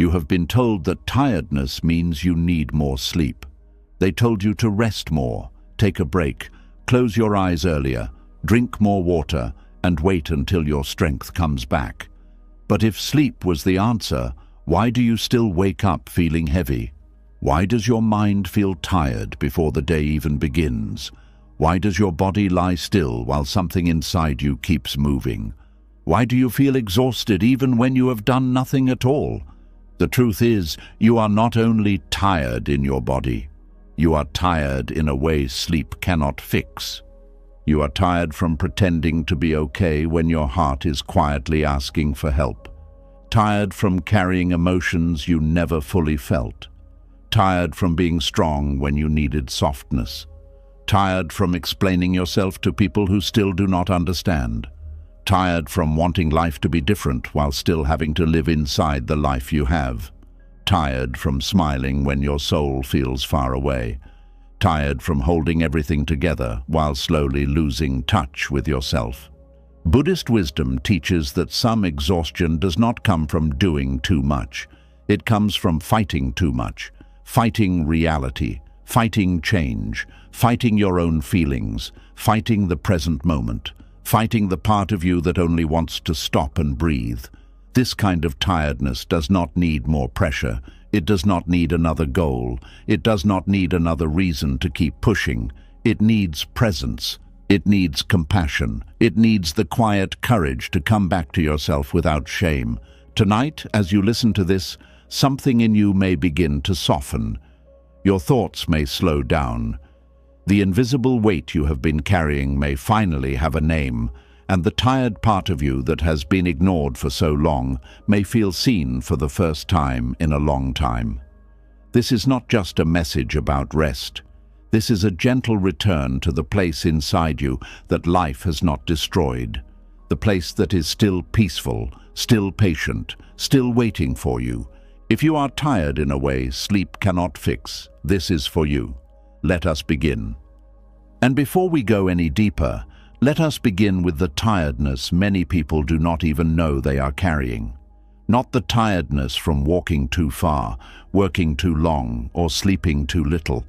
You have been told that tiredness means you need more sleep. They told you to rest more, take a break, close your eyes earlier, drink more water, and wait until your strength comes back. But if sleep was the answer, why do you still wake up feeling heavy? Why does your mind feel tired before the day even begins? Why does your body lie still while something inside you keeps moving? Why do you feel exhausted even when you have done nothing at all? The truth is, you are not only tired in your body, you are tired in a way sleep cannot fix. You are tired from pretending to be okay when your heart is quietly asking for help. Tired from carrying emotions you never fully felt. Tired from being strong when you needed softness. Tired from explaining yourself to people who still do not understand. Tired from wanting life to be different while still having to live inside the life you have. Tired from smiling when your soul feels far away. Tired from holding everything together while slowly losing touch with yourself. Buddhist wisdom teaches that some exhaustion does not come from doing too much. It comes from fighting too much, fighting reality, fighting change, fighting your own feelings, fighting the present moment, fighting the part of you that only wants to stop and breathe. This kind of tiredness does not need more pressure. It does not need another goal. It does not need another reason to keep pushing. It needs presence. It needs compassion. It needs the quiet courage to come back to yourself without shame. Tonight, as you listen to this, something in you may begin to soften. Your thoughts may slow down. The invisible weight you have been carrying may finally have a name, and the tired part of you that has been ignored for so long may feel seen for the first time in a long time. This is not just a message about rest. This is a gentle return to the place inside you that life has not destroyed, the place that is still peaceful, still patient, still waiting for you. If you are tired in a way sleep cannot fix, this is for you. Let us begin. And before we go any deeper, let us begin with the tiredness many people do not even know they are carrying. Not the tiredness from walking too far, working too long, or sleeping too little,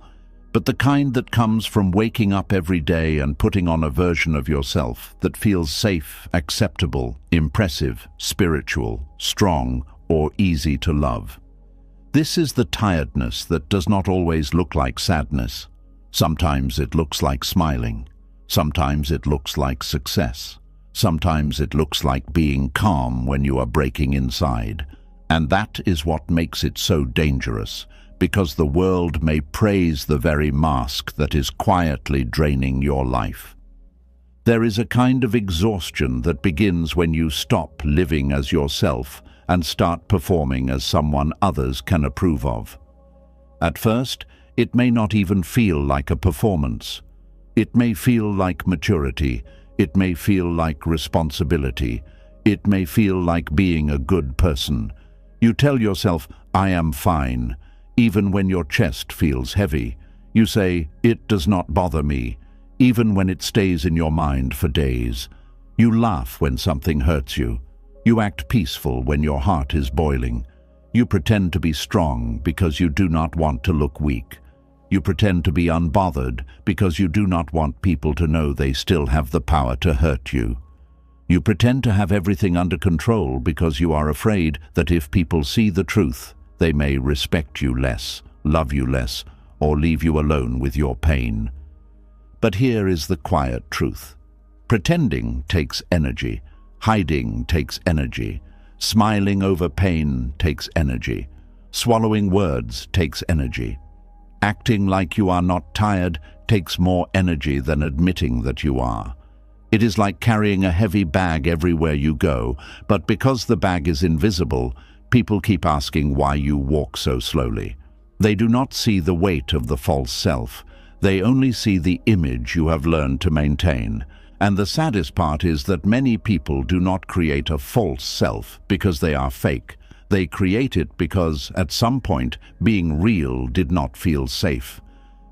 but the kind that comes from waking up every day and putting on a version of yourself that feels safe, acceptable, impressive, spiritual, strong, or easy to love. This is the tiredness that does not always look like sadness. Sometimes it looks like smiling. Sometimes it looks like success. Sometimes it looks like being calm when you are breaking inside. And that is what makes it so dangerous, because the world may praise the very mask that is quietly draining your life. There is a kind of exhaustion that begins when you stop living as yourself and start performing as someone others can approve of. At first, it may not even feel like a performance. It may feel like maturity. It may feel like responsibility. It may feel like being a good person. You tell yourself, "I am fine," even when your chest feels heavy. You say, "It does not bother me," even when it stays in your mind for days. You laugh when something hurts you. You act peaceful when your heart is boiling. You pretend to be strong because you do not want to look weak. You pretend to be unbothered because you do not want people to know they still have the power to hurt you. You pretend to have everything under control because you are afraid that if people see the truth, they may respect you less, love you less, or leave you alone with your pain. But here is the quiet truth. Pretending takes energy. Hiding takes energy. Smiling over pain takes energy. Swallowing words takes energy. Acting like you are not tired takes more energy than admitting that you are. It is like carrying a heavy bag everywhere you go, but because the bag is invisible, people keep asking why you walk so slowly. They do not see the weight of the false self. They only see the image you have learned to maintain. And the saddest part is that many people do not create a false self because they are fake. They create it because, at some point, being real did not feel safe.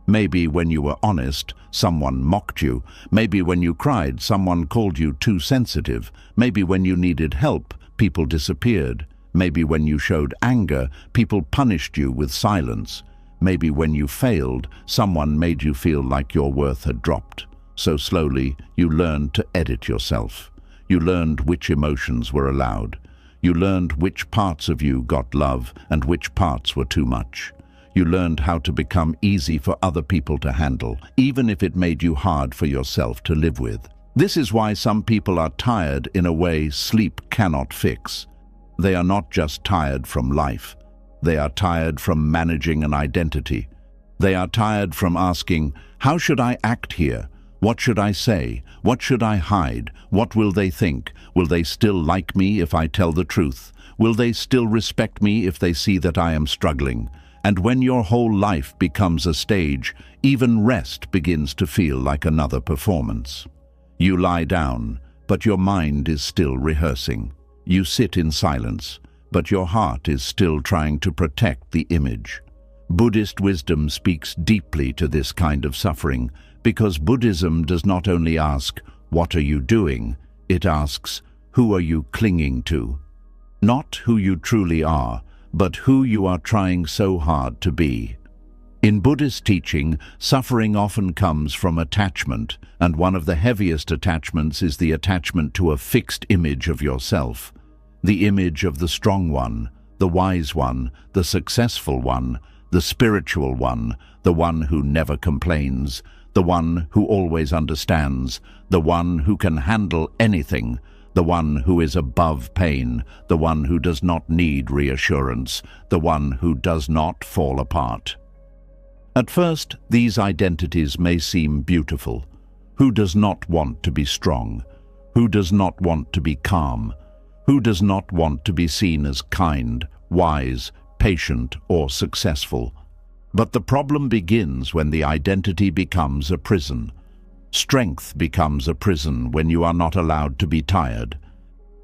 Maybe when you were honest, someone mocked you. Maybe when you cried, someone called you too sensitive. Maybe when you needed help, people disappeared. Maybe when you showed anger, people punished you with silence. Maybe when you failed, someone made you feel like your worth had dropped. So slowly, you learned to edit yourself. You learned which emotions were allowed. You learned which parts of you got love and which parts were too much. You learned how to become easy for other people to handle, even if it made you hard for yourself to live with. This is why some people are tired in a way sleep cannot fix. They are not just tired from life. They are tired from managing an identity. They are tired from asking, how should I act here? What should I say? What should I hide? What will they think? Will they still like me if I tell the truth? Will they still respect me if they see that I am struggling? And when your whole life becomes a stage, even rest begins to feel like another performance. You lie down, but your mind is still rehearsing. You sit in silence, but your heart is still trying to protect the image. Buddhist wisdom speaks deeply to this kind of suffering, because Buddhism does not only ask, what are you doing? It asks, who are you clinging to? Not who you truly are, but who you are trying so hard to be. In Buddhist teaching, suffering often comes from attachment, and one of the heaviest attachments is the attachment to a fixed image of yourself. The image of the strong one, the wise one, the successful one, the spiritual one, the one who never complains, the one who always understands, the one who can handle anything, the one who is above pain, the one who does not need reassurance, the one who does not fall apart. At first, these identities may seem beautiful. Who does not want to be strong? Who does not want to be calm? Who does not want to be seen as kind, wise, patient, or successful? But the problem begins when the identity becomes a prison. Strength becomes a prison when you are not allowed to be tired.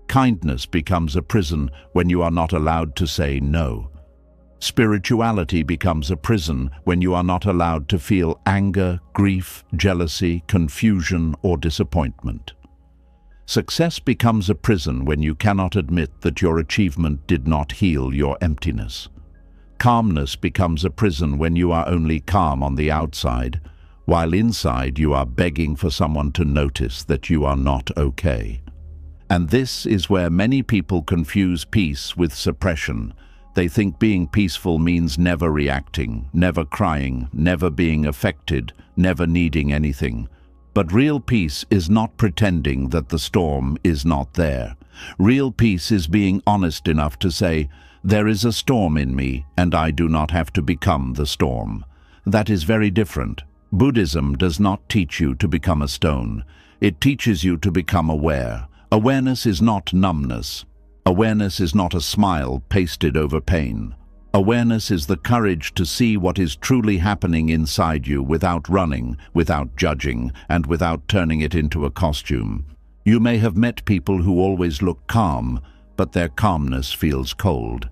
Kindness becomes a prison when you are not allowed to say no. Spirituality becomes a prison when you are not allowed to feel anger, grief, jealousy, confusion, or disappointment. Success becomes a prison when you cannot admit that your achievement did not heal your emptiness. Calmness becomes a prison when you are only calm on the outside, while inside you are begging for someone to notice that you are not okay. And this is where many people confuse peace with suppression. They think being peaceful means never reacting, never crying, never being affected, never needing anything. But real peace is not pretending that the storm is not there. Real peace is being honest enough to say, there is a storm in me, and I do not have to become the storm. That is very different. Buddhism does not teach you to become a stone. It teaches you to become aware. Awareness is not numbness. Awareness is not a smile pasted over pain. Awareness is the courage to see what is truly happening inside you without running, without judging, and without turning it into a costume. You may have met people who always look calm, but their calmness feels cold.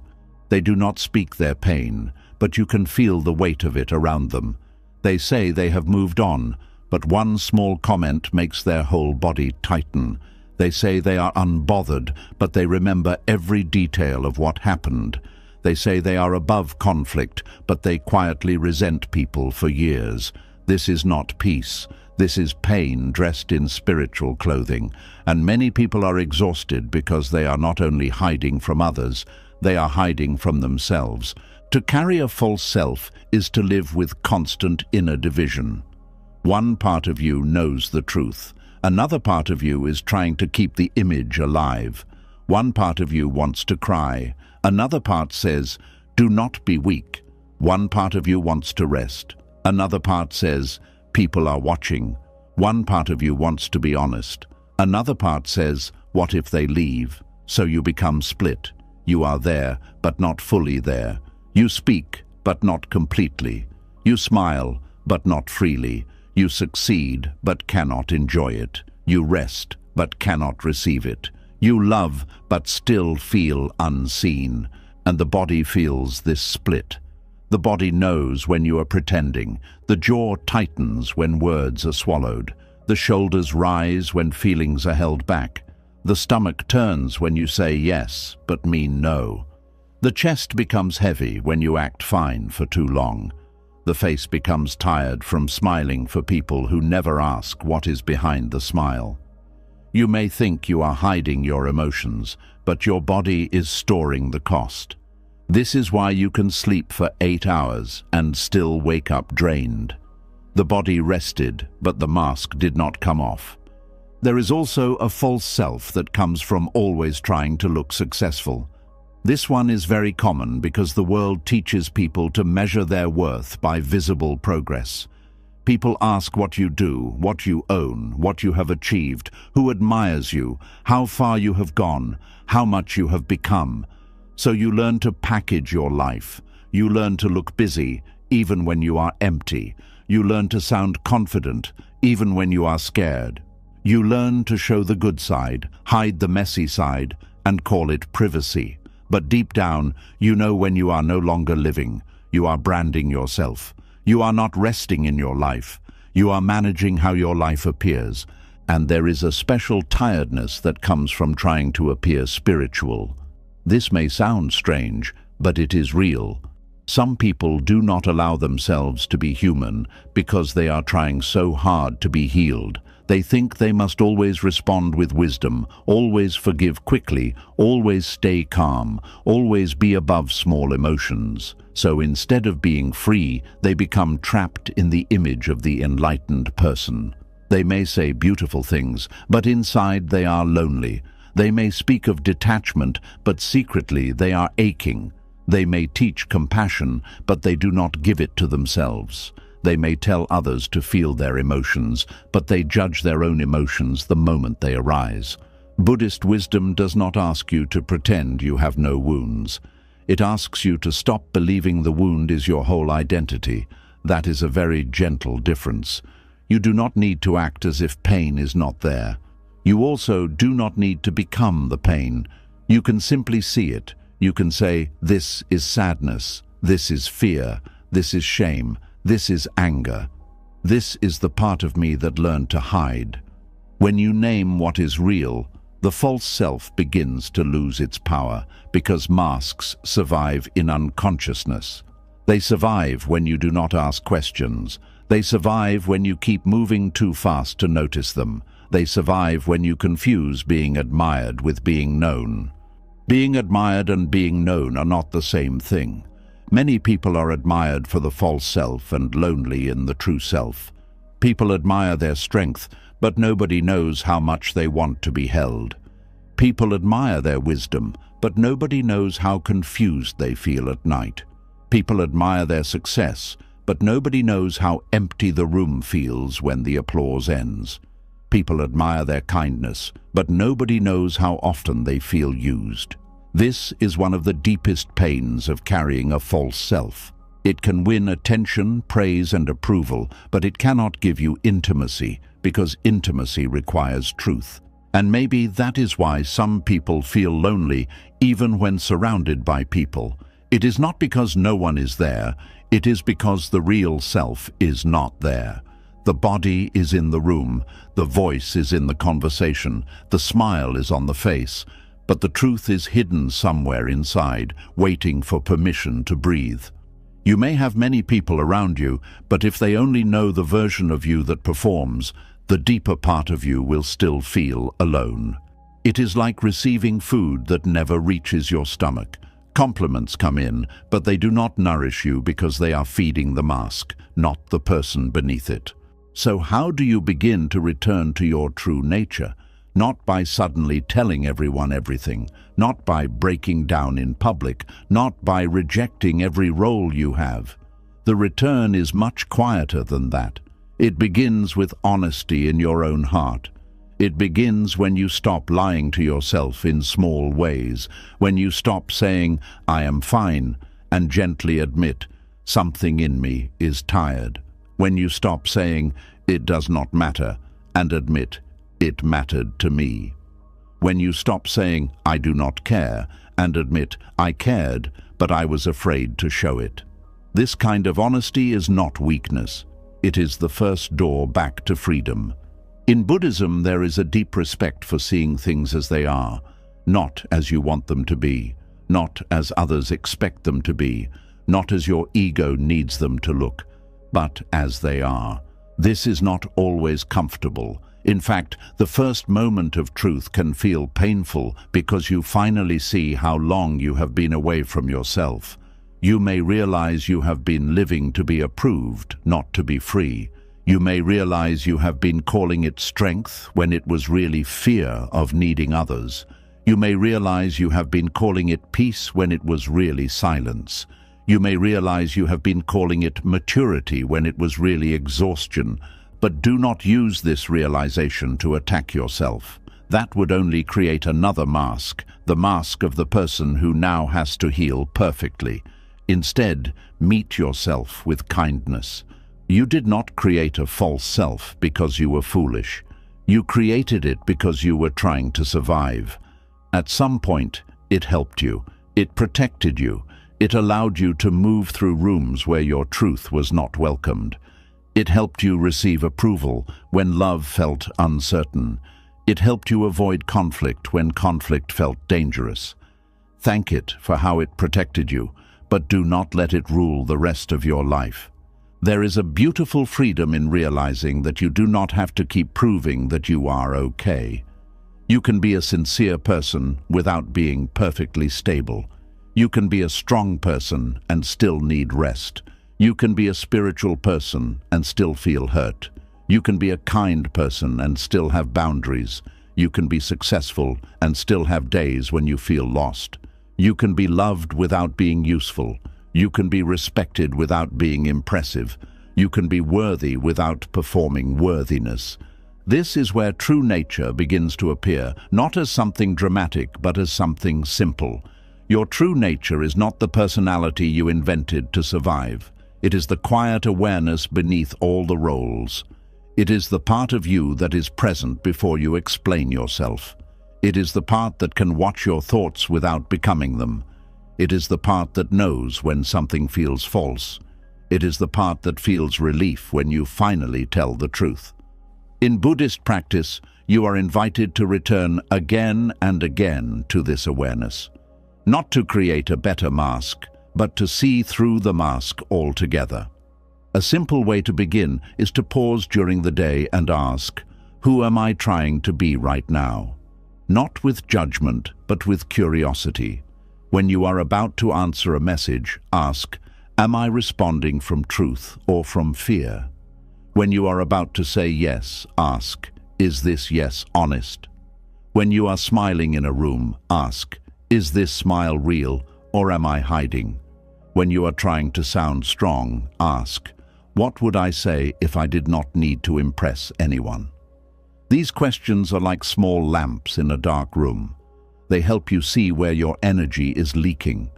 They do not speak their pain, but you can feel the weight of it around them. They say they have moved on, but one small comment makes their whole body tighten. They say they are unbothered, but they remember every detail of what happened. They say they are above conflict, but they quietly resent people for years. This is not peace. This is pain dressed in spiritual clothing, and many people are exhausted because they are not only hiding from others, they are hiding from themselves. To carry a false self is to live with constant inner division. One part of you knows the truth. Another part of you is trying to keep the image alive. One part of you wants to cry. Another part says, do not be weak. One part of you wants to rest. Another part says, people are watching. One part of you wants to be honest. Another part says, what if they leave? So you become split. You are there, but not fully there. You speak, but not completely. You smile, but not freely. You succeed, but cannot enjoy it. You rest, but cannot receive it. You love, but still feel unseen. And the body feels this split. The body knows when you are pretending. The jaw tightens when words are swallowed. The shoulders rise when feelings are held back. The stomach turns when you say yes, but mean no. The chest becomes heavy when you act fine for too long. The face becomes tired from smiling for people who never ask what is behind the smile. You may think you are hiding your emotions, but your body is storing the cost. This is why you can sleep for 8 hours and still wake up drained. The body rested, but the mask did not come off. There is also a false self that comes from always trying to look successful. This one is very common because the world teaches people to measure their worth by visible progress. People ask what you do, what you own, what you have achieved, who admires you, how far you have gone, how much you have become. So you learn to package your life. You learn to look busy, even when you are empty. You learn to sound confident, even when you are scared. You learn to show the good side, hide the messy side, and call it privacy. But deep down, you know when you are no longer living. You are branding yourself. You are not resting in your life. You are managing how your life appears. And there is a special tiredness that comes from trying to appear spiritual. This may sound strange, but it is real. Some people do not allow themselves to be human because they are trying so hard to be healed. They think they must always respond with wisdom, always forgive quickly, always stay calm, always be above small emotions. So instead of being free, they become trapped in the image of the enlightened person. They may say beautiful things, but inside they are lonely. They may speak of detachment, but secretly they are aching. They may teach compassion, but they do not give it to themselves. They may tell others to feel their emotions, but they judge their own emotions the moment they arise. Buddhist wisdom does not ask you to pretend you have no wounds. It asks you to stop believing the wound is your whole identity. That is a very gentle difference. You do not need to act as if pain is not there. You also do not need to become the pain. You can simply see it. You can say, this is sadness, this is fear, this is shame, this is anger. This is the part of me that learned to hide. When you name what is real, the false self begins to lose its power because masks survive in unconsciousness. They survive when you do not ask questions. They survive when you keep moving too fast to notice them. They survive when you confuse being admired with being known. Being admired and being known are not the same thing. Many people are admired for the false self and lonely in the true self. People admire their strength, but nobody knows how much they want to be held. People admire their wisdom, but nobody knows how confused they feel at night. People admire their success, but nobody knows how empty the room feels when the applause ends. People admire their kindness, but nobody knows how often they feel used. This is one of the deepest pains of carrying a false self. It can win attention, praise, and approval, but it cannot give you intimacy, because intimacy requires truth. And maybe that is why some people feel lonely even when surrounded by people. It is not because no one is there, it is because the real self is not there. The body is in the room, the voice is in the conversation, the smile is on the face, but the truth is hidden somewhere inside, waiting for permission to breathe. You may have many people around you, but if they only know the version of you that performs, the deeper part of you will still feel alone. It is like receiving food that never reaches your stomach. Compliments come in, but they do not nourish you because they are feeding the mask, not the person beneath it. So how do you begin to return to your true nature? Not by suddenly telling everyone everything, not by breaking down in public, not by rejecting every role you have. The return is much quieter than that. It begins with honesty in your own heart. It begins when you stop lying to yourself in small ways, when you stop saying, "I am fine," and gently admit, "Something in me is tired." When you stop saying, "It does not matter," and admit, "It mattered to me." When you stop saying, "I do not care," and admit, "I cared, but I was afraid to show it." This kind of honesty is not weakness. It is the first door back to freedom. In Buddhism, there is a deep respect for seeing things as they are, not as you want them to be, not as others expect them to be, not as your ego needs them to look, but as they are. This is not always comfortable. In fact, the first moment of truth can feel painful because you finally see how long you have been away from yourself. You may realize you have been living to be approved, not to be free. You may realize you have been calling it strength when it was really fear of needing others. You may realize you have been calling it peace when it was really silence. You may realize you have been calling it maturity when it was really exhaustion. But do not use this realization to attack yourself. That would only create another mask, the mask of the person who now has to heal perfectly. Instead, meet yourself with kindness. You did not create a false self because you were foolish. You created it because you were trying to survive. At some point, it helped you. It protected you. It allowed you to move through rooms where your truth was not welcomed. It helped you receive approval when love felt uncertain. It helped you avoid conflict when conflict felt dangerous. Thank it for how it protected you, but do not let it rule the rest of your life. There is a beautiful freedom in realizing that you do not have to keep proving that you are okay. You can be a sincere person without being perfectly stable. You can be a strong person and still need rest. You can be a spiritual person and still feel hurt. You can be a kind person and still have boundaries. You can be successful and still have days when you feel lost. You can be loved without being useful. You can be respected without being impressive. You can be worthy without performing worthiness. This is where true nature begins to appear, not as something dramatic, but as something simple. Your true nature is not the personality you invented to survive. It is the quiet awareness beneath all the roles. It is the part of you that is present before you explain yourself. It is the part that can watch your thoughts without becoming them. It is the part that knows when something feels false. It is the part that feels relief when you finally tell the truth. In Buddhist practice, you are invited to return again and again to this awareness. Not to create a better mask, but to see through the mask altogether. A simple way to begin is to pause during the day and ask, who am I trying to be right now? Not with judgment, but with curiosity. When you are about to answer a message, ask, am I responding from truth or from fear? When you are about to say yes, ask, is this yes honest? When you are smiling in a room, ask, is this smile real or am I hiding? When you are trying to sound strong, ask, what would I say if I did not need to impress anyone? These questions are like small lamps in a dark room. They help you see where your energy is leaking.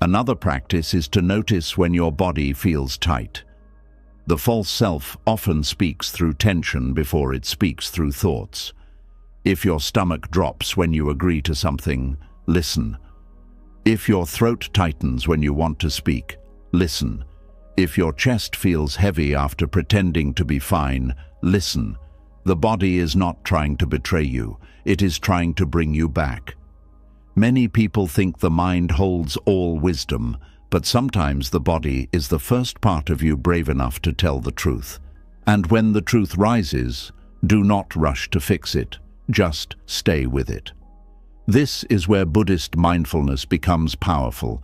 Another practice is to notice when your body feels tight. The false self often speaks through tension before it speaks through thoughts. If your stomach drops when you agree to something, listen. If your throat tightens when you want to speak, listen. If your chest feels heavy after pretending to be fine, listen. The body is not trying to betray you. It is trying to bring you back. Many people think the mind holds all wisdom, but sometimes the body is the first part of you brave enough to tell the truth. And when the truth rises, do not rush to fix it. Just stay with it. This is where Buddhist mindfulness becomes powerful.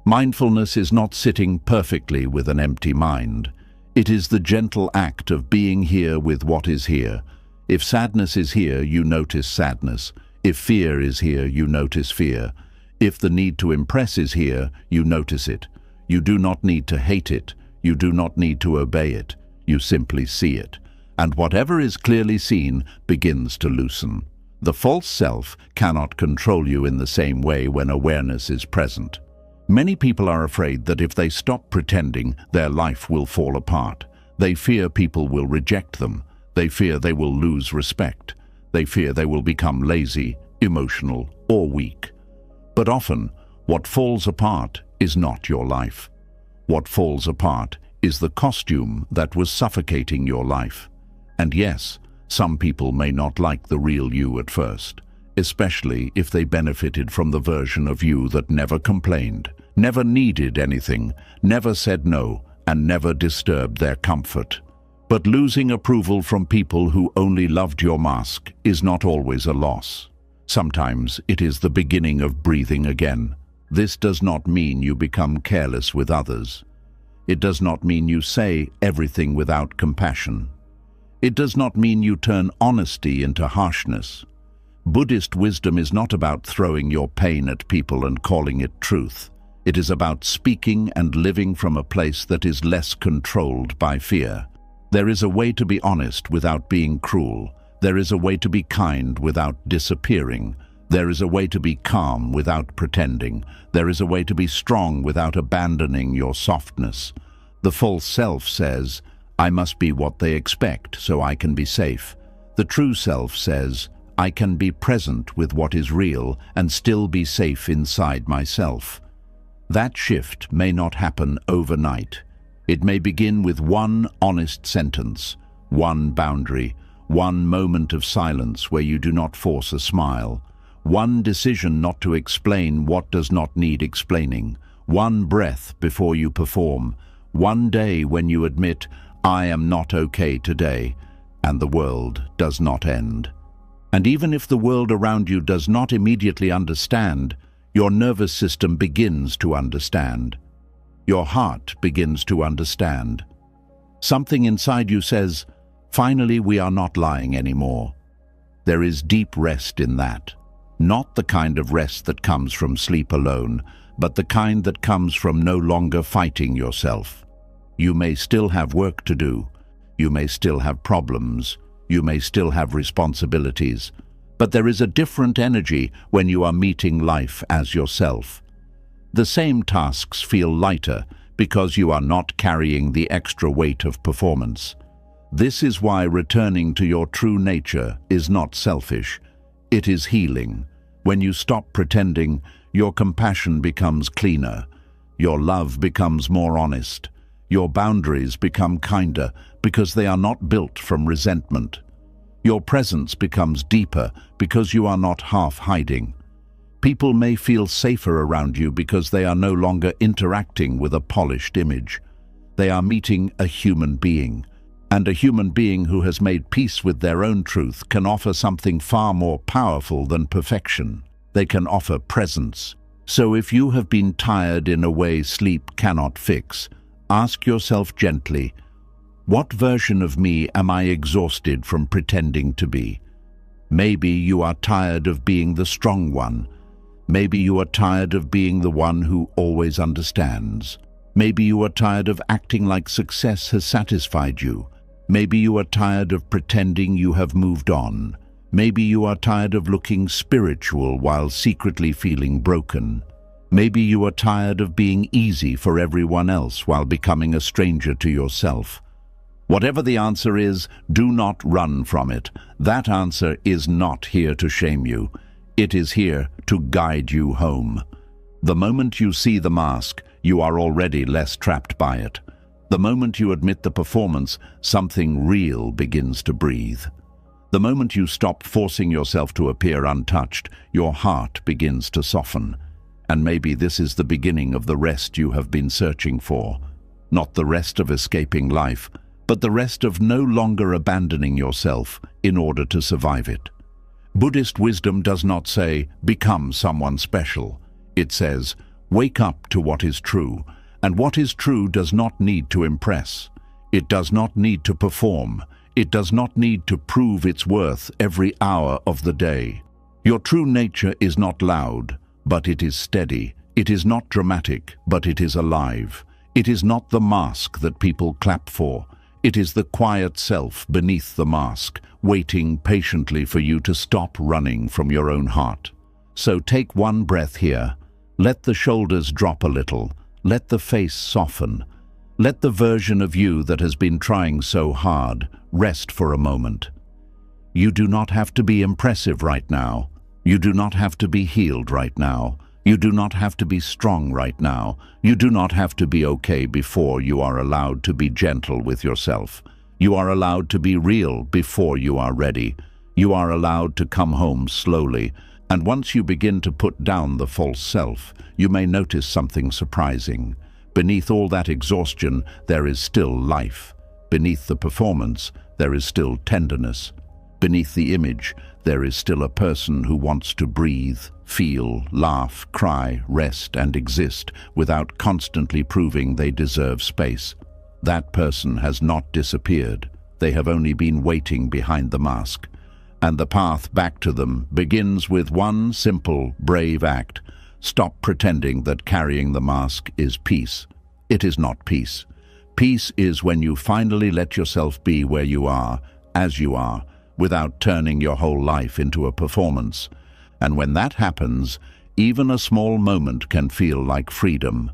Mindfulness is not sitting perfectly with an empty mind. It is the gentle act of being here with what is here. If sadness is here, you notice sadness. If fear is here, you notice fear. If the need to impress is here, you notice it. You do not need to hate it. You do not need to obey it. You simply see it. And whatever is clearly seen begins to loosen. The false self cannot control you in the same way when awareness is present. Many people are afraid that if they stop pretending, their life will fall apart. They fear people will reject them. They fear they will lose respect. They fear they will become lazy, emotional, or weak. But often, what falls apart is not your life. What falls apart is the costume that was suffocating your life. And yes, some people may not like the real you at first. especially if they benefited from the version of you that never complained, never needed anything, never said no, and never disturbed their comfort. But losing approval from people who only loved your mask is not always a loss. Sometimes it is the beginning of breathing again. This does not mean you become careless with others. It does not mean you say everything without compassion. It does not mean you turn honesty into harshness. Buddhist wisdom is not about throwing your pain at people and calling it truth. It is about speaking and living from a place that is less controlled by fear. There is a way to be honest without being cruel. There is a way to be kind without disappearing. There is a way to be calm without pretending. There is a way to be strong without abandoning your softness. The false self says, I must be what they expect so I can be safe. The true self says, I can be present with what is real and still be safe inside myself. That shift may not happen overnight. It may begin with one honest sentence, one boundary, one moment of silence where you do not force a smile, one decision not to explain what does not need explaining, one breath before you perform, one day when you admit, I am not okay today, and the world does not end. And even if the world around you does not immediately understand, your nervous system begins to understand. Your heart begins to understand. Something inside you says, finally we are not lying anymore. There is deep rest in that. Not the kind of rest that comes from sleep alone, but the kind that comes from no longer fighting yourself. You may still have work to do. You may still have problems. You may still have responsibilities. But there is a different energy when you are meeting life as yourself. The same tasks feel lighter because you are not carrying the extra weight of performance. This is why returning to your true nature is not selfish. It is healing. When you stop pretending, your compassion becomes cleaner. Your love becomes more honest. Your boundaries become kinder because they are not built from resentment. Your presence becomes deeper because you are not half hiding. People may feel safer around you because they are no longer interacting with a polished image. They are meeting a human being. And a human being who has made peace with their own truth can offer something far more powerful than perfection. They can offer presence. So if you have been tired in a way sleep cannot fix, ask yourself gently, what version of me am I exhausted from pretending to be? Maybe you are tired of being the strong one. Maybe you are tired of being the one who always understands. Maybe you are tired of acting like success has satisfied you. Maybe you are tired of pretending you have moved on. Maybe you are tired of looking spiritual while secretly feeling broken. Maybe you are tired of being easy for everyone else while becoming a stranger to yourself. Whatever the answer is, do not run from it. That answer is not here to shame you. It is here to guide you home. The moment you see the mask, you are already less trapped by it. The moment you admit the performance, something real begins to breathe. The moment you stop forcing yourself to appear untouched, your heart begins to soften. And maybe this is the beginning of the rest you have been searching for. Not the rest of escaping life, but the rest of no longer abandoning yourself in order to survive it. Buddhist wisdom does not say, become someone special. It says, wake up to what is true, and what is true does not need to impress. It does not need to perform. It does not need to prove its worth every hour of the day. Your true nature is not loud, but it is steady. It is not dramatic, but it is alive. It is not the mask that people clap for. It is the quiet self beneath the mask, waiting patiently for you to stop running from your own heart. So take one breath here. Let the shoulders drop a little. Let the face soften. Let the version of you that has been trying so hard rest for a moment. You do not have to be impressive right now. You do not have to be healed right now. You do not have to be strong right now. You do not have to be okay before you are allowed to be gentle with yourself. You are allowed to be real before you are ready. You are allowed to come home slowly, and once you begin to put down the false self, you may notice something surprising. Beneath all that exhaustion, there is still life. Beneath the performance, there is still tenderness. Beneath the image, there is still a person who wants to breathe, feel, laugh, cry, rest, and exist without constantly proving they deserve space. That person has not disappeared. They have only been waiting behind the mask. And the path back to them begins with one simple, brave act. Stop pretending that carrying the mask is peace. It is not peace. Peace is when you finally let yourself be where you are, as you are, without turning your whole life into a performance. And when that happens, even a small moment can feel like freedom.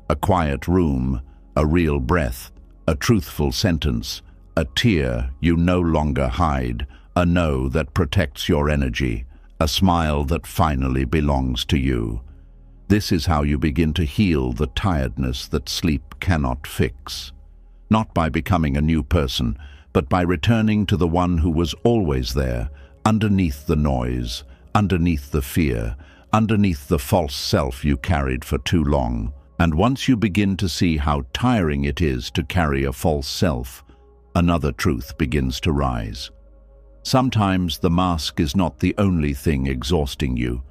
A quiet room, a real breath, a truthful sentence, a tear you no longer hide, a no that protects your energy, a smile that finally belongs to you. This is how you begin to heal the tiredness that sleep cannot fix. Not by becoming a new person, but by returning to the one who was always there, underneath the noise, underneath the fear, underneath the false self you carried for too long. And once you begin to see how tiring it is to carry a false self, another truth begins to rise. Sometimes the mask is not the only thing exhausting you.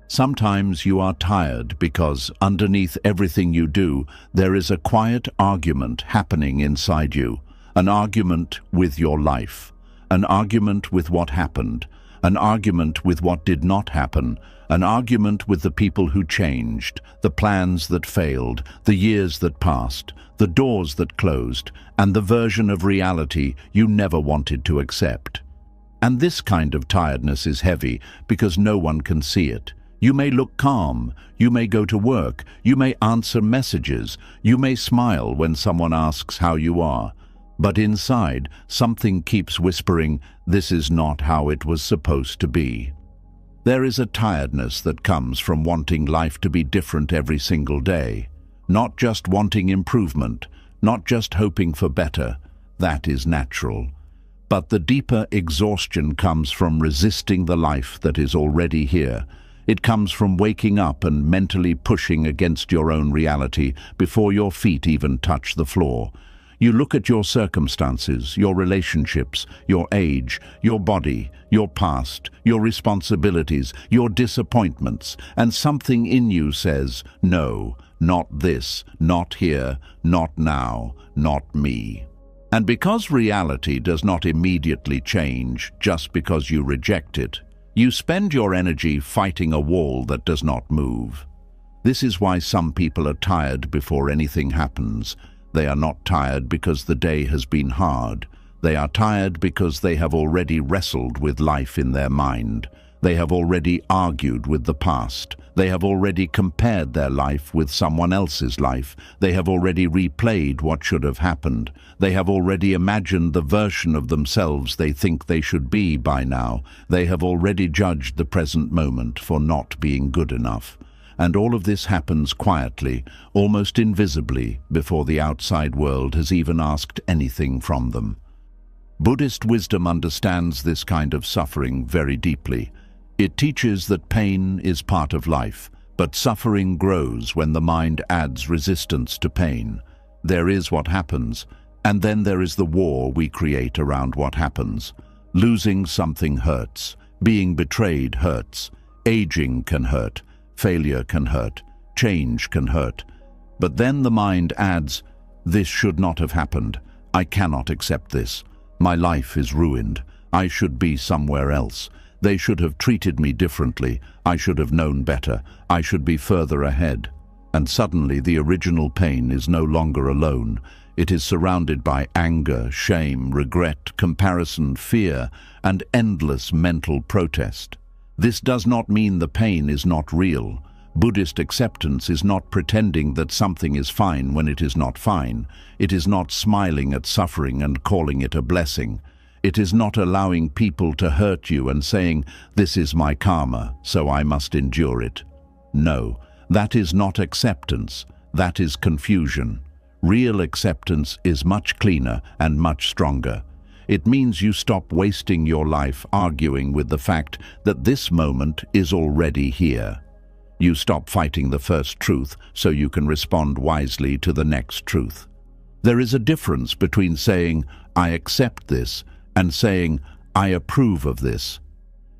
Sometimes you are tired because underneath everything you do, there is a quiet argument happening inside you. An argument with your life, an argument with what happened, an argument with what did not happen, an argument with the people who changed, the plans that failed, the years that passed, the doors that closed, and the version of reality you never wanted to accept. And this kind of tiredness is heavy because no one can see it. You may look calm, you may go to work, you may answer messages, you may smile when someone asks how you are. But inside, something keeps whispering, this is not how it was supposed to be. There is a tiredness that comes from wanting life to be different every single day. Not just wanting improvement, not just hoping for better. That is natural. But the deeper exhaustion comes from resisting the life that is already here. It comes from waking up and mentally pushing against your own reality before your feet even touch the floor. You look at your circumstances, your relationships, your age, your body, your past, your responsibilities, your disappointments, and something in you says, no, not this, not here, not now, not me. And because reality does not immediately change just because you reject it, you spend your energy fighting a wall that does not move. This is why some people are tired before anything happens. They are not tired because the day has been hard. They are tired because they have already wrestled with life in their mind. They have already argued with the past. They have already compared their life with someone else's life. They have already replayed what should have happened. They have already imagined the version of themselves they think they should be by now. They have already judged the present moment for not being good enough. And all of this happens quietly, almost invisibly, before the outside world has even asked anything from them. Buddhist wisdom understands this kind of suffering very deeply. It teaches that pain is part of life, but suffering grows when the mind adds resistance to pain. There is what happens, and then there is the war we create around what happens. Losing something hurts. Being betrayed hurts. Aging can hurt. Failure can hurt. Change can hurt. But then the mind adds, this should not have happened. I cannot accept this. My life is ruined. I should be somewhere else. They should have treated me differently. I should have known better. I should be further ahead. And suddenly the original pain is no longer alone. It is surrounded by anger, shame, regret, comparison, fear, and endless mental protest. This does not mean the pain is not real. Buddhist acceptance is not pretending that something is fine when it is not fine. It is not smiling at suffering and calling it a blessing. It is not allowing people to hurt you and saying, this is my karma, so I must endure it. No, that is not acceptance. That is confusion. Real acceptance is much cleaner and much stronger. It means you stop wasting your life arguing with the fact that this moment is already here. You stop fighting the first truth so you can respond wisely to the next truth. There is a difference between saying, "I accept this," and saying, "I approve of this."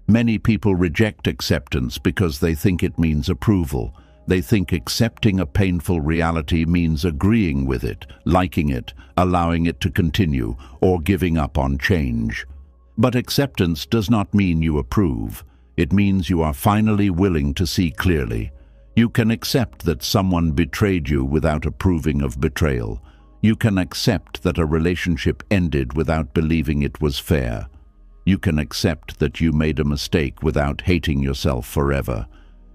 Many people reject acceptance because they think it means approval. They think accepting a painful reality means agreeing with it, liking it, allowing it to continue, or giving up on change. But acceptance does not mean you approve. It means you are finally willing to see clearly. You can accept that someone betrayed you without approving of betrayal. You can accept that a relationship ended without believing it was fair. You can accept that you made a mistake without hating yourself forever.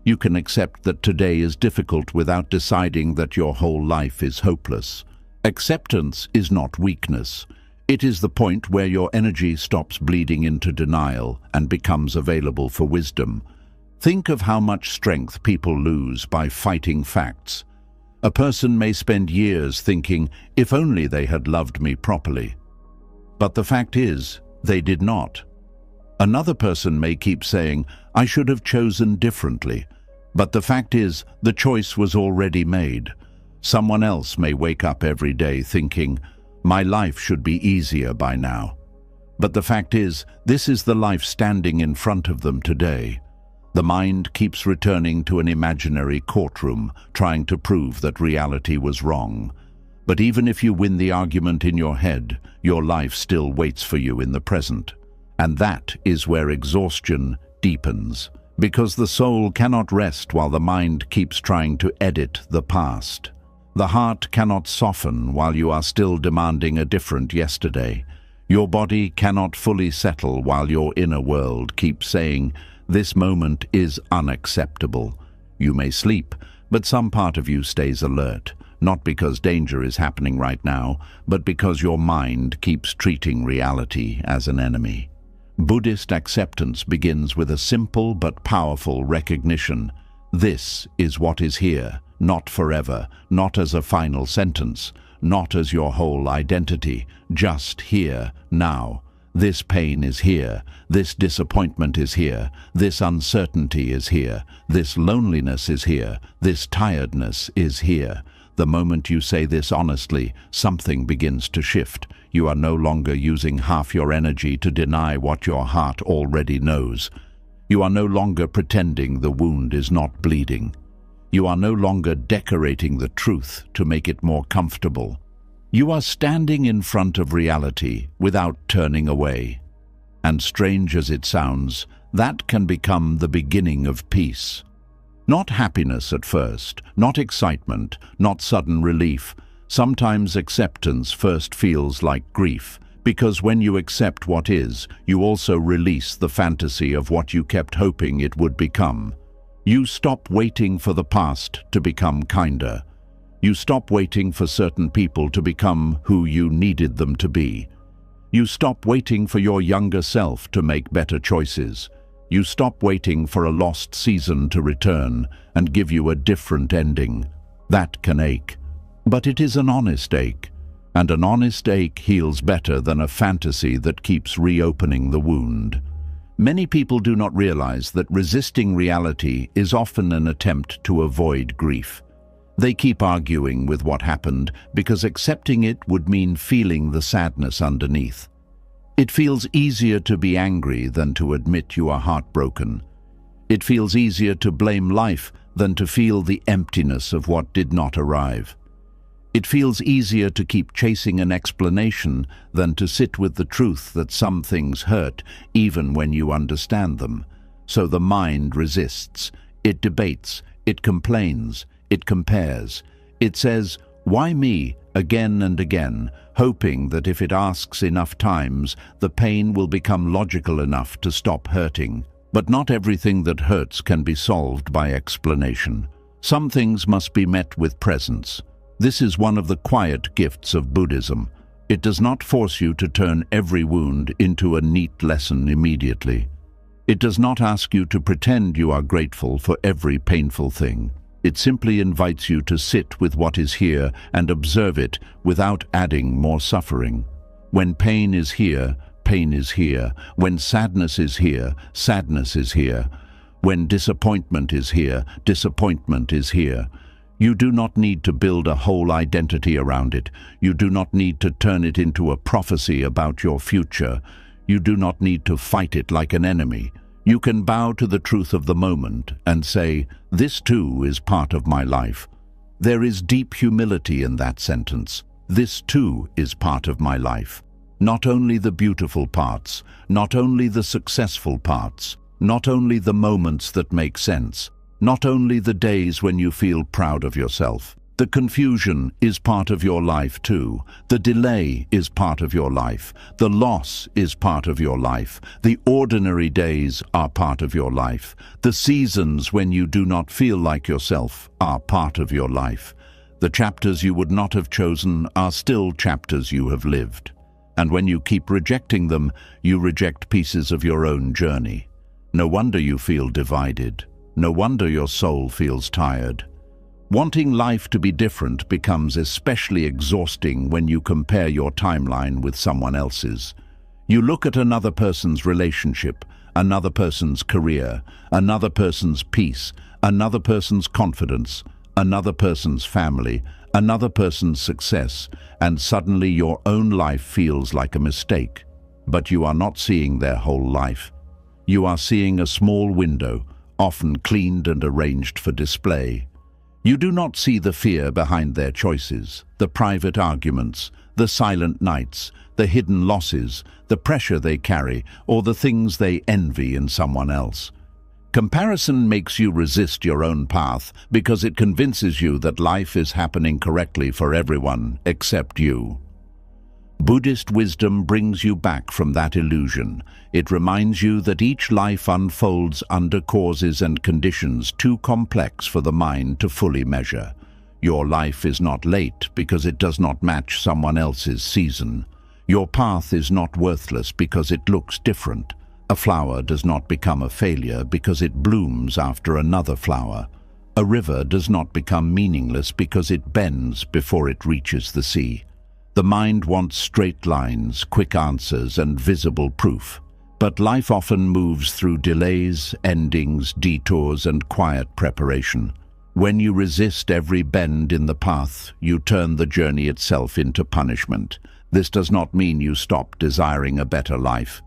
You can accept that today is difficult without deciding that your whole life is hopeless. Acceptance is not weakness. It is the point where your energy stops bleeding into denial and becomes available for wisdom. Think of how much strength people lose by fighting facts. A person may spend years thinking, if only they had loved me properly. But the fact is, they did not. Another person may keep saying, I should have chosen differently. But the fact is, the choice was already made. Someone else may wake up every day thinking, my life should be easier by now. But the fact is, this is the life standing in front of them today. The mind keeps returning to an imaginary courtroom, trying to prove that reality was wrong. But even if you win the argument in your head, your life still waits for you in the present. And that is where exhaustion deepens, because the soul cannot rest while the mind keeps trying to edit the past. The heart cannot soften while you are still demanding a different yesterday. Your body cannot fully settle while your inner world keeps saying, this moment is unacceptable. You may sleep, but some part of you stays alert, not because danger is happening right now, but because your mind keeps treating reality as an enemy. Buddhist acceptance begins with a simple but powerful recognition. This is what is here, not forever, not as a final sentence, not as your whole identity, just here, now. This pain is here, this disappointment is here, this uncertainty is here, this loneliness is here, this tiredness is here. The moment you say this honestly, something begins to shift. You are no longer using half your energy to deny what your heart already knows. You are no longer pretending the wound is not bleeding. You are no longer decorating the truth to make it more comfortable. You are standing in front of reality without turning away. And strange as it sounds, that can become the beginning of peace. Not happiness at first, not excitement, not sudden relief. Sometimes acceptance first feels like grief, because when you accept what is, you also release the fantasy of what you kept hoping it would become. You stop waiting for the past to become kinder. You stop waiting for certain people to become who you needed them to be. You stop waiting for your younger self to make better choices. You stop waiting for a lost season to return and give you a different ending. That can ache. But it is an honest ache, and an honest ache heals better than a fantasy that keeps reopening the wound. Many people do not realize that resisting reality is often an attempt to avoid grief. They keep arguing with what happened because accepting it would mean feeling the sadness underneath. It feels easier to be angry than to admit you are heartbroken. It feels easier to blame life than to feel the emptiness of what did not arrive. It feels easier to keep chasing an explanation than to sit with the truth that some things hurt, even when you understand them. So the mind resists. It debates. It complains. It compares. It says, why me, again and again, hoping that if it asks enough times, the pain will become logical enough to stop hurting. But not everything that hurts can be solved by explanation. Some things must be met with presence. This is one of the quiet gifts of Buddhism. It does not force you to turn every wound into a neat lesson immediately. It does not ask you to pretend you are grateful for every painful thing. It simply invites you to sit with what is here and observe it without adding more suffering. When pain is here, pain is here. When sadness is here, sadness is here. When disappointment is here, disappointment is here. You do not need to build a whole identity around it. You do not need to turn it into a prophecy about your future. You do not need to fight it like an enemy. You can bow to the truth of the moment and say, "This too is part of my life." There is deep humility in that sentence. This too is part of my life. Not only the beautiful parts, not only the successful parts, not only the moments that make sense, not only the days when you feel proud of yourself. The confusion is part of your life too. The delay is part of your life. The loss is part of your life. The ordinary days are part of your life. The seasons when you do not feel like yourself are part of your life. The chapters you would not have chosen are still chapters you have lived. And when you keep rejecting them, you reject pieces of your own journey. No wonder you feel divided. No wonder your soul feels tired. Wanting life to be different becomes especially exhausting when you compare your timeline with someone else's. You look at another person's relationship, another person's career, another person's peace, another person's confidence, another person's family, another person's success, and suddenly your own life feels like a mistake. But you are not seeing their whole life. You are seeing a small window, often cleaned and arranged for display. You do not see the fear behind their choices, the private arguments, the silent nights, the hidden losses, the pressure they carry, or the things they envy in someone else. Comparison makes you resist your own path because it convinces you that life is happening correctly for everyone except you. Buddhist wisdom brings you back from that illusion. It reminds you that each life unfolds under causes and conditions too complex for the mind to fully measure. Your life is not late because it does not match someone else's season. Your path is not worthless because it looks different. A flower does not become a failure because it blooms after another flower. A river does not become meaningless because it bends before it reaches the sea. The mind wants straight lines, quick answers, and visible proof. But life often moves through delays, endings, detours, and quiet preparation. When you resist every bend in the path, you turn the journey itself into punishment. This does not mean you stop desiring a better life.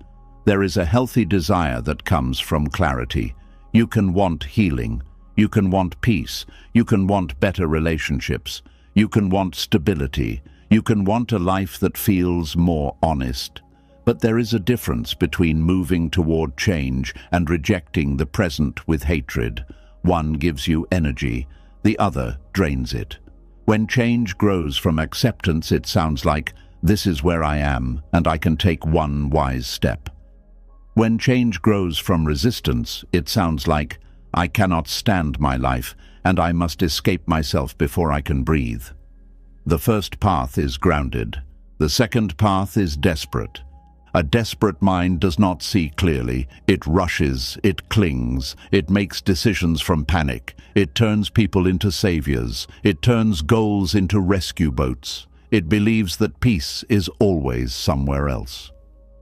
There is a healthy desire that comes from clarity. You can want healing. You can want peace. You can want better relationships. You can want stability. You can want a life that feels more honest. But there is a difference between moving toward change and rejecting the present with hatred. One gives you energy, the other drains it. When change grows from acceptance, it sounds like, "This is where I am, and I can take one wise step." When change grows from resistance, it sounds like, "I cannot stand my life, and I must escape myself before I can breathe." The first path is grounded. The second path is desperate. A desperate mind does not see clearly. It rushes, it clings, it makes decisions from panic. It turns people into saviors. It turns goals into rescue boats. It believes that peace is always somewhere else.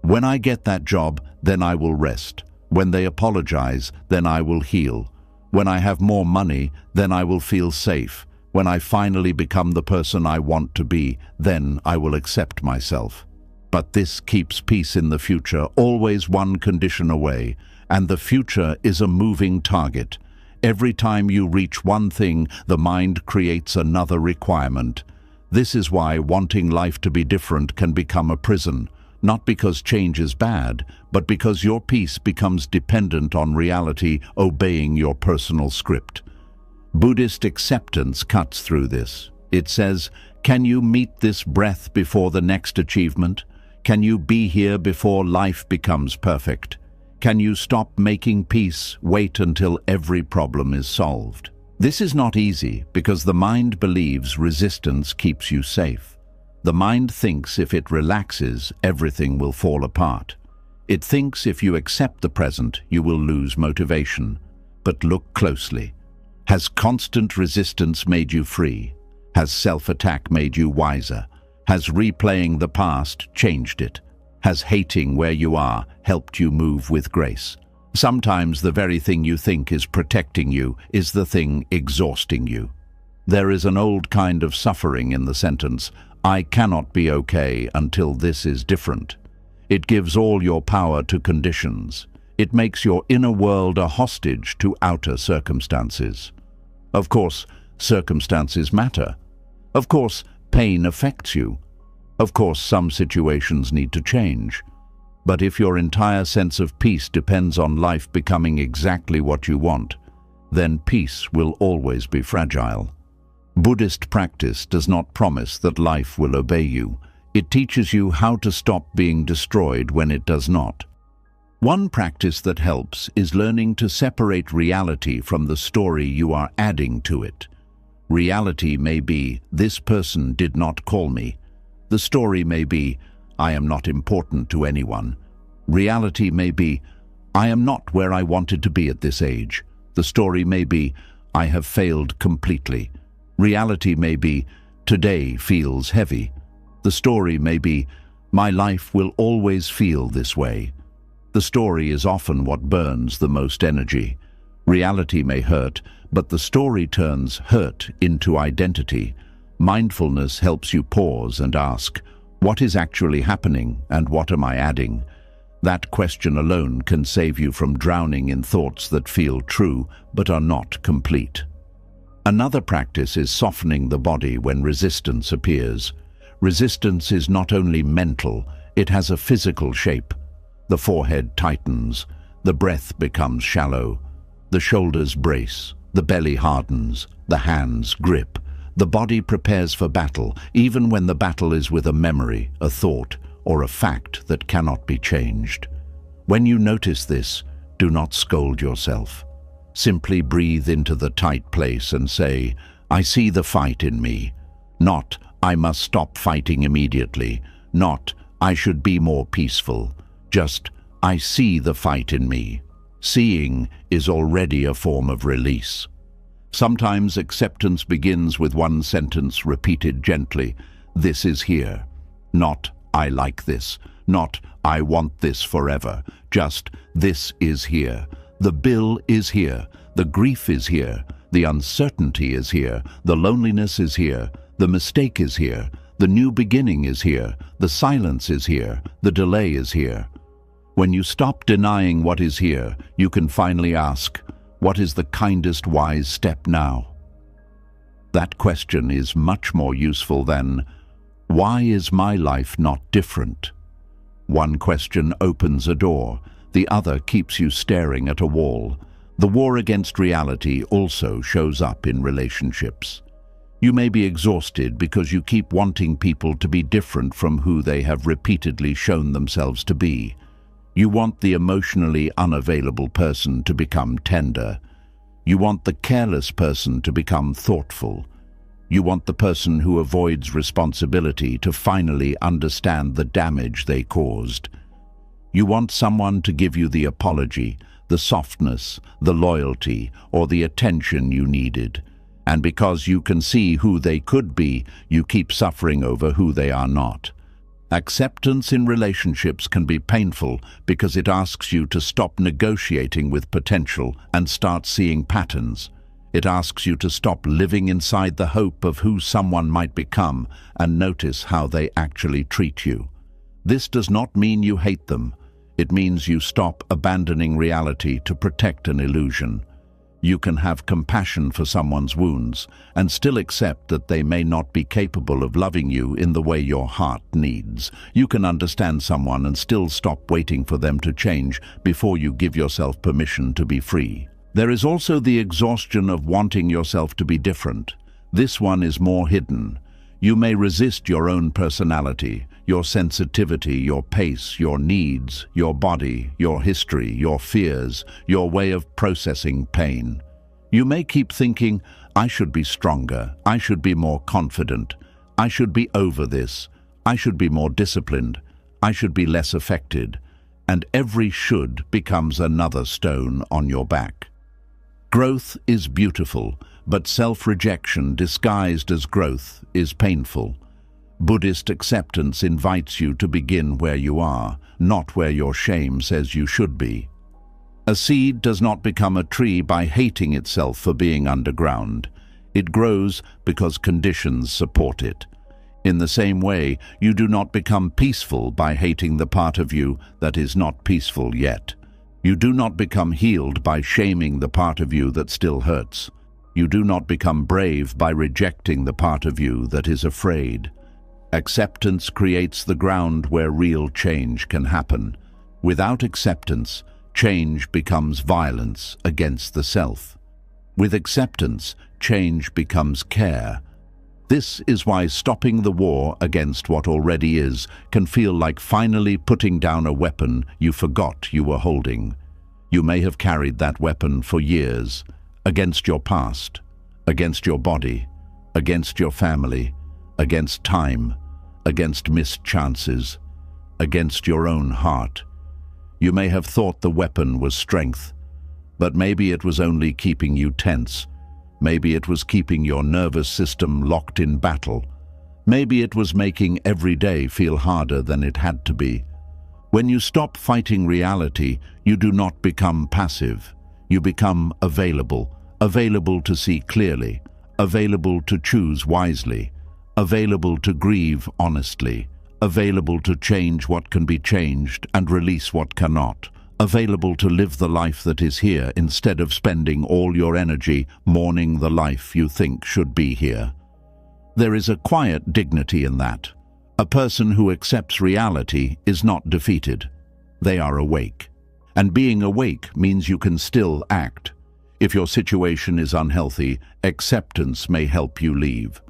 When I get that job, then I will rest. When they apologize, then I will heal. When I have more money, then I will feel safe. When I finally become the person I want to be, then I will accept myself. But this keeps peace in the future, always one condition away, and the future is a moving target. Every time you reach one thing, the mind creates another requirement. This is why wanting life to be different can become a prison, not because change is bad, but because your peace becomes dependent on reality obeying your personal script. Buddhist acceptance cuts through this. It says, can you meet this breath before the next achievement? Can you be here before life becomes perfect? Can you stop making peace, wait until every problem is solved? This is not easy because the mind believes resistance keeps you safe. The mind thinks if it relaxes, everything will fall apart. It thinks if you accept the present, you will lose motivation. But look closely. Has constant resistance made you free? Has self-attack made you wiser? Has replaying the past changed it? Has hating where you are helped you move with grace? Sometimes the very thing you think is protecting you is the thing exhausting you. There is an old kind of suffering in the sentence, "I cannot be okay until this is different." It gives all your power to conditions. It makes your inner world a hostage to outer circumstances. Of course, circumstances matter. Of course, pain affects you. Of course, some situations need to change. But if your entire sense of peace depends on life becoming exactly what you want, then peace will always be fragile. Buddhist practice does not promise that life will obey you. It teaches you how to stop being destroyed when it does not. One practice that helps is learning to separate reality from the story you are adding to it. Reality may be, "This person did not call me." The story may be, "I am not important to anyone." Reality may be, "I am not where I wanted to be at this age." The story may be, "I have failed completely." Reality may be, "Today feels heavy." The story may be, "My life will always feel this way." The story is often what burns the most energy. Reality may hurt, but the story turns hurt into identity. Mindfulness helps you pause and ask, what is actually happening and what am I adding? That question alone can save you from drowning in thoughts that feel true but are not complete. Another practice is softening the body when resistance appears. Resistance is not only mental, it has a physical shape. The forehead tightens, the breath becomes shallow, the shoulders brace, the belly hardens, the hands grip. The body prepares for battle, even when the battle is with a memory, a thought, or a fact that cannot be changed. When you notice this, do not scold yourself. Simply breathe into the tight place and say, "I see the fight in me." Not, "I must stop fighting immediately." Not, "I should be more peaceful." Just, "I see the fight in me." Seeing is already a form of release. Sometimes acceptance begins with one sentence repeated gently, "This is here." Not, "I like this." Not, "I want this forever." Just, "This is here." The bill is here. The grief is here. The uncertainty is here. The loneliness is here. The mistake is here. The new beginning is here. The silence is here. The delay is here. When you stop denying what is here, you can finally ask, what is the kindest wise step now? That question is much more useful than, why is my life not different? One question opens a door, the other keeps you staring at a wall. The war against reality also shows up in relationships. You may be exhausted because you keep wanting people to be different from who they have repeatedly shown themselves to be. You want the emotionally unavailable person to become tender. You want the careless person to become thoughtful. You want the person who avoids responsibility to finally understand the damage they caused. You want someone to give you the apology, the softness, the loyalty, or the attention you needed. And because you can see who they could be, you keep suffering over who they are not. Acceptance in relationships can be painful because it asks you to stop negotiating with potential and start seeing patterns. It asks you to stop living inside the hope of who someone might become and notice how they actually treat you. This does not mean you hate them. It means you stop abandoning reality to protect an illusion. You can have compassion for someone's wounds and still accept that they may not be capable of loving you in the way your heart needs. You can understand someone and still stop waiting for them to change before you give yourself permission to be free. There is also the exhaustion of wanting yourself to be different. This one is more hidden. You may resist your own personality, your sensitivity, your pace, your needs, your body, your history, your fears, your way of processing pain. You may keep thinking, I should be stronger, I should be more confident, I should be over this, I should be more disciplined, I should be less affected, and every should becomes another stone on your back. Growth is beautiful, but self-rejection disguised as growth is painful. Buddhist acceptance invites you to begin where you are, not where your shame says you should be. A seed does not become a tree by hating itself for being underground. It grows because conditions support it. In the same way, you do not become peaceful by hating the part of you that is not peaceful yet. You do not become healed by shaming the part of you that still hurts. You do not become brave by rejecting the part of you that is afraid. Acceptance creates the ground where real change can happen. Without acceptance, change becomes violence against the self. With acceptance, change becomes care. This is why stopping the war against what already is can feel like finally putting down a weapon you forgot you were holding. You may have carried that weapon for years, against your past, against your body, against your family, against time, against missed chances, against your own heart. You may have thought the weapon was strength, but maybe it was only keeping you tense. Maybe it was keeping your nervous system locked in battle. Maybe it was making every day feel harder than it had to be. When you stop fighting reality, you do not become passive. You become available, available to see clearly, available to choose wisely, available to grieve honestly, available to change what can be changed and release what cannot, available to live the life that is here instead of spending all your energy mourning the life you think should be here. There is a quiet dignity in that. A person who accepts reality is not defeated. They are awake. And being awake means you can still act. If your situation is unhealthy, acceptance may help you leave.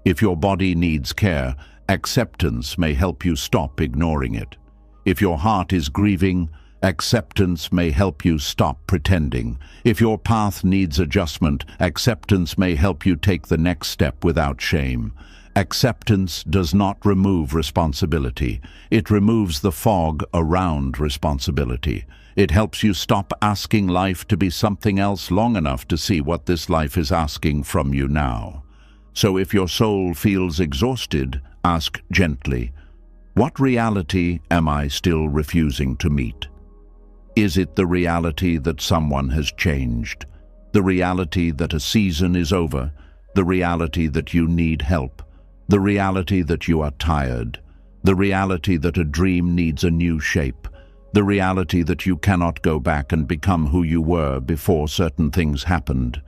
If your body needs care, acceptance may help you stop ignoring it. If your heart is grieving, acceptance may help you stop pretending. If your path needs adjustment, acceptance may help you take the next step without shame. Acceptance does not remove responsibility. It removes the fog around responsibility. It helps you stop asking life to be something else long enough to see what this life is asking from you now. So if your soul feels exhausted, ask gently, what reality am I still refusing to meet? Is it the reality that someone has changed? The reality that a season is over? The reality that you need help? The reality that you are tired? The reality that a dream needs a new shape? The reality that you cannot go back and become who you were before certain things happened?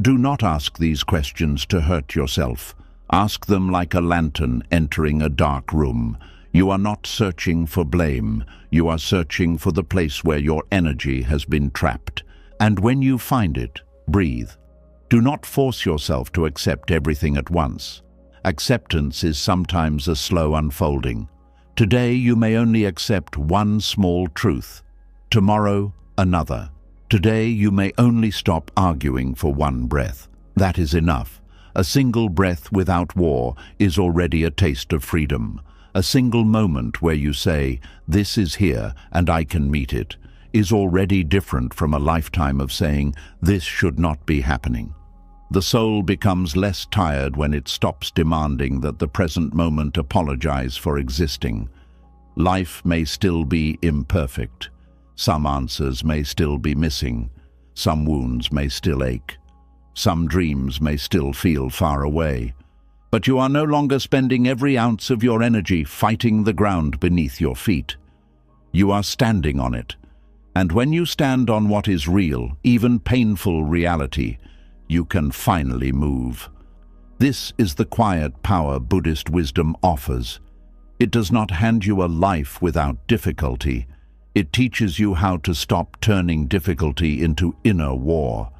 Do not ask these questions to hurt yourself. Ask them like a lantern entering a dark room. You are not searching for blame. You are searching for the place where your energy has been trapped. And when you find it, breathe. Do not force yourself to accept everything at once. Acceptance is sometimes a slow unfolding. Today you may only accept one small truth. Tomorrow, another. Today you may only stop arguing for one breath. That is enough. A single breath without war is already a taste of freedom. A single moment where you say, this is here and I can meet it, is already different from a lifetime of saying, this should not be happening. The soul becomes less tired when it stops demanding that the present moment apologize for existing. Life may still be imperfect. Some answers may still be missing. Some wounds may still ache. Some dreams may still feel far away. But you are no longer spending every ounce of your energy fighting the ground beneath your feet. You are standing on it. And when you stand on what is real, even painful reality, you can finally move. This is the quiet power Buddhist wisdom offers. It does not hand you a life without difficulty. It teaches you how to stop turning difficulty into inner war.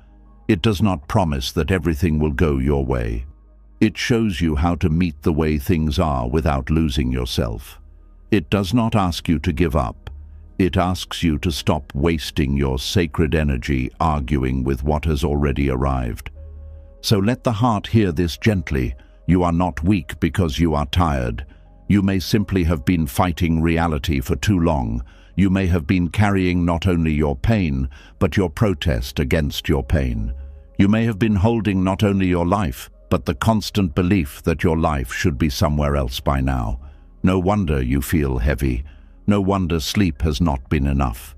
It does not promise that everything will go your way. It shows you how to meet the way things are without losing yourself. It does not ask you to give up. It asks you to stop wasting your sacred energy arguing with what has already arrived. So let the heart hear this gently. You are not weak because you are tired. You may simply have been fighting reality for too long. You may have been carrying not only your pain, but your protest against your pain. You may have been holding not only your life, but the constant belief that your life should be somewhere else by now. No wonder you feel heavy. No wonder sleep has not been enough.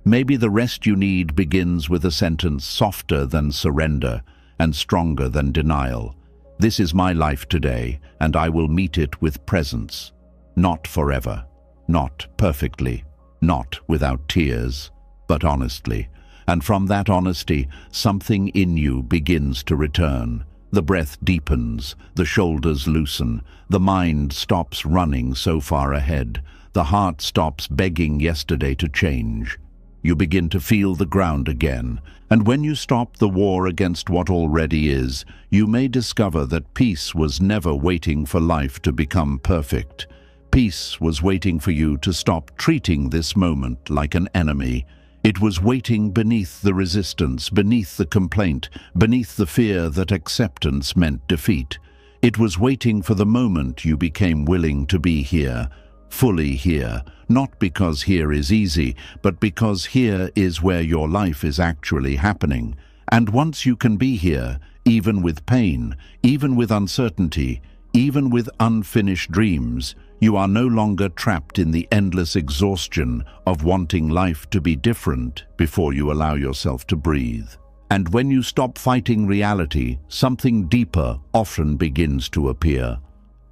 Maybe the rest you need begins with a sentence softer than surrender and stronger than denial. This is my life today, and I will meet it with presence. Not forever, not perfectly, not without tears, but honestly. And from that honesty, something in you begins to return. The breath deepens, the shoulders loosen, the mind stops running so far ahead, the heart stops begging yesterday to change. You begin to feel the ground again, and when you stop the war against what already is, you may discover that peace was never waiting for life to become perfect. Peace was waiting for you to stop treating this moment like an enemy. It was waiting beneath the resistance, beneath the complaint, beneath the fear that acceptance meant defeat. It was waiting for the moment you became willing to be here, fully here, not because here is easy, but because here is where your life is actually happening. And once you can be here, even with pain, even with uncertainty, even with unfinished dreams, you are no longer trapped in the endless exhaustion of wanting life to be different before you allow yourself to breathe. And when you stop fighting reality, something deeper often begins to appear.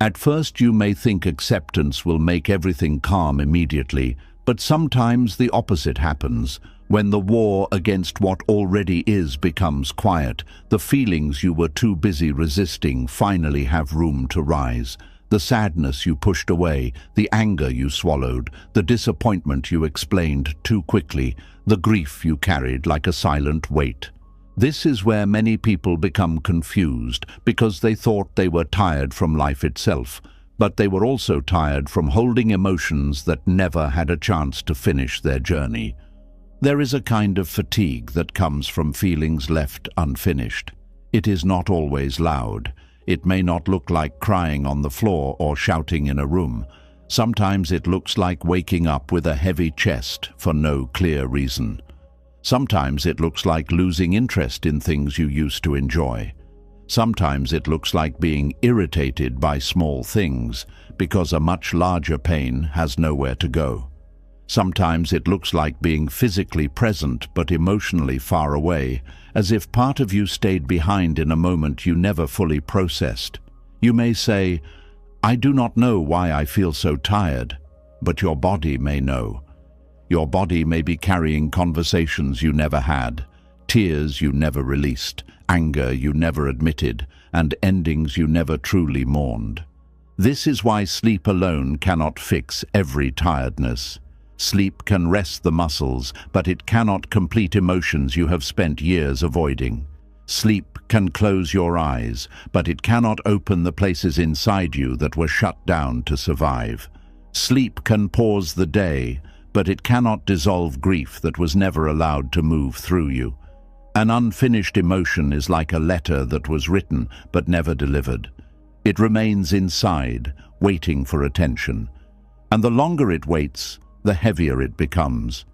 At first you may think acceptance will make everything calm immediately, but sometimes the opposite happens. When the war against what already is becomes quiet, the feelings you were too busy resisting finally have room to rise. The sadness you pushed away, the anger you swallowed, the disappointment you explained too quickly, the grief you carried like a silent weight. This is where many people become confused because they thought they were tired from life itself, but they were also tired from holding emotions that never had a chance to finish their journey. There is a kind of fatigue that comes from feelings left unfinished. It is not always loud. It may not look like crying on the floor or shouting in a room. Sometimes it looks like waking up with a heavy chest for no clear reason. Sometimes it looks like losing interest in things you used to enjoy. Sometimes it looks like being irritated by small things because a much larger pain has nowhere to go. Sometimes it looks like being physically present but emotionally far away, as if part of you stayed behind in a moment you never fully processed. You may say, "I do not know why I feel so tired," but your body may know. Your body may be carrying conversations you never had, tears you never released, anger you never admitted, and endings you never truly mourned. This is why sleep alone cannot fix every tiredness. Sleep can rest the muscles, but it cannot complete emotions you have spent years avoiding. Sleep can close your eyes, but it cannot open the places inside you that were shut down to survive. Sleep can pause the day, but it cannot dissolve grief that was never allowed to move through you. An unfinished emotion is like a letter that was written but never delivered. It remains inside, waiting for attention. And the longer it waits, the heavier it becomes.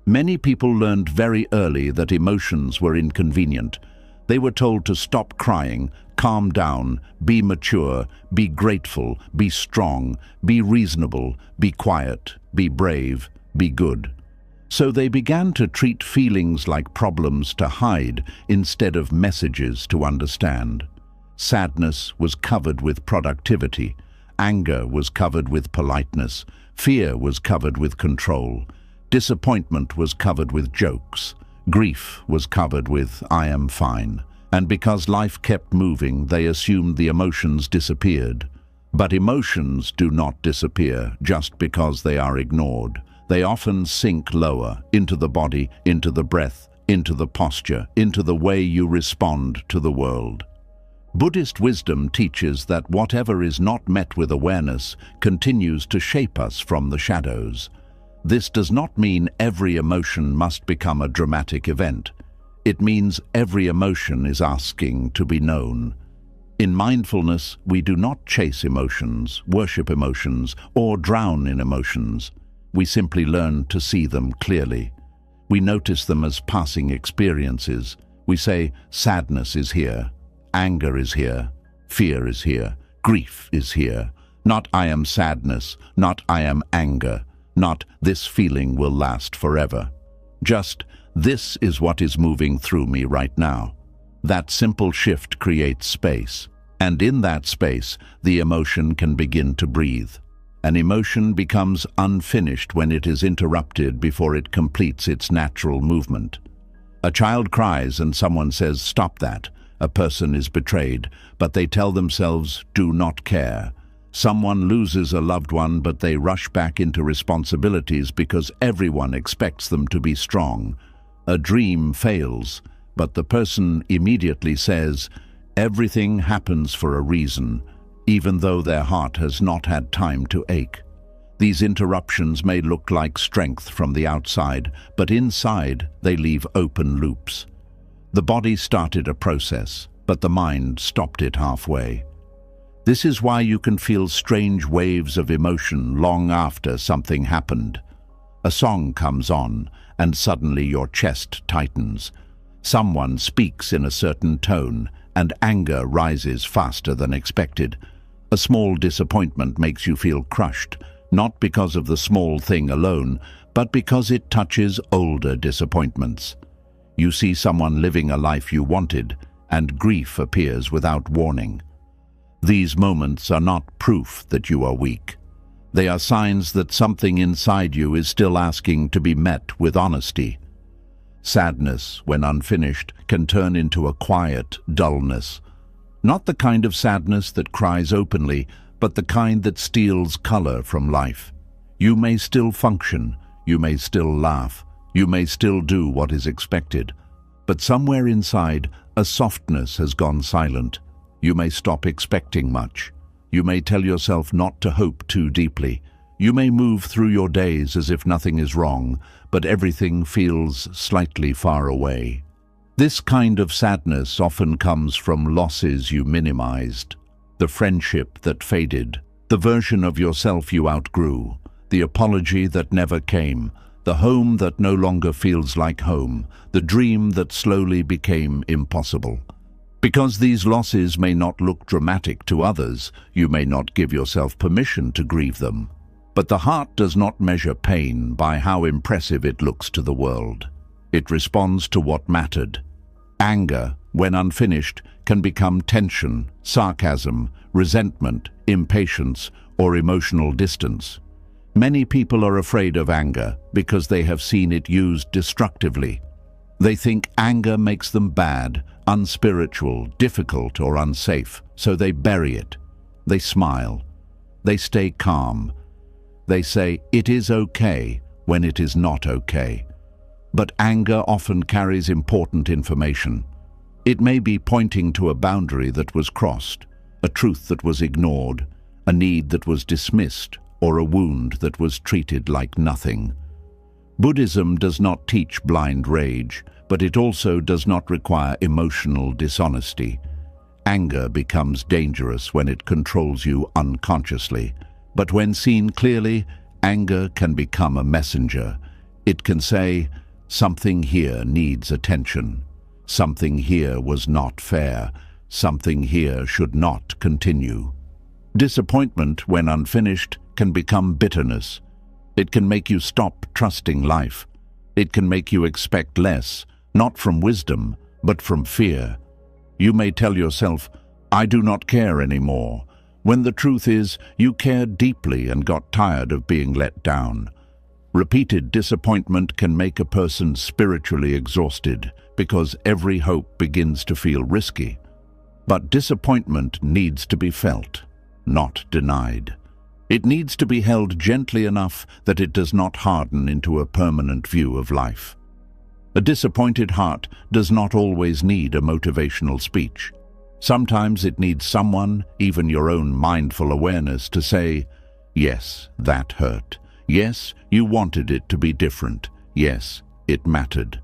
Many people learned very early that emotions were inconvenient. They were told to stop crying, calm down, be mature, be grateful, be strong, be reasonable, be quiet, be brave, be good. So they began to treat feelings like problems to hide instead of messages to understand. Sadness was covered with productivity. Anger was covered with politeness. Fear was covered with control. Disappointment was covered with jokes. Grief was covered with "I am fine." And because life kept moving, they assumed the emotions disappeared. But emotions do not disappear just because they are ignored. They often sink lower, into the body, into the breath, into the posture, into the way you respond to the world. Buddhist wisdom teaches that whatever is not met with awareness continues to shape us from the shadows. This does not mean every emotion must become a dramatic event. It means every emotion is asking to be known. In mindfulness, we do not chase emotions, worship emotions, or drown in emotions. We simply learn to see them clearly. We notice them as passing experiences. We say, sadness is here, anger is here, Fear is here. Grief is here. Not I am sadness, not I am anger, not this feeling will last forever. Just this is what is moving through me right now. That simple shift creates space, and in that space, the emotion can begin to breathe. An emotion becomes unfinished when it is interrupted before it completes its natural movement. A child cries and someone says, "Stop that." A person is betrayed, but they tell themselves, "Do not care." Someone loses a loved one, but they rush back into responsibilities because everyone expects them to be strong. A dream fails, but the person immediately says, "Everything happens for a reason," even though their heart has not had time to ache. These interruptions may look like strength from the outside, but inside they leave open loops. The body started a process, but the mind stopped it halfway. This is why you can feel strange waves of emotion long after something happened. A song comes on, and suddenly your chest tightens. Someone speaks in a certain tone, and anger rises faster than expected. A small disappointment makes you feel crushed, not because of the small thing alone, but because it touches older disappointments. You see someone living a life you wanted, and grief appears without warning. These moments are not proof that you are weak. They are signs that something inside you is still asking to be met with honesty. Sadness, when unfinished, can turn into a quiet dullness. Not the kind of sadness that cries openly, but the kind that steals color from life. You may still function, you may still laugh, you may still do what is expected, but somewhere inside, a softness has gone silent. You may stop expecting much. You may tell yourself not to hope too deeply. You may move through your days as if nothing is wrong, but everything feels slightly far away. This kind of sadness often comes from losses you minimized. The friendship that faded, the version of yourself you outgrew, the apology that never came, the home that no longer feels like home, the dream that slowly became impossible. Because these losses may not look dramatic to others, you may not give yourself permission to grieve them. But the heart does not measure pain by how impressive it looks to the world. It responds to what mattered. Anger, when unfinished, can become tension, sarcasm, resentment, impatience, or emotional distance. Many people are afraid of anger because they have seen it used destructively. They think anger makes them bad, unspiritual, difficult, or unsafe, so they bury it. They smile. They stay calm. They say, "It is okay," when it is not okay. But anger often carries important information. It may be pointing to a boundary that was crossed, a truth that was ignored, a need that was dismissed, or a wound that was treated like nothing. Buddhism does not teach blind rage, but it also does not require emotional dishonesty. Anger becomes dangerous when it controls you unconsciously, but when seen clearly, anger can become a messenger. It can say, "Something here needs attention. Something here was not fair. Something here should not continue." Disappointment, when unfinished, can become bitterness. It can make you stop trusting life. It can make you expect less, not from wisdom, but from fear. You may tell yourself, "I do not care anymore," when the truth is, you cared deeply and got tired of being let down. Repeated disappointment can make a person spiritually exhausted because every hope begins to feel risky. But disappointment needs to be felt, not denied. It needs to be held gently enough that it does not harden into a permanent view of life. A disappointed heart does not always need a motivational speech. Sometimes it needs someone, even your own mindful awareness, to say, "Yes, that hurt. Yes, you wanted it to be different. Yes, it mattered."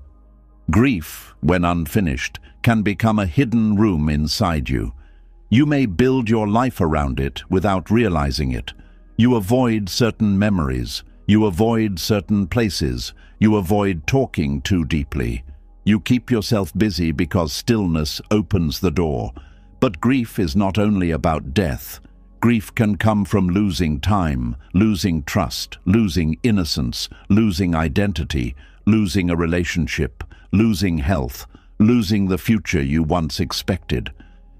Grief, when unfinished, can become a hidden room inside you. You may build your life around it without realizing it. You avoid certain memories. You avoid certain places. You avoid talking too deeply. You keep yourself busy because stillness opens the door. But grief is not only about death. Grief can come from losing time, losing trust, losing innocence, losing identity, losing a relationship, losing health, losing the future you once expected.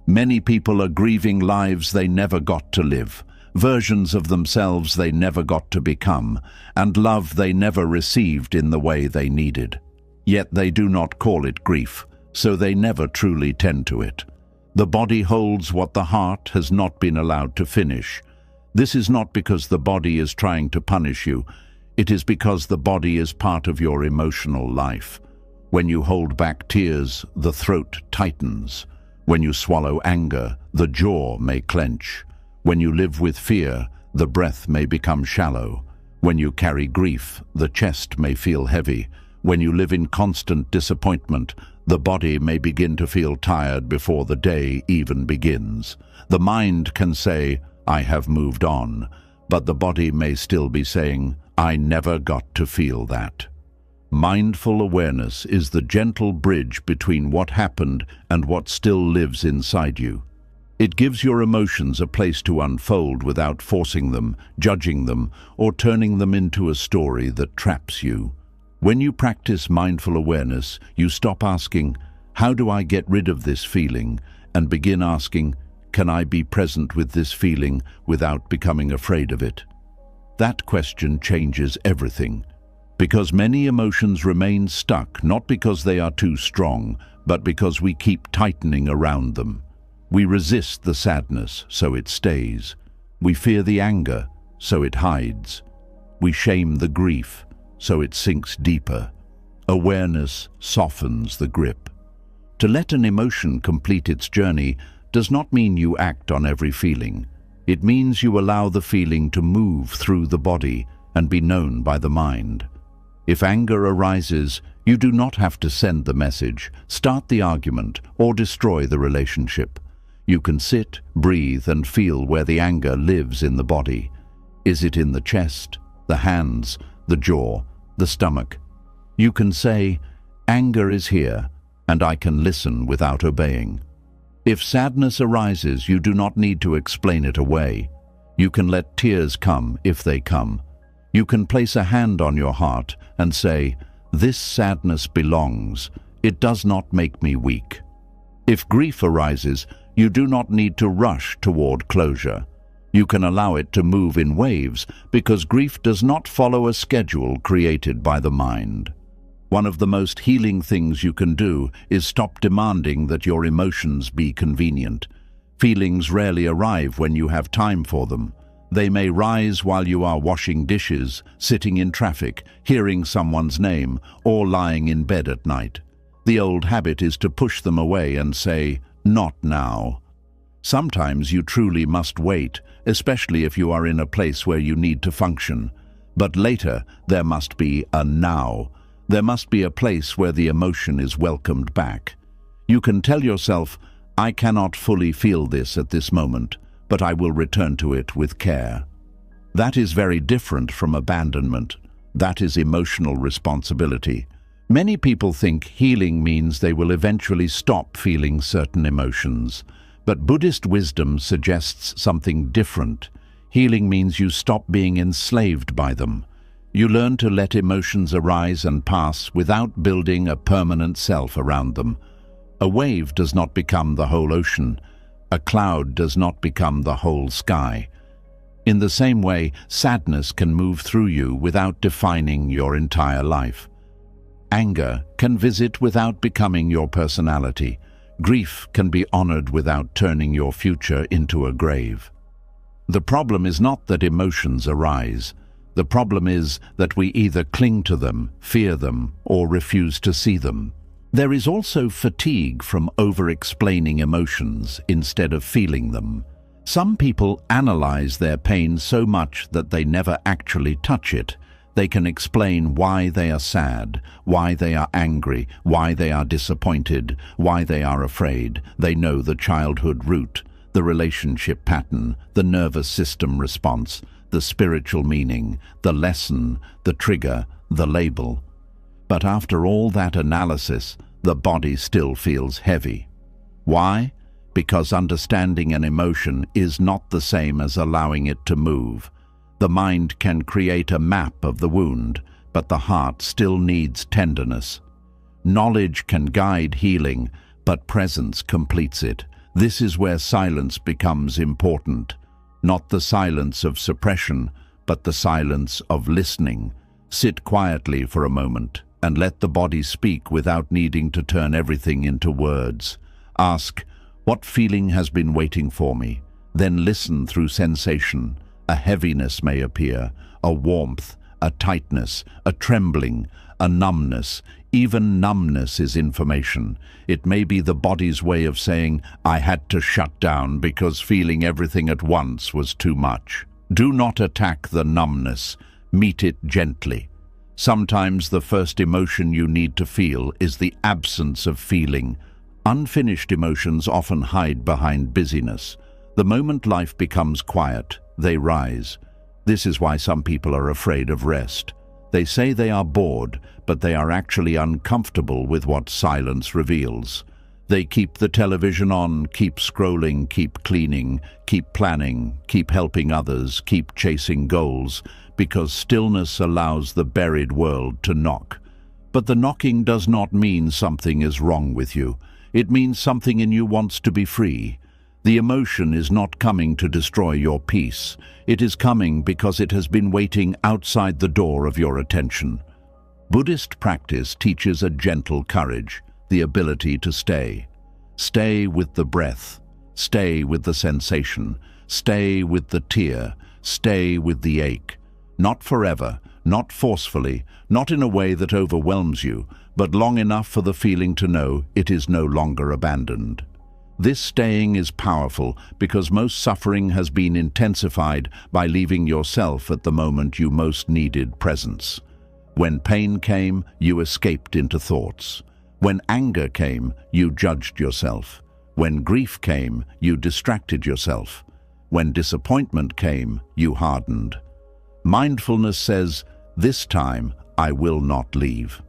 Many people are grieving lives they never got to live, versions of themselves they never got to become, and love they never received in the way they needed. Yet they do not call it grief, so they never truly tend to it. The body holds what the heart has not been allowed to finish. This is not because the body is trying to punish you. It is because the body is part of your emotional life. When you hold back tears, the throat tightens. When you swallow anger, the jaw may clench. When you live with fear, the breath may become shallow. When you carry grief, the chest may feel heavy. When you live in constant disappointment, the body may begin to feel tired before the day even begins. The mind can say, "I have moved on," but the body may still be saying, "I never got to feel that." Mindful awareness is the gentle bridge between what happened and what still lives inside you. It gives your emotions a place to unfold without forcing them, judging them, or turning them into a story that traps you. When you practice mindful awareness, you stop asking, "How do I get rid of this feeling?" and begin asking, "Can I be present with this feeling without becoming afraid of it?" That question changes everything, because many emotions remain stuck not because they are too strong, but because we keep tightening around them. We resist the sadness, so it stays. We fear the anger, so it hides. We shame the grief, so it sinks deeper. Awareness softens the grip. To let an emotion complete its journey does not mean you act on every feeling. It means you allow the feeling to move through the body and be known by the mind. If anger arises, you do not have to send the message, start the argument, or destroy the relationship. You can sit, breathe, and feel where the anger lives in the body. Is it in the chest, the hands, the jaw, the stomach? You can say, "Anger is here, and I can listen without obeying." If sadness arises, you do not need to explain it away. You can let tears come if they come. You can place a hand on your heart and say, "This sadness belongs. It does not make me weak." If grief arises, you do not need to rush toward closure. You can allow it to move in waves because grief does not follow a schedule created by the mind. One of the most healing things you can do is stop demanding that your emotions be convenient. Feelings rarely arrive when you have time for them. They may rise while you are washing dishes, sitting in traffic, hearing someone's name, or lying in bed at night. The old habit is to push them away and say, "Not now." Sometimes you truly must wait, especially if you are in a place where you need to function. But later, there must be a now. There must be a place where the emotion is welcomed back. You can tell yourself, "I cannot fully feel this at this moment, but I will return to it with care." That is very different from abandonment. That is emotional responsibility. Many people think healing means they will eventually stop feeling certain emotions. But Buddhist wisdom suggests something different. Healing means you stop being enslaved by them. You learn to let emotions arise and pass without building a permanent self around them. A wave does not become the whole ocean. A cloud does not become the whole sky. In the same way, sadness can move through you without defining your entire life. Anger can visit without becoming your personality. Grief can be honored without turning your future into a grave. The problem is not that emotions arise. The problem is that we either cling to them, fear them, or refuse to see them. There is also fatigue from over-explaining emotions instead of feeling them. Some people analyze their pain so much that they never actually touch it. They can explain why they are sad, why they are angry, why they are disappointed, why they are afraid. They know the childhood root, the relationship pattern, the nervous system response, the spiritual meaning, the lesson, the trigger, the label. But after all that analysis, the body still feels heavy. Why? because understanding an emotion is not the same as allowing it to move. The mind can create a map of the wound, but the heart still needs tenderness. Knowledge can guide healing, but presence completes it. This is where silence becomes important. Not the silence of suppression, but the silence of listening. Sit quietly for a moment and let the body speak without needing to turn everything into words. Ask, what feeling has been waiting for me? Then listen through sensation. A heaviness may appear, a warmth, a tightness, a trembling, a numbness. Even numbness is information. It may be the body's way of saying, I had to shut down because feeling everything at once was too much. Do not attack the numbness. Meet it gently. Sometimes the first emotion you need to feel is the absence of feeling. Unfinished emotions often hide behind busyness. The moment life becomes quiet, they rise. This is why some people are afraid of rest. They say they are bored, but they are actually uncomfortable with what silence reveals. They keep the television on, keep scrolling, keep cleaning, keep planning, keep helping others, keep chasing goals, because stillness allows the buried world to knock. But the knocking does not mean something is wrong with you. It means something in you wants to be free. The emotion is not coming to destroy your peace. It is coming because it has been waiting outside the door of your attention. Buddhist practice teaches a gentle courage, the ability to stay. Stay with the breath. Stay with the sensation. Stay with the tear. Stay with the ache. Not forever, not forcefully, not in a way that overwhelms you, but long enough for the feeling to know it is no longer abandoned. This staying is powerful because most suffering has been intensified by leaving yourself at the moment you most needed presence. When pain came, you escaped into thoughts. When anger came, you judged yourself. When grief came, you distracted yourself. When disappointment came, you hardened. Mindfulness says, this time I will not leave.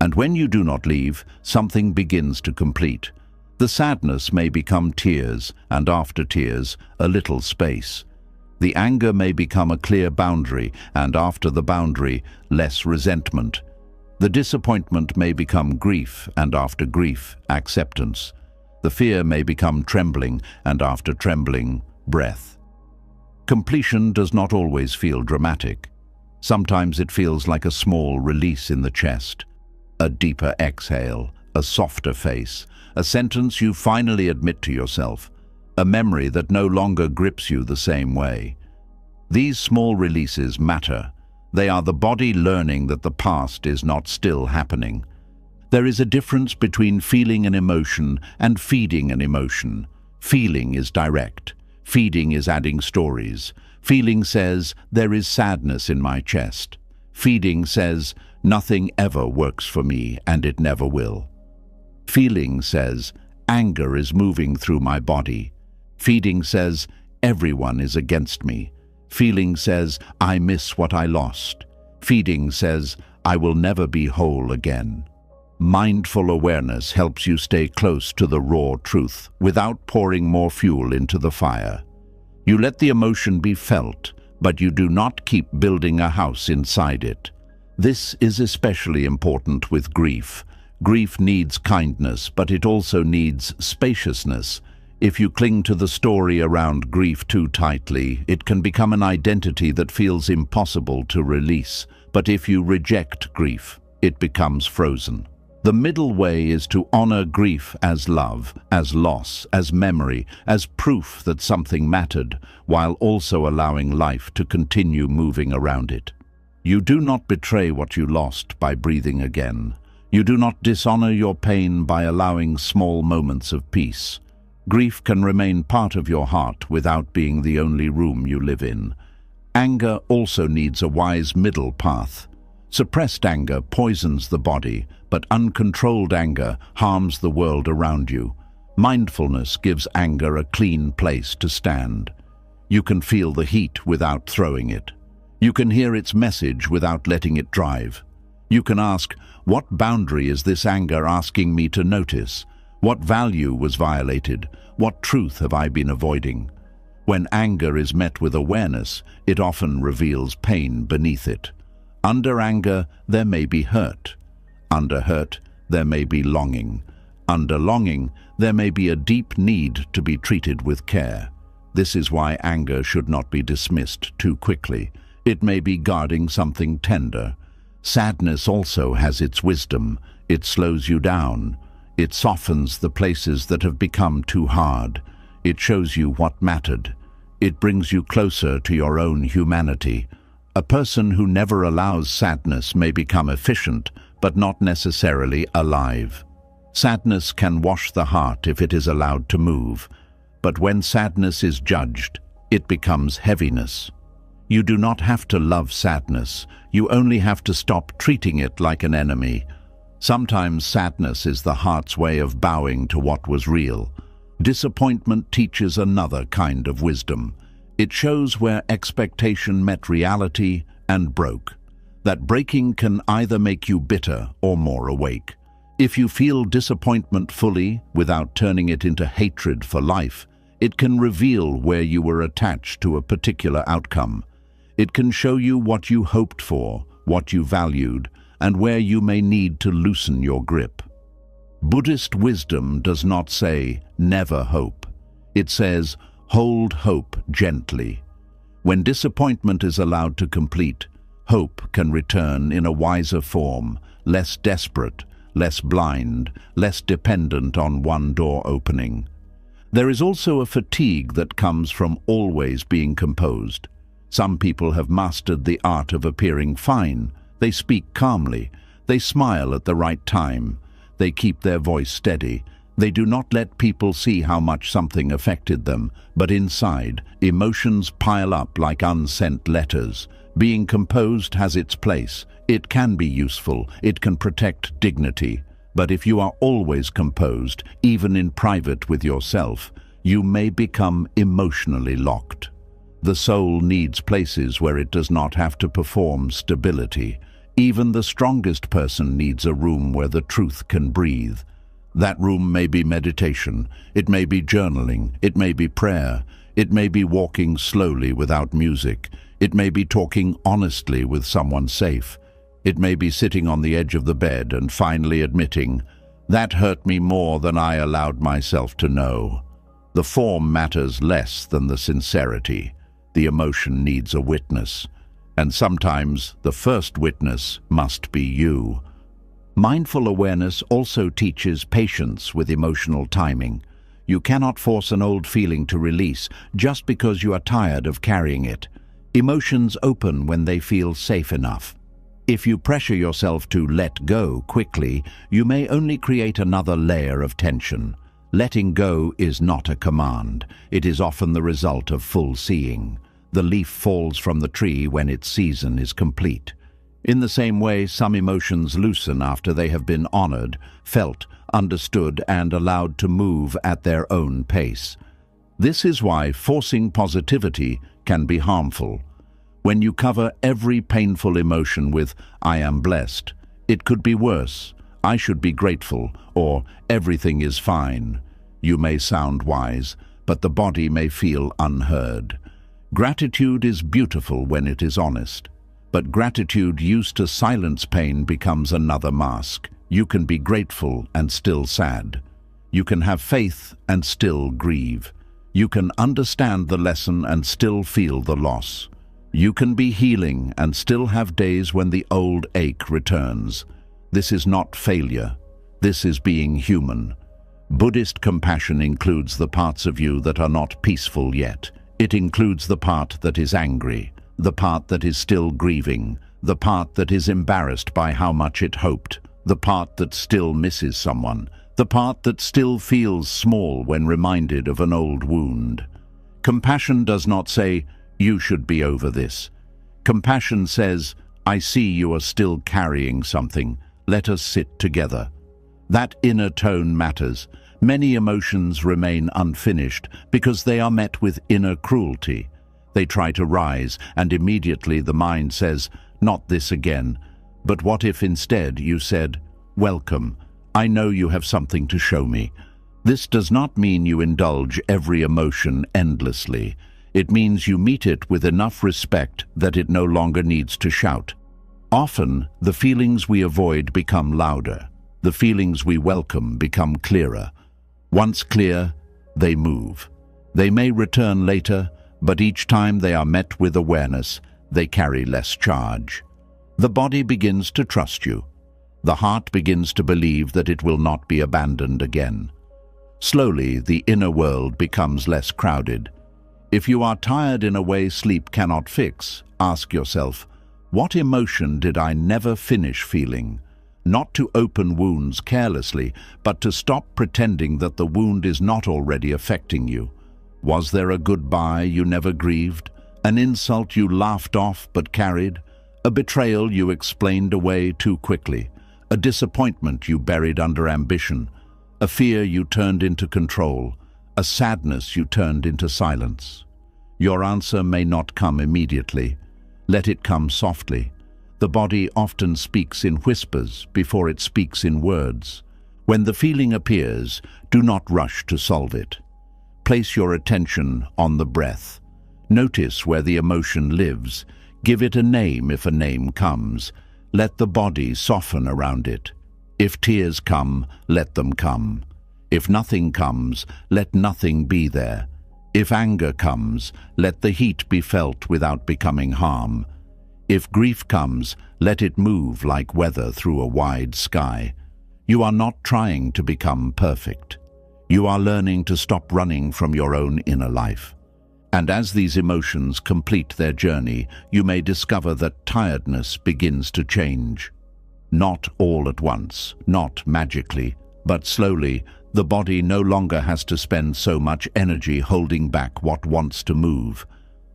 And when you do not leave, something begins to complete. The sadness may become tears, and after tears, a little space. The anger may become a clear boundary, and after the boundary, less resentment. The disappointment may become grief, and after grief, acceptance. The fear may become trembling, and after trembling, breath. Completion does not always feel dramatic. Sometimes it feels like a small release in the chest, a deeper exhale, a softer face, a sentence you finally admit to yourself, a memory that no longer grips you the same way. These small releases matter. They are the body learning that the past is not still happening. There is a difference between feeling an emotion and feeding an emotion. Feeling is direct. Feeding is adding stories. Feeling says, there is sadness in my chest. Feeding says, nothing ever works for me and it never will. Feeling says, anger is moving through my body. Feeding says, everyone is against me. Feeling says, I miss what I lost. Feeding says, I will never be whole again. Mindful awareness helps you stay close to the raw truth without pouring more fuel into the fire. You let the emotion be felt, but you do not keep building a house inside it. This is especially important with grief. Grief needs kindness, but it also needs spaciousness. If you cling to the story around grief too tightly, it can become an identity that feels impossible to release. But if you reject grief, it becomes frozen. The middle way is to honor grief as love, as loss, as memory, as proof that something mattered, while also allowing life to continue moving around it. You do not betray what you lost by breathing again. You do not dishonor your pain by allowing small moments of peace. Grief can remain part of your heart without being the only room you live in. Anger also needs a wise middle path. Suppressed anger poisons the body, but uncontrolled anger harms the world around you. Mindfulness gives anger a clean place to stand. You can feel the heat without throwing it. You can hear its message without letting it drive. You can ask, what boundary is this anger asking me to notice? What value was violated? What truth have I been avoiding? When anger is met with awareness, it often reveals pain beneath it. Under anger, there may be hurt. Under hurt, there may be longing. Under longing, there may be a deep need to be treated with care. This is why anger should not be dismissed too quickly. It may be guarding something tender. Sadness also has its wisdom. It slows you down. It softens the places that have become too hard. It shows you what mattered. It brings you closer to your own humanity. A person who never allows sadness may become efficient, but not necessarily alive. Sadness can wash the heart if it is allowed to move, but when sadness is judged, it becomes heaviness. You do not have to love sadness. You only have to stop treating it like an enemy. Sometimes sadness is the heart's way of bowing to what was real. Disappointment teaches another kind of wisdom. It shows where expectation met reality and broke. That breaking can either make you bitter or more awake. If you feel disappointment fully, without turning it into hatred for life, it can reveal where you were attached to a particular outcome. It can show you what you hoped for, what you valued, and where you may need to loosen your grip. Buddhist wisdom does not say, never hope. It says, hold hope gently. When disappointment is allowed to complete, hope can return in a wiser form, less desperate, less blind, less dependent on one door opening. There is also a fatigue that comes from always being composed. Some people have mastered the art of appearing fine. They speak calmly. They smile at the right time. They keep their voice steady. They do not let people see how much something affected them, but inside, emotions pile up like unsent letters. Being composed has its place. It can be useful. It can protect dignity. But if you are always composed, even in private with yourself, you may become emotionally locked. The soul needs places where it does not have to perform stability. Even the strongest person needs a room where the truth can breathe. That room may be meditation, it may be journaling, it may be prayer, it may be walking slowly without music, it may be talking honestly with someone safe, it may be sitting on the edge of the bed and finally admitting, that hurt me more than I allowed myself to know. The form matters less than the sincerity. The emotion needs a witness. And sometimes the first witness must be you. Mindful awareness also teaches patience with emotional timing. You cannot force an old feeling to release just because you are tired of carrying it. Emotions open when they feel safe enough. If you pressure yourself to let go quickly, you may only create another layer of tension. Letting go is not a command. It is often the result of full seeing. The leaf falls from the tree when its season is complete. In the same way, some emotions loosen after they have been honored, felt, understood, and allowed to move at their own pace. This is why forcing positivity can be harmful. When you cover every painful emotion with, I am blessed, it could be worse, I should be grateful, or everything is fine. You may sound wise, but the body may feel unheard. Gratitude is beautiful when it is honest, but gratitude used to silence pain becomes another mask. You can be grateful and still sad. You can have faith and still grieve. You can understand the lesson and still feel the loss. You can be healing and still have days when the old ache returns. This is not failure. This is being human. Buddhist compassion includes the parts of you that are not peaceful yet. It includes the part that is angry, the part that is still grieving, the part that is embarrassed by how much it hoped, the part that still misses someone, the part that still feels small when reminded of an old wound. Compassion does not say, you should be over this. Compassion says, I see you are still carrying something. Let us sit together. That inner tone matters. Many emotions remain unfinished because they are met with inner cruelty. They try to rise, and immediately the mind says, not this again. But what if instead you said, welcome, I know you have something to show me. This does not mean you indulge every emotion endlessly. It means you meet it with enough respect that it no longer needs to shout. Often, the feelings we avoid become louder. The feelings we welcome become clearer. Once clear, they move. They may return later, but each time they are met with awareness, they carry less charge. The body begins to trust you. The heart begins to believe that it will not be abandoned again. Slowly, the inner world becomes less crowded. If you are tired in a way sleep cannot fix, ask yourself, what emotion did I never finish feeling? Not to open wounds carelessly, but to stop pretending that the wound is not already affecting you. Was there a goodbye you never grieved? An insult you laughed off but carried? A betrayal you explained away too quickly? A disappointment you buried under ambition? A fear you turned into control? A sadness you turned into silence? Your answer may not come immediately. Let it come softly. The body often speaks in whispers before it speaks in words. When the feeling appears, do not rush to solve it. Place your attention on the breath. Notice where the emotion lives. Give it a name if a name comes. Let the body soften around it. If tears come, let them come. If nothing comes, let nothing be there. If anger comes, let the heat be felt without becoming harm. If grief comes, let it move like weather through a wide sky. You are not trying to become perfect. You are learning to stop running from your own inner life. And as these emotions complete their journey, you may discover that tiredness begins to change. Not all at once, not magically, but slowly. The body no longer has to spend so much energy holding back what wants to move.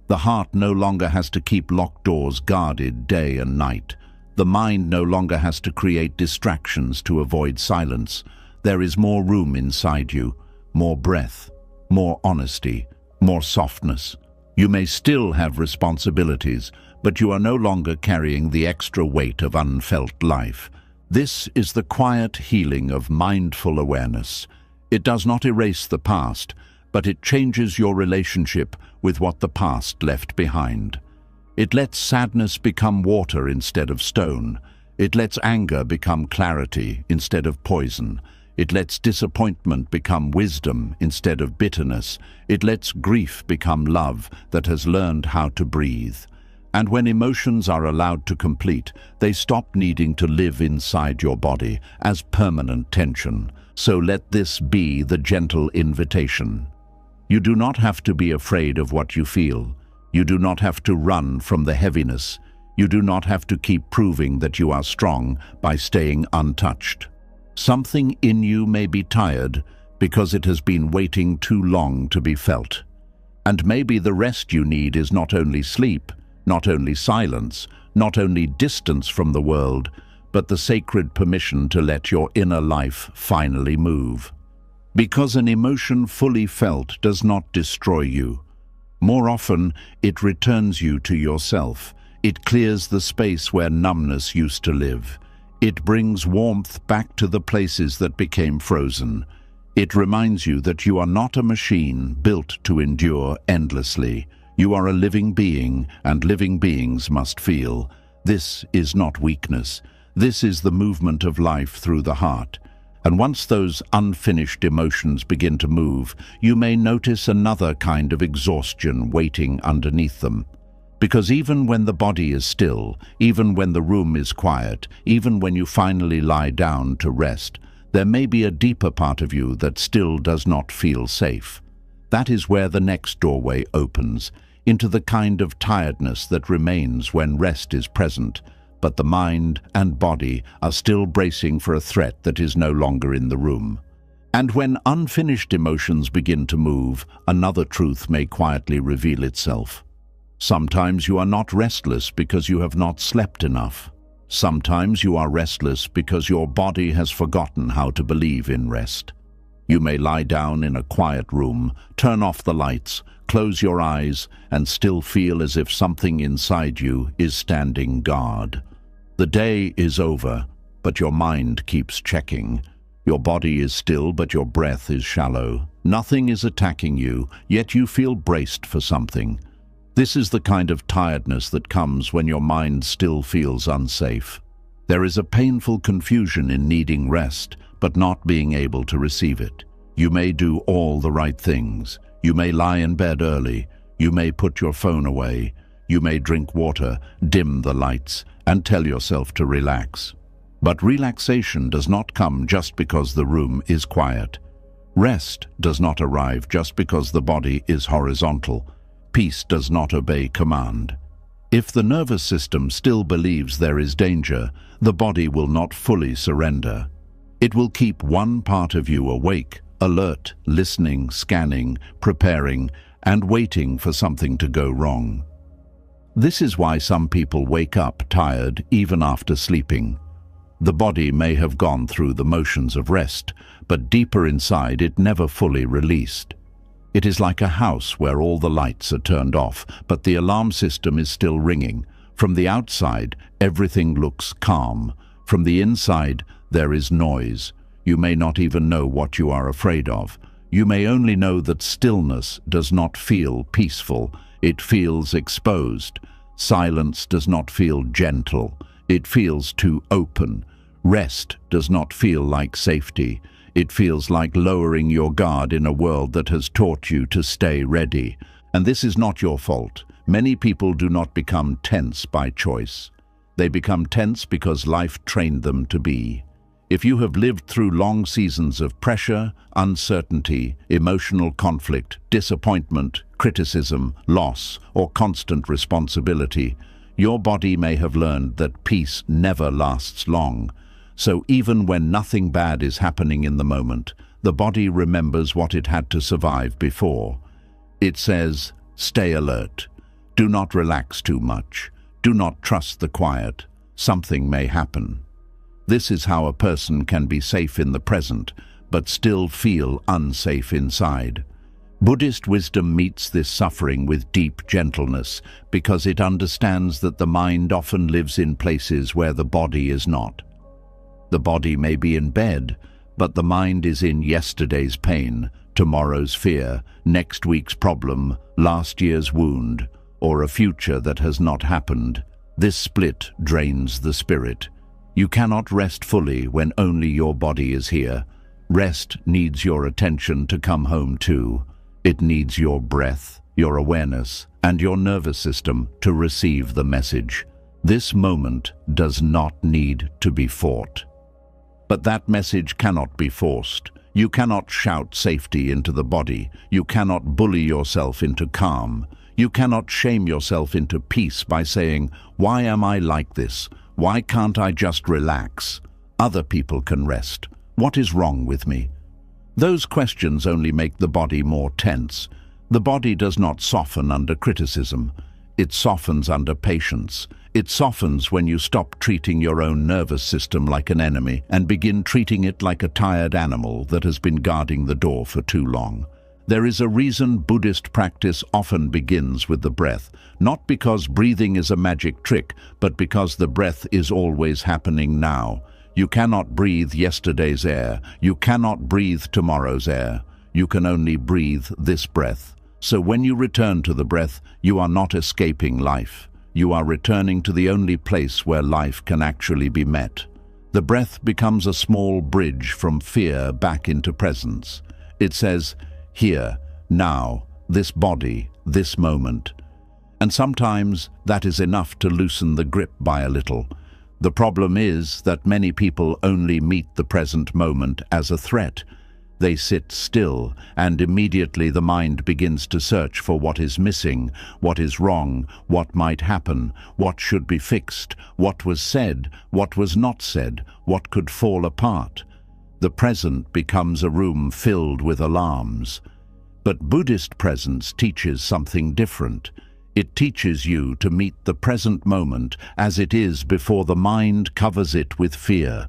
The heart no longer has to keep locked doors guarded day and night. The mind no longer has to create distractions to avoid silence. There is more room inside you, more breath, more honesty, more softness. You may still have responsibilities, but you are no longer carrying the extra weight of unfelt life. This is the quiet healing of mindful awareness. It does not erase the past, but it changes your relationship with what the past left behind. It lets sadness become water instead of stone. It lets anger become clarity instead of poison. It lets disappointment become wisdom instead of bitterness. It lets grief become love that has learned how to breathe. And when emotions are allowed to complete, they stop needing to live inside your body as permanent tension. So let this be the gentle invitation. You do not have to be afraid of what you feel. You do not have to run from the heaviness. You do not have to keep proving that you are strong by staying untouched. Something in you may be tired because it has been waiting too long to be felt. And maybe the rest you need is not only sleep, not only silence, not only distance from the world, but the sacred permission to let your inner life finally move. Because an emotion fully felt does not destroy you. More often, it returns you to yourself. It clears the space where numbness used to live. It brings warmth back to the places that became frozen. It reminds you that you are not a machine built to endure endlessly. You are a living being, and living beings must feel. This is not weakness. This is the movement of life through the heart. And once those unfinished emotions begin to move, you may notice another kind of exhaustion waiting underneath them. Because even when the body is still, even when the room is quiet, even when you finally lie down to rest, there may be a deeper part of you that still does not feel safe. That is where the next doorway opens, into the kind of tiredness that remains when rest is present, but the mind and body are still bracing for a threat that is no longer in the room. And when unfinished emotions begin to move, another truth may quietly reveal itself. Sometimes you are not restless because you have not slept enough. Sometimes you are restless because your body has forgotten how to believe in rest. You may lie down in a quiet room, turn off the lights, close your eyes, and still feel as if something inside you is standing guard. The day is over, but your mind keeps checking. Your body is still, but your breath is shallow. Nothing is attacking you, yet you feel braced for something. This is the kind of tiredness that comes when your mind still feels unsafe. There is a painful confusion in needing rest, but not being able to receive it. You may do all the right things. You may lie in bed early. You may put your phone away. You may drink water, dim the lights, and tell yourself to relax. But relaxation does not come just because the room is quiet. Rest does not arrive just because the body is horizontal. Peace does not obey command. If the nervous system still believes there is danger, the body will not fully surrender. It will keep one part of you awake, alert, listening, scanning, preparing, and waiting for something to go wrong. This is why some people wake up tired even after sleeping. The body may have gone through the motions of rest, but deeper inside it never fully released. It is like a house where all the lights are turned off, but the alarm system is still ringing. From the outside, everything looks calm. From the inside, there is noise. You may not even know what you are afraid of. You may only know that stillness does not feel peaceful. It feels exposed. Silence does not feel gentle. It feels too open. Rest does not feel like safety. It feels like lowering your guard in a world that has taught you to stay ready. And this is not your fault. Many people do not become tense by choice. They become tense because life trained them to be. If you have lived through long seasons of pressure, uncertainty, emotional conflict, disappointment, criticism, loss, or constant responsibility, your body may have learned that peace never lasts long. So even when nothing bad is happening in the moment, the body remembers what it had to survive before. It says, stay alert. Do not relax too much. Do not trust the quiet. Something may happen. This is how a person can be safe in the present, but still feel unsafe inside. Buddhist wisdom meets this suffering with deep gentleness because it understands that the mind often lives in places where the body is not. The body may be in bed, but the mind is in yesterday's pain, tomorrow's fear, next week's problem, last year's wound, or a future that has not happened. This split drains the spirit. You cannot rest fully when only your body is here. Rest needs your attention to come home to. It needs your breath, your awareness, and your nervous system to receive the message. This moment does not need to be fought. But that message cannot be forced. You cannot shout safety into the body. You cannot bully yourself into calm. You cannot shame yourself into peace by saying, "Why am I like this? Why can't I just relax? Other people can rest. What is wrong with me?" Those questions only make the body more tense. The body does not soften under criticism. It softens under patience. It softens when you stop treating your own nervous system like an enemy and begin treating it like a tired animal that has been guarding the door for too long. There is a reason Buddhist practice often begins with the breath, not because breathing is a magic trick, but because the breath is always happening now. You cannot breathe yesterday's air. You cannot breathe tomorrow's air. You can only breathe this breath. So when you return to the breath, you are not escaping life. You are returning to the only place where life can actually be met. The breath becomes a small bridge from fear back into presence. It says, here, now, this body, this moment. And sometimes that is enough to loosen the grip by a little. The problem is that many people only meet the present moment as a threat. They sit still, and immediately the mind begins to search for what is missing, what is wrong, what might happen, what should be fixed, what was said, what was not said, what could fall apart. The present becomes a room filled with alarms. But Buddhist presence teaches something different. It teaches you to meet the present moment as it is before the mind covers it with fear.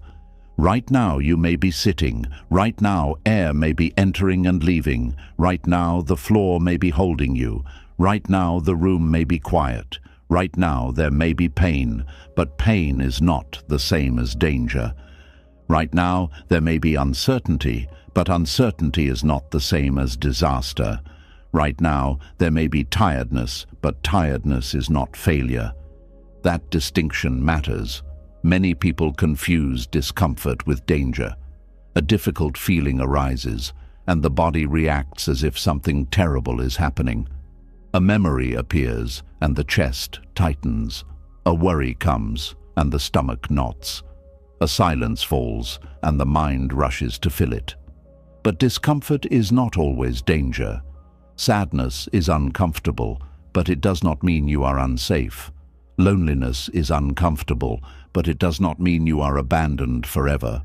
Right now you may be sitting. Right now air may be entering and leaving. Right now the floor may be holding you. Right now the room may be quiet. Right now there may be pain, but pain is not the same as danger. Right now, there may be uncertainty, but uncertainty is not the same as disaster. Right now, there may be tiredness, but tiredness is not failure. That distinction matters. Many people confuse discomfort with danger. A difficult feeling arises, and the body reacts as if something terrible is happening. A memory appears, and the chest tightens. A worry comes, and the stomach knots. A silence falls, and the mind rushes to fill it. But discomfort is not always danger. Sadness is uncomfortable, but it does not mean you are unsafe. Loneliness is uncomfortable, but it does not mean you are abandoned forever.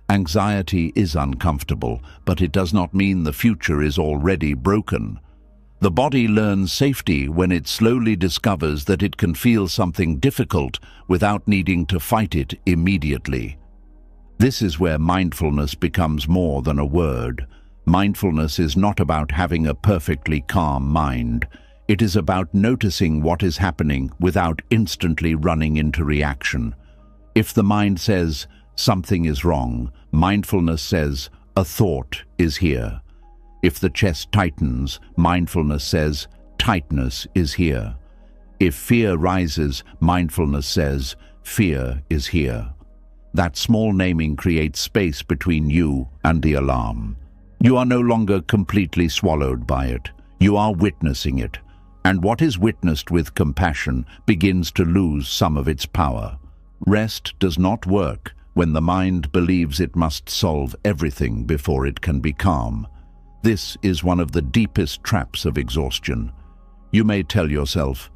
Anxiety is uncomfortable, but it does not mean the future is already broken. The body learns safety when it slowly discovers that it can feel something difficult without needing to fight it immediately. This is where mindfulness becomes more than a word. Mindfulness is not about having a perfectly calm mind. It is about noticing what is happening without instantly running into reaction. If the mind says, something is wrong, mindfulness says, a thought is here. If the chest tightens, mindfulness says, tightness is here. If fear rises, mindfulness says, fear is here. That small naming creates space between you and the alarm. You are no longer completely swallowed by it. You are witnessing it. And what is witnessed with compassion begins to lose some of its power. Rest does not work when the mind believes it must solve everything before it can be calm. This is one of the deepest traps of exhaustion. You may tell yourself,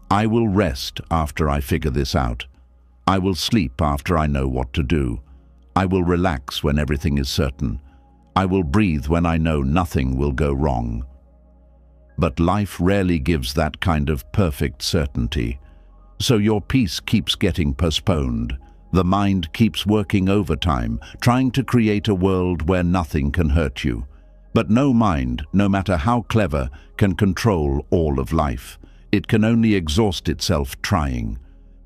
I will rest after I figure this out. I will sleep after I know what to do. I will relax when everything is certain. I will breathe when I know nothing will go wrong. But life rarely gives that kind of perfect certainty. So your peace keeps getting postponed. The mind keeps working overtime, trying to create a world where nothing can hurt you. But no mind, no matter how clever, can control all of life. It can only exhaust itself trying.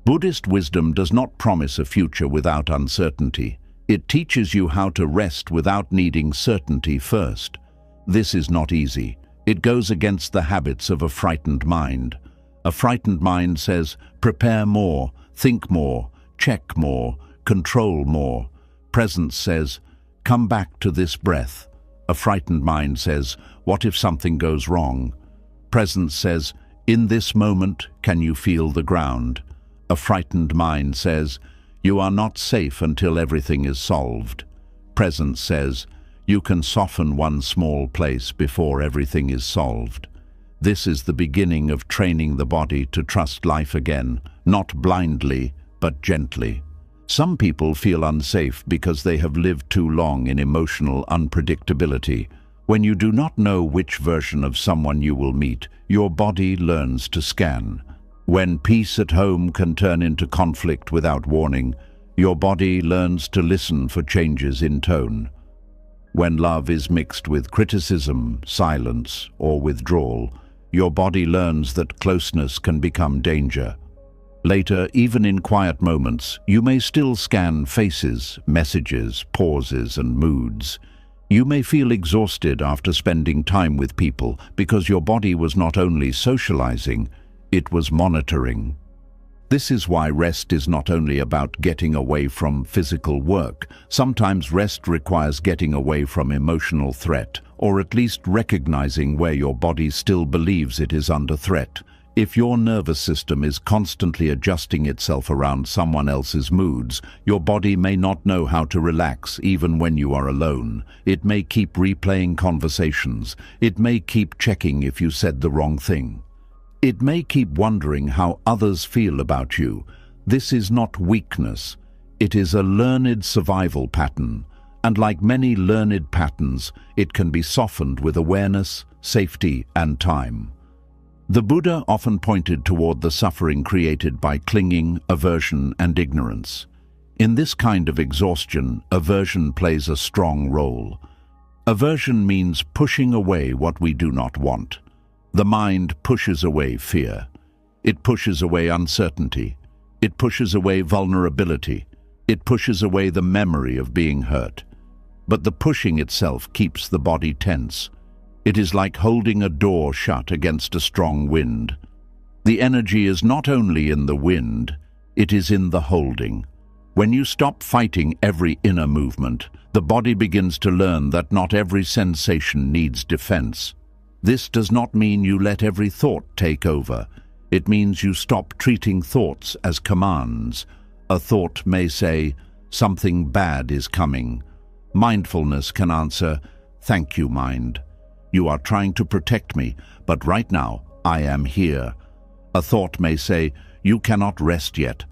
Buddhist wisdom does not promise a future without uncertainty. It teaches you how to rest without needing certainty first. This is not easy. It goes against the habits of a frightened mind. A frightened mind says, prepare more, think more, check more, control more. Presence says, come back to this breath. A frightened mind says, what if something goes wrong? Presence says, in this moment, can you feel the ground? A frightened mind says, you are not safe until everything is solved. Presence says, you can soften one small place before everything is solved. This is the beginning of training the body to trust life again, not blindly, but gently. Some people feel unsafe because they have lived too long in emotional unpredictability. When you do not know which version of someone you will meet, your body learns to scan. When peace at home can turn into conflict without warning, your body learns to listen for changes in tone. When love is mixed with criticism, silence, or withdrawal, your body learns that closeness can become danger. Later, even in quiet moments, you may still scan faces, messages, pauses, and moods. You may feel exhausted after spending time with people because your body was not only socializing, it was monitoring. This is why rest is not only about getting away from physical work. Sometimes rest requires getting away from emotional threat, or at least recognizing where your body still believes it is under threat. If your nervous system is constantly adjusting itself around someone else's moods, your body may not know how to relax even when you are alone. It may keep replaying conversations. It may keep checking if you said the wrong thing. It may keep wondering how others feel about you. This is not weakness. It is a learned survival pattern. And like many learned patterns, it can be softened with awareness, safety, and time. The Buddha often pointed toward the suffering created by clinging, aversion, and ignorance. In this kind of exhaustion, aversion plays a strong role. Aversion means pushing away what we do not want. The mind pushes away fear. It pushes away uncertainty. It pushes away vulnerability. It pushes away the memory of being hurt. But the pushing itself keeps the body tense. It is like holding a door shut against a strong wind. The energy is not only in the wind, it is in the holding. When you stop fighting every inner movement, the body begins to learn that not every sensation needs defense. This does not mean you let every thought take over. It means you stop treating thoughts as commands. A thought may say, "Something bad is coming." Mindfulness can answer, "Thank you, mind. You are trying to protect me, but right now I am here." A thought may say, "You cannot rest yet."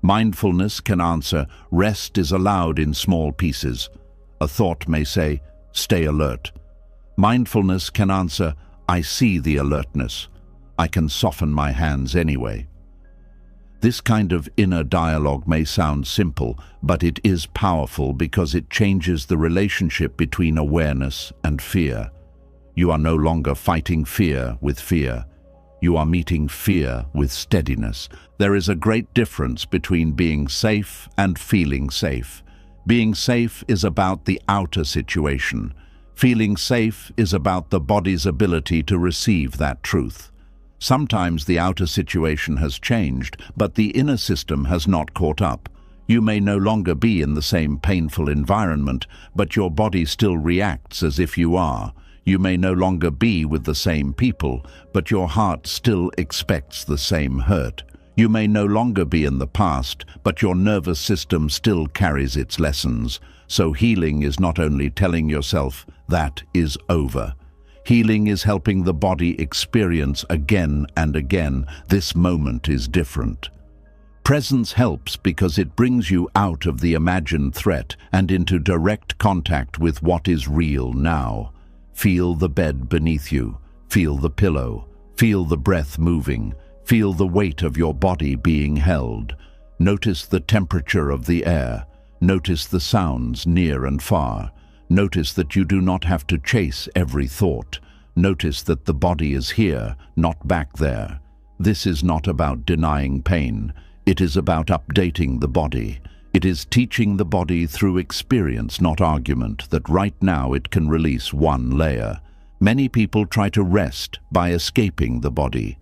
Mindfulness can answer, "Rest is allowed in small pieces." A thought may say, "Stay alert." Mindfulness can answer, "I see the alertness. I can soften my hands anyway." This kind of inner dialogue may sound simple, but it is powerful because it changes the relationship between awareness and fear. You are no longer fighting fear with fear. You are meeting fear with steadiness. There is a great difference between being safe and feeling safe. Being safe is about the outer situation. Feeling safe is about the body's ability to receive that truth. Sometimes the outer situation has changed, but the inner system has not caught up. You may no longer be in the same painful environment, but your body still reacts as if you are. You may no longer be with the same people, but your heart still expects the same hurt. You may no longer be in the past, but your nervous system still carries its lessons. So healing is not only telling yourself, "That is over." Healing is helping the body experience again and again, "This moment is different." Presence helps because it brings you out of the imagined threat and into direct contact with what is real now. Feel the bed beneath you. Feel the pillow. Feel the breath moving. Feel the weight of your body being held. Notice the temperature of the air. Notice the sounds near and far. Notice that you do not have to chase every thought. Notice that the body is here, not back there. This is not about denying pain. It is about updating the body. It is teaching the body through experience, not argument, that right now it can release one layer. Many people try to rest by escaping the body.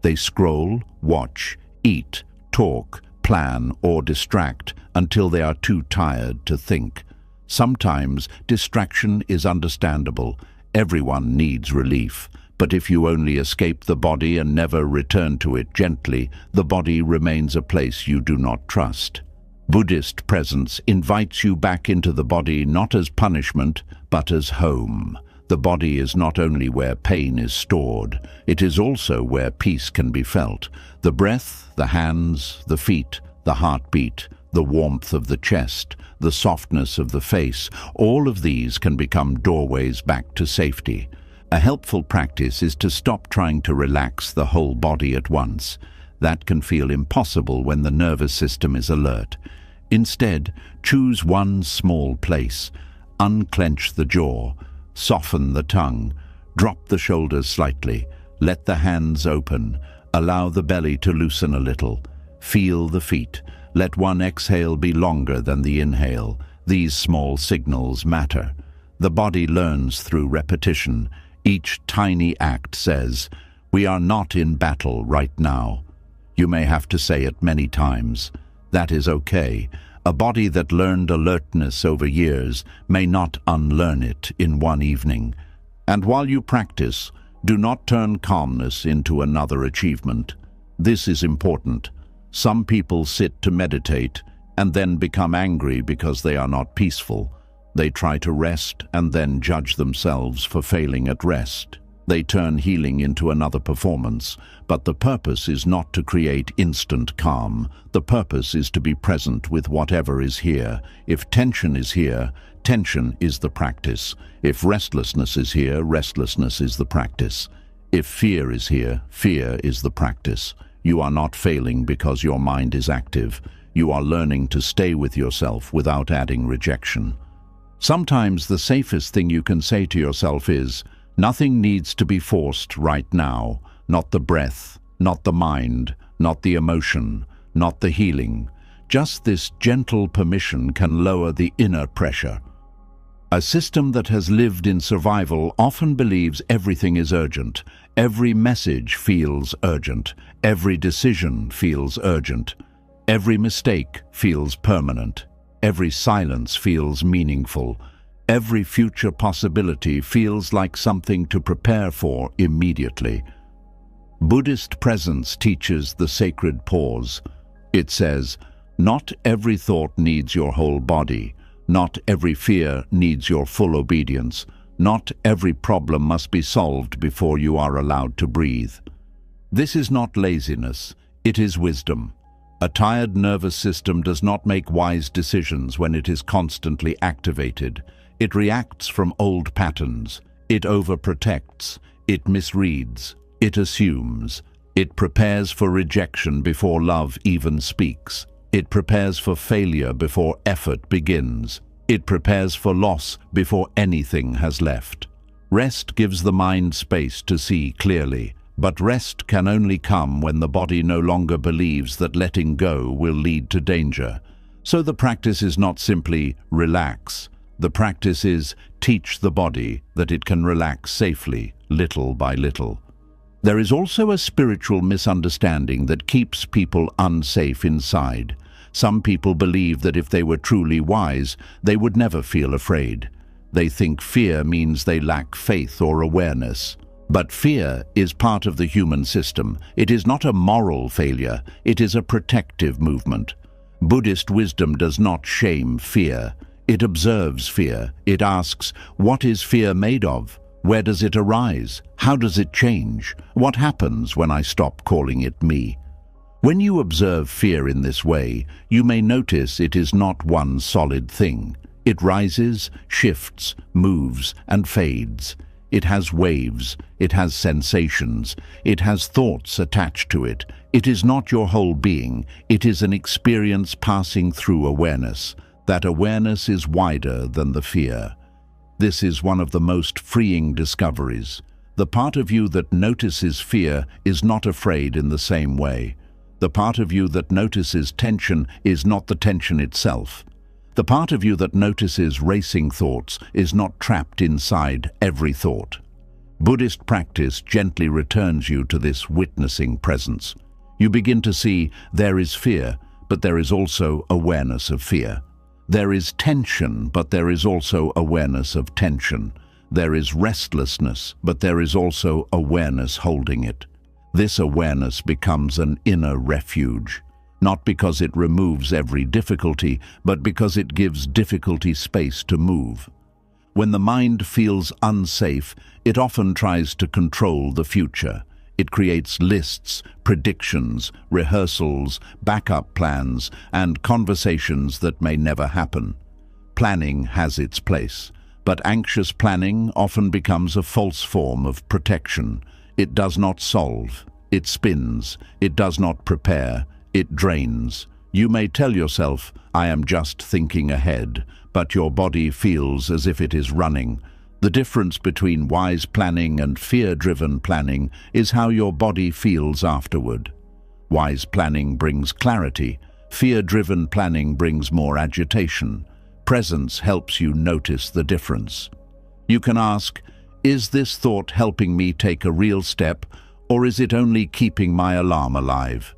They scroll, watch, eat, talk, plan, or distract until they are too tired to think. Sometimes distraction is understandable. Everyone needs relief. But if you only escape the body and never return to it gently, the body remains a place you do not trust. Buddhist presence invites you back into the body not as punishment, but as home. The body is not only where pain is stored, it is also where peace can be felt. The breath, the hands, the feet, the heartbeat, the warmth of the chest, the softness of the face, all of these can become doorways back to safety. A helpful practice is to stop trying to relax the whole body at once. That can feel impossible when the nervous system is alert. Instead, choose one small place. Unclench the jaw. Soften the tongue. Drop the shoulders slightly. Let the hands open. Allow the belly to loosen a little. Feel the feet. Let one exhale be longer than the inhale. These small signals matter. The body learns through repetition. Each tiny act says, "We are not in battle right now." You may have to say it many times. That is okay. A body that learned alertness over years may not unlearn it in one evening. And while you practice, do not turn calmness into another achievement. This is important. Some people sit to meditate and then become angry because they are not peaceful. They try to rest and then judge themselves for failing at rest. They turn healing into another performance, but the purpose is not to create instant calm. The purpose is to be present with whatever is here. If tension is here, tension is the practice. If restlessness is here, restlessness is the practice. If fear is here, fear is the practice. You are not failing because your mind is active. You are learning to stay with yourself without adding rejection. Sometimes the safest thing you can say to yourself is, "Nothing needs to be forced right now. Not the breath, not the mind, not the emotion, not the healing. Just this gentle permission can lower the inner pressure. A system that has lived in survival often believes everything is urgent. Every message feels urgent. Every decision feels urgent. Every mistake feels permanent. Every silence feels meaningful. Every future possibility feels like something to prepare for immediately. Buddhist presence teaches the sacred pause. It says, "Not every thought needs your whole body. Not every fear needs your full obedience. Not every problem must be solved before you are allowed to breathe." This is not laziness, it is wisdom. A tired nervous system does not make wise decisions when it is constantly activated. It reacts from old patterns. It overprotects. It misreads. It assumes. It prepares for rejection before love even speaks. It prepares for failure before effort begins. It prepares for loss before anything has left. Rest gives the mind space to see clearly, but rest can only come when the body no longer believes that letting go will lead to danger. So the practice is not simply relax. The practice is teach the body that it can relax safely, little by little. There is also a spiritual misunderstanding that keeps people unsafe inside. Some people believe that if they were truly wise, they would never feel afraid. They think fear means they lack faith or awareness. But fear is part of the human system. It is not a moral failure, it is a protective movement. Buddhist wisdom does not shame fear. It observes fear. It asks, what is fear made of? Where does it arise? How does it change? What happens when I stop calling it me? When you observe fear in this way, you may notice it is not one solid thing. It rises, shifts, moves, and fades. It has waves. It has sensations. It has thoughts attached to it. It is not your whole being. It is an experience passing through awareness. That awareness is wider than the fear. This is one of the most freeing discoveries. The part of you that notices fear is not afraid in the same way. The part of you that notices tension is not the tension itself. The part of you that notices racing thoughts is not trapped inside every thought. Buddhist practice gently returns you to this witnessing presence. You begin to see there is fear, but there is also awareness of fear. There is tension, but there is also awareness of tension. There is restlessness, but there is also awareness holding it. This awareness becomes an inner refuge, not because it removes every difficulty, but because it gives difficulty space to move. When the mind feels unsafe, it often tries to control the future. It creates lists, predictions, rehearsals, backup plans, and conversations that may never happen. Planning has its place, but anxious planning often becomes a false form of protection. It does not solve. It spins. It does not prepare. It drains. You may tell yourself, I am just thinking ahead, but your body feels as if it is running. The difference between wise planning and fear-driven planning is how your body feels afterward. Wise planning brings clarity. Fear-driven planning brings more agitation. Presence helps you notice the difference. You can ask, is this thought helping me take a real step, or is it only keeping my alarm alive?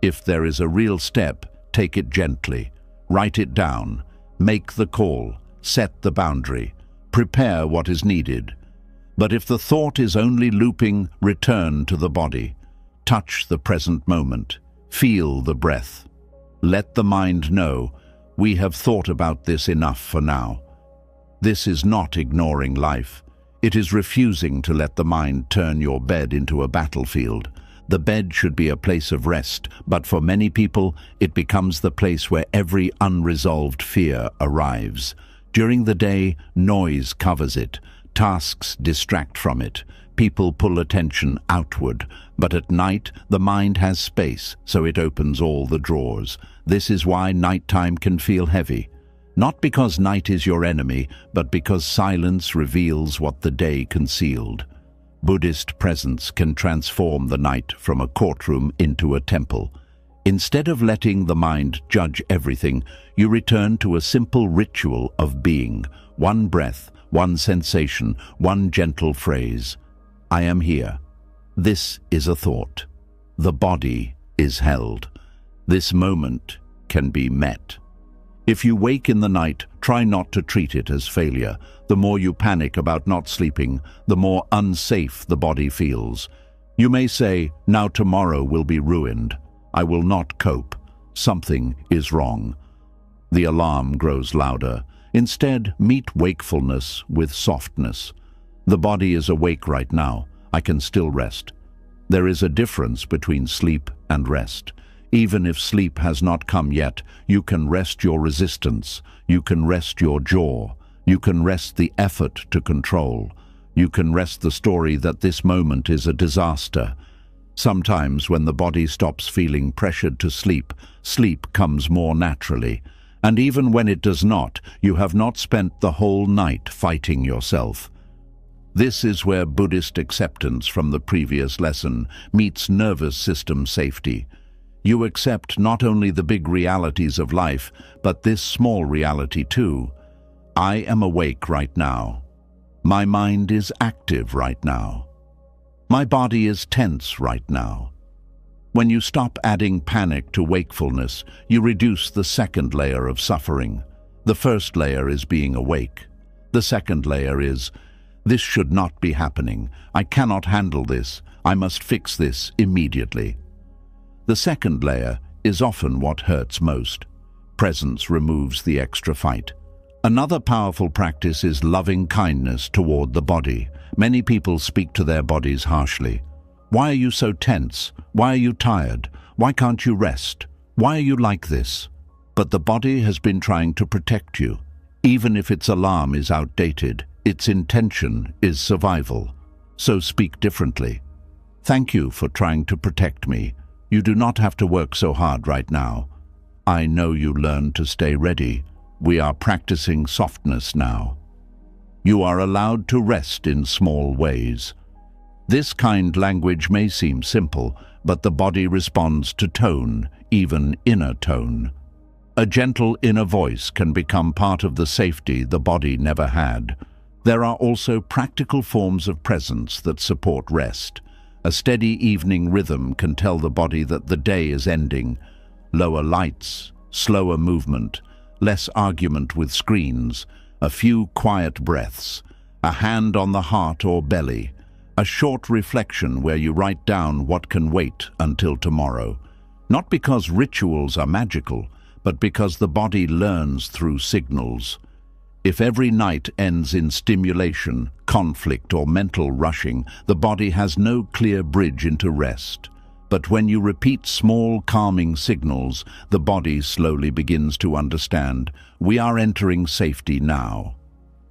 If there is a real step, take it gently. Write it down. Make the call. Set the boundary. Prepare what is needed. But if the thought is only looping, return to the body. Touch the present moment. Feel the breath. Let the mind know, we have thought about this enough for now. This is not ignoring life. It is refusing to let the mind turn your bed into a battlefield. The bed should be a place of rest, but for many people, it becomes the place where every unresolved fear arrives. During the day, noise covers it. Tasks distract from it. People pull attention outward. But at night, the mind has space, so it opens all the drawers. This is why nighttime can feel heavy. Not because night is your enemy, but because silence reveals what the day concealed. Buddhist presence can transform the night from a courtroom into a temple. Instead of letting the mind judge everything, you return to a simple ritual of being. One breath, one sensation, one gentle phrase. I am here. This is a thought. The body is held. This moment can be met. If you wake in the night, try not to treat it as failure. The more you panic about not sleeping, the more unsafe the body feels. You may say, now tomorrow will be ruined. I will not cope. Something is wrong. The alarm grows louder. Instead, meet wakefulness with softness. The body is awake right now. I can still rest. There is a difference between sleep and rest. Even if sleep has not come yet, you can rest your resistance. You can rest your jaw. You can rest the effort to control. You can rest the story that this moment is a disaster. Sometimes when the body stops feeling pressured to sleep, sleep comes more naturally. And even when it does not, you have not spent the whole night fighting yourself. This is where Buddhist acceptance from the previous lesson meets nervous system safety. You accept not only the big realities of life, but this small reality too. I am awake right now. My mind is active right now. My body is tense right now. When you stop adding panic to wakefulness, you reduce the second layer of suffering. The first layer is being awake. The second layer is, this should not be happening. I cannot handle this. I must fix this immediately. The second layer is often what hurts most. Presence removes the extra fight. Another powerful practice is loving kindness toward the body. Many people speak to their bodies harshly. Why are you so tense? Why are you tired? Why can't you rest? Why are you like this? But the body has been trying to protect you. Even if its alarm is outdated, its intention is survival. So speak differently. Thank you for trying to protect me. You do not have to work so hard right now. I know you learned to stay ready. We are practicing softness now. You are allowed to rest in small ways. This kind language may seem simple, but the body responds to tone, even inner tone. A gentle inner voice can become part of the safety the body never had. There are also practical forms of presence that support rest. A steady evening rhythm can tell the body that the day is ending. Lower lights, slower movement, less argument with screens, a few quiet breaths, a hand on the heart or belly, a short reflection where you write down what can wait until tomorrow. Not because rituals are magical, but because the body learns through signals. If every night ends in stimulation, conflict, or mental rushing, the body has no clear bridge into rest. But when you repeat small, calming signals, the body slowly begins to understand, we are entering safety now.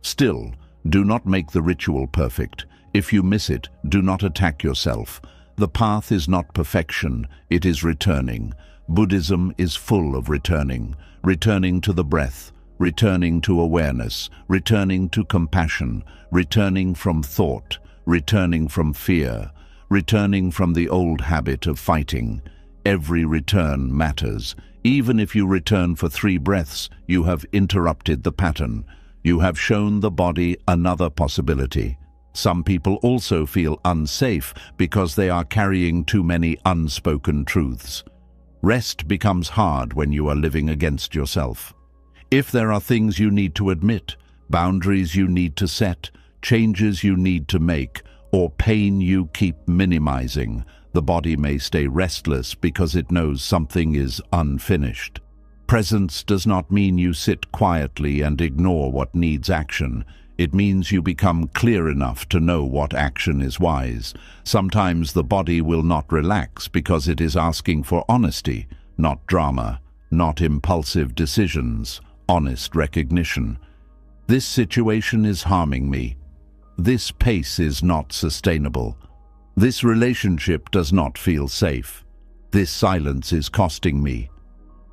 Still, do not make the ritual perfect. If you miss it, do not attack yourself. The path is not perfection, it is returning. Buddhism is full of returning to the breath, returning to awareness, returning to compassion, returning from thought, returning from fear, returning from the old habit of fighting. Every return matters. Even if you return for 3 breaths, you have interrupted the pattern. You have shown the body another possibility. Some people also feel unsafe because they are carrying too many unspoken truths. Rest becomes hard when you are living against yourself. If there are things you need to admit, boundaries you need to set, changes you need to make, or pain you keep minimizing, the body may stay restless because it knows something is unfinished. Presence does not mean you sit quietly and ignore what needs action. It means you become clear enough to know what action is wise. Sometimes the body will not relax because it is asking for honesty, not drama, not impulsive decisions. Honest recognition. This situation is harming me. This pace is not sustainable. This relationship does not feel safe. This silence is costing me.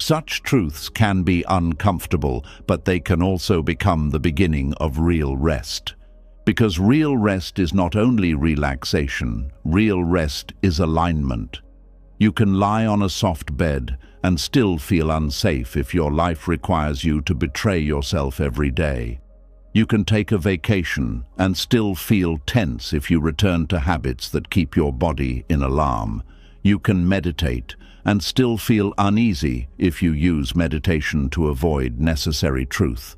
Such truths can be uncomfortable, but they can also become the beginning of real rest. Because real rest is not only relaxation, real rest is alignment. You can lie on a soft bed and still feel unsafe if your life requires you to betray yourself every day. You can take a vacation and still feel tense if you return to habits that keep your body in alarm. You can meditate and still feel uneasy if you use meditation to avoid necessary truth.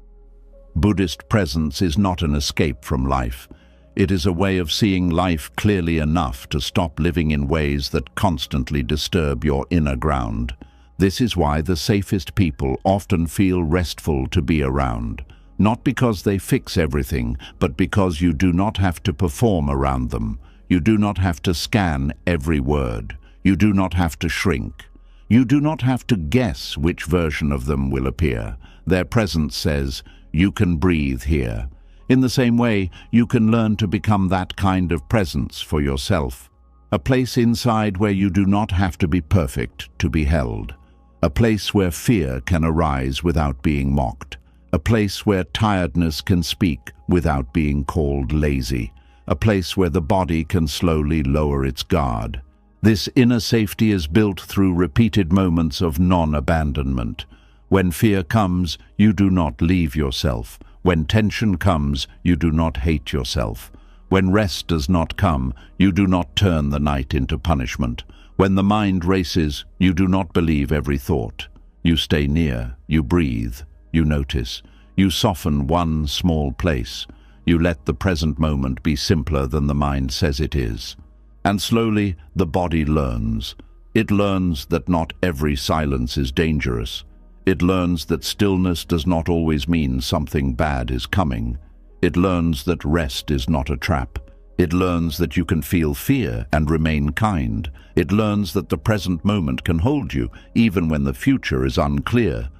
Buddhist presence is not an escape from life. It is a way of seeing life clearly enough to stop living in ways that constantly disturb your inner ground. This is why the safest people often feel restful to be around. Not because they fix everything, but because you do not have to perform around them. You do not have to scan every word. You do not have to shrink. You do not have to guess which version of them will appear. Their presence says, "You can breathe here." In the same way, you can learn to become that kind of presence for yourself. A place inside where you do not have to be perfect to be held. A place where fear can arise without being mocked. A place where tiredness can speak without being called lazy. A place where the body can slowly lower its guard. This inner safety is built through repeated moments of non-abandonment. When fear comes, you do not leave yourself. When tension comes, you do not hate yourself. When rest does not come, you do not turn the night into punishment. When the mind races, you do not believe every thought. You stay near, you breathe, you notice. You soften one small place. You let the present moment be simpler than the mind says it is. And slowly, the body learns. It learns that not every silence is dangerous. It learns that stillness does not always mean something bad is coming. It learns that rest is not a trap. It learns that you can feel fear and remain kind. It learns that the present moment can hold you, even when the future is unclear.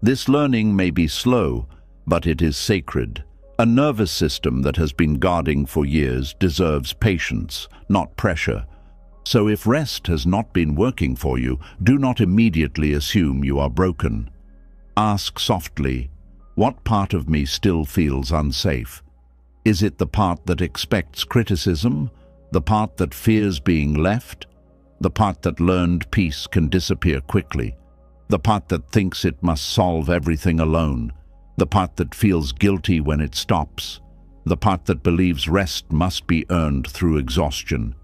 This learning may be slow, but it is sacred. A nervous system that has been guarding for years deserves patience, not pressure. So if rest has not been working for you, do not immediately assume you are broken. Ask softly, what part of me still feels unsafe? Is it the part that expects criticism? The part that fears being left? The part that learned peace can disappear quickly? The part that thinks it must solve everything alone? The part that feels guilty when it stops? The part that believes rest must be earned through exhaustion?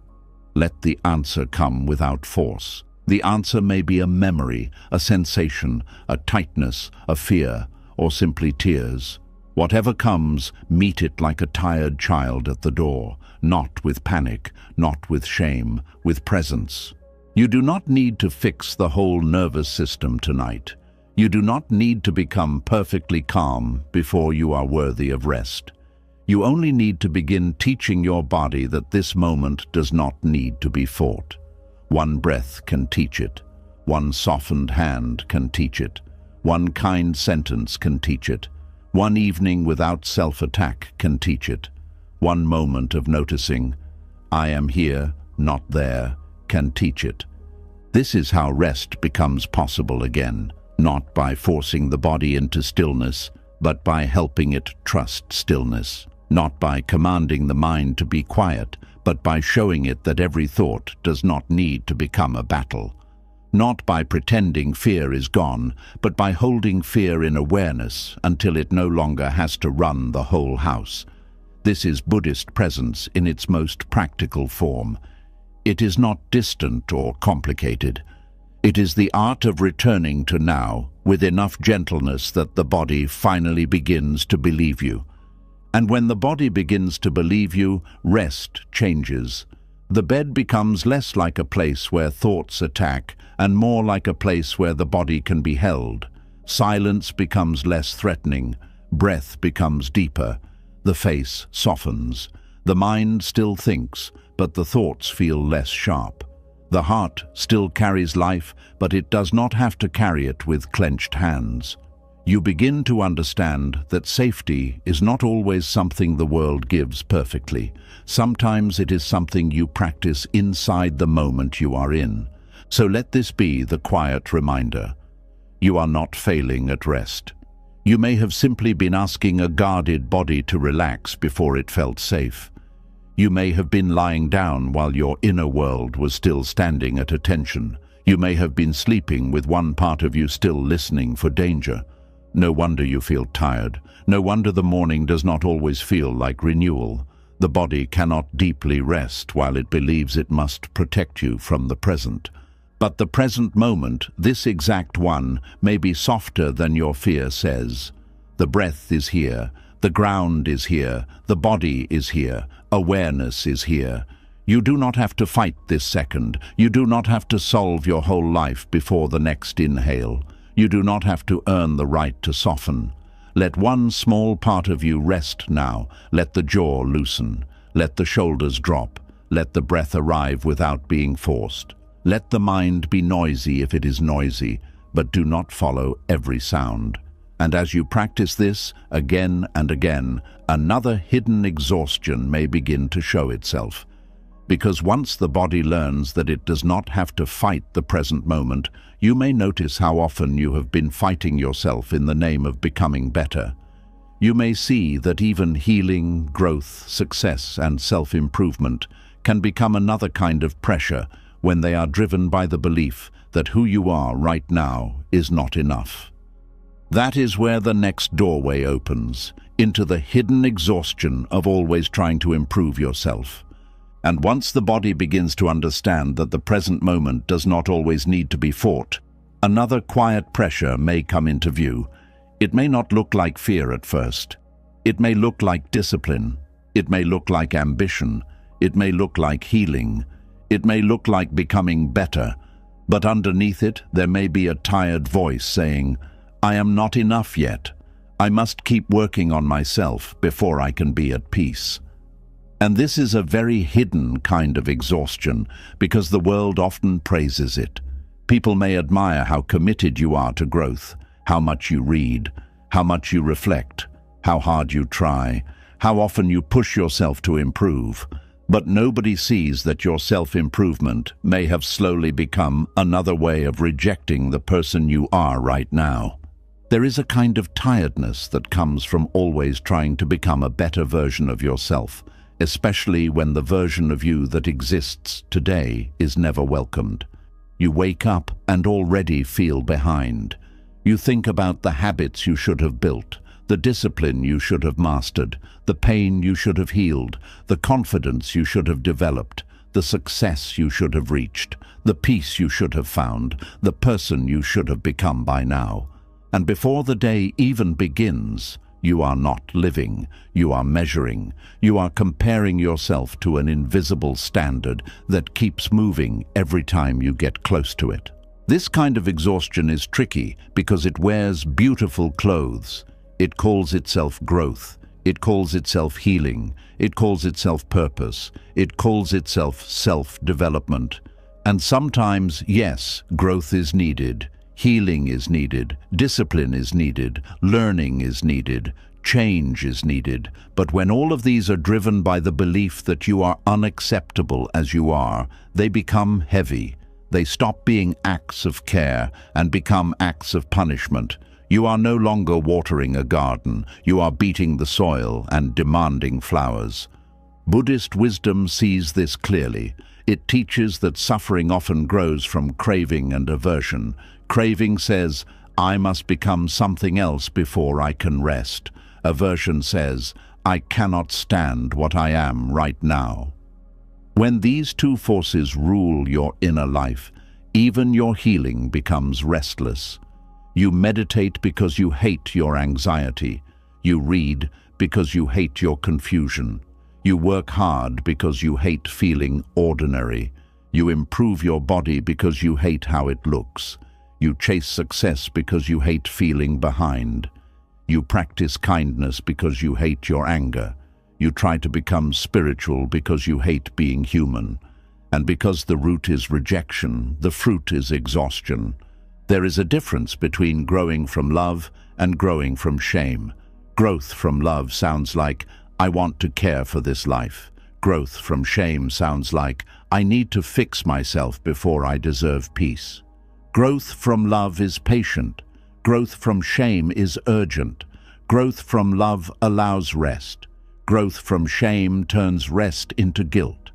Let the answer come without force. The answer may be a memory, a sensation, a tightness, a fear, or simply tears. Whatever comes, meet it like a tired child at the door, not with panic, not with shame, with presence. You do not need to fix the whole nervous system tonight. You do not need to become perfectly calm before you are worthy of rest. You only need to begin teaching your body that this moment does not need to be fought. One breath can teach it. One softened hand can teach it. One kind sentence can teach it. One evening without self-attack can teach it. One moment of noticing, I am here, not there, can teach it. This is how rest becomes possible again, not by forcing the body into stillness, but by helping it trust stillness. Not by commanding the mind to be quiet, but by showing it that every thought does not need to become a battle. Not by pretending fear is gone, but by holding fear in awareness until it no longer has to run the whole house. This is Buddhist presence in its most practical form. It is not distant or complicated. It is the art of returning to now with enough gentleness that the body finally begins to believe you. And when the body begins to believe you, rest changes. The bed becomes less like a place where thoughts attack and more like a place where the body can be held. Silence becomes less threatening. Breath becomes deeper. The face softens. The mind still thinks, but the thoughts feel less sharp. The heart still carries life, but it does not have to carry it with clenched hands. You begin to understand that safety is not always something the world gives perfectly. Sometimes it is something you practice inside the moment you are in. So let this be the quiet reminder. You are not failing at rest. You may have simply been asking a guarded body to relax before it felt safe. You may have been lying down while your inner world was still standing at attention. You may have been sleeping with one part of you still listening for danger. No wonder you feel tired. No wonder the morning does not always feel like renewal. The body cannot deeply rest while it believes it must protect you from the present. But the present moment, this exact one, may be softer than your fear says. The breath is here, the ground is here, the body is here, awareness is here. You do not have to fight this second. You do not have to solve your whole life before the next inhale. You do not have to earn the right to soften. Let one small part of you rest now. Let the jaw loosen. Let the shoulders drop. Let the breath arrive without being forced. Let the mind be noisy if it is noisy, but do not follow every sound. And as you practice this again and again, another hidden exhaustion may begin to show itself. Because once the body learns that it does not have to fight the present moment, you may notice how often you have been fighting yourself in the name of becoming better. You may see that even healing, growth, success, and self-improvement can become another kind of pressure when they are driven by the belief that who you are right now is not enough. That is where the next doorway opens, into the hidden exhaustion of always trying to improve yourself. And once the body begins to understand that the present moment does not always need to be fought, another quiet pressure may come into view. It may not look like fear at first. It may look like discipline. It may look like ambition. It may look like healing. It may look like becoming better. But underneath it, there may be a tired voice saying, "I am not enough yet. I must keep working on myself before I can be at peace." And this is a very hidden kind of exhaustion because the world often praises it. People may admire how committed you are to growth, how much you read, how much you reflect, how hard you try, how often you push yourself to improve. But nobody sees that your self-improvement may have slowly become another way of rejecting the person you are right now. There is a kind of tiredness that comes from always trying to become a better version of yourself, especially when the version of you that exists today is never welcomed. You wake up and already feel behind. You think about the habits you should have built, the discipline you should have mastered, the pain you should have healed, the confidence you should have developed, the success you should have reached, the peace you should have found, the person you should have become by now. And before the day even begins, you are not living, you are measuring, you are comparing yourself to an invisible standard that keeps moving every time you get close to it. This kind of exhaustion is tricky because it wears beautiful clothes. It calls itself growth, it calls itself healing, it calls itself purpose, it calls itself self-development. And sometimes, yes, growth is needed. Healing is needed, discipline is needed, learning is needed, change is needed. But when all of these are driven by the belief that you are unacceptable as you are, they become heavy. They stop being acts of care and become acts of punishment. You are no longer watering a garden, you are beating the soil and demanding flowers. Buddhist wisdom sees this clearly. It teaches that suffering often grows from craving and aversion. Craving says, I must become something else before I can rest. Aversion says, I cannot stand what I am right now. When these two forces rule your inner life, even your healing becomes restless. You meditate because you hate your anxiety. You read because you hate your confusion. You work hard because you hate feeling ordinary. You improve your body because you hate how it looks. You chase success because you hate feeling behind. You practice kindness because you hate your anger. You try to become spiritual because you hate being human. And because the root is rejection, the fruit is exhaustion. There is a difference between growing from love and growing from shame. Growth from love sounds like, I want to care for this life. Growth from shame sounds like, I need to fix myself before I deserve peace. Growth from love is patient. Growth from shame is urgent. Growth from love allows rest. Growth from shame turns rest into guilt.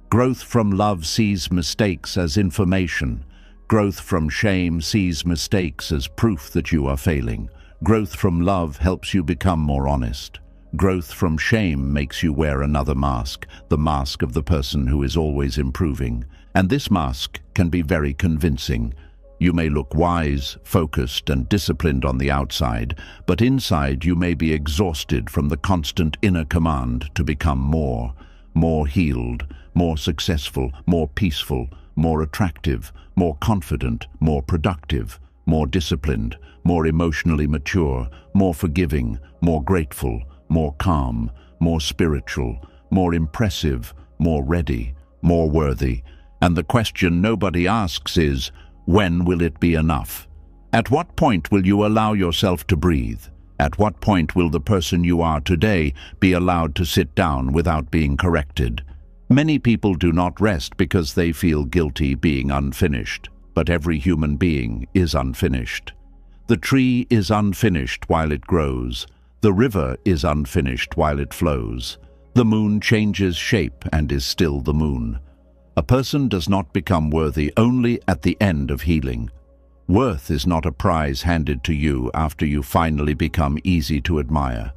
Growth from love sees mistakes as information. Growth from shame sees mistakes as proof that you are failing. Growth from love helps you become more honest. Growth from shame makes you wear another mask, the mask of the person who is always improving. And this mask can be very convincing. You may look wise, focused, and disciplined on the outside, but inside you may be exhausted from the constant inner command to become more healed, more successful, more peaceful, more attractive, more confident, more productive, more disciplined, more emotionally mature, more forgiving, more grateful, more calm, more spiritual, more impressive, more ready, more worthy. And the question nobody asks is, when will it be enough? At what point will you allow yourself to breathe? At what point will the person you are today be allowed to sit down without being corrected? Many people do not rest because they feel guilty being unfinished, but every human being is unfinished. The tree is unfinished while it grows. The river is unfinished while it flows. The moon changes shape and is still the moon. A person does not become worthy only at the end of healing. Worth is not a prize handed to you after you finally become easy to admire.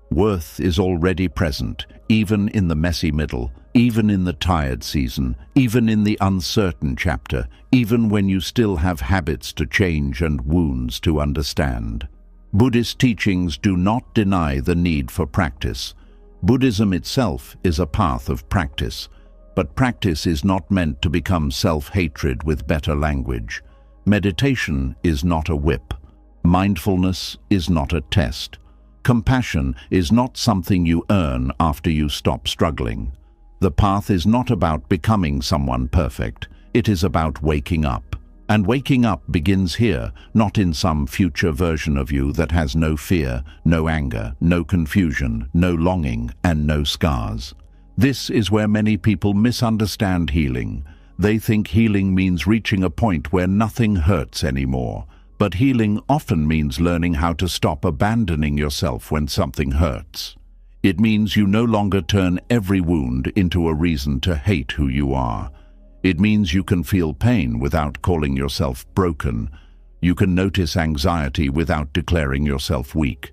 Worth is already present, even in the messy middle, even in the tired season, even in the uncertain chapter, even when you still have habits to change and wounds to understand. Buddhist teachings do not deny the need for practice. Buddhism itself is a path of practice, but practice is not meant to become self-hatred with better language. Meditation is not a whip. Mindfulness is not a test. Compassion is not something you earn after you stop struggling. The path is not about becoming someone perfect. It is about waking up. And waking up begins here, not in some future version of you that has no fear, no anger, no confusion, no longing, and no scars. This is where many people misunderstand healing. They think healing means reaching a point where nothing hurts anymore. But healing often means learning how to stop abandoning yourself when something hurts. It means you no longer turn every wound into a reason to hate who you are. It means you can feel pain without calling yourself broken. You can notice anxiety without declaring yourself weak.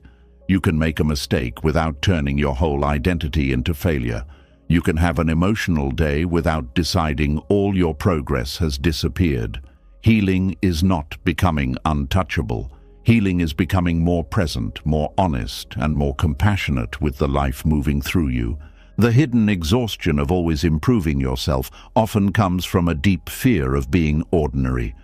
You can make a mistake without turning your whole identity into failure. You can have an emotional day without deciding all your progress has disappeared. Healing is not becoming untouchable. Healing is becoming more present, more honest, and more compassionate with the life moving through you. The hidden exhaustion of always improving yourself often comes from a deep fear of being ordinary.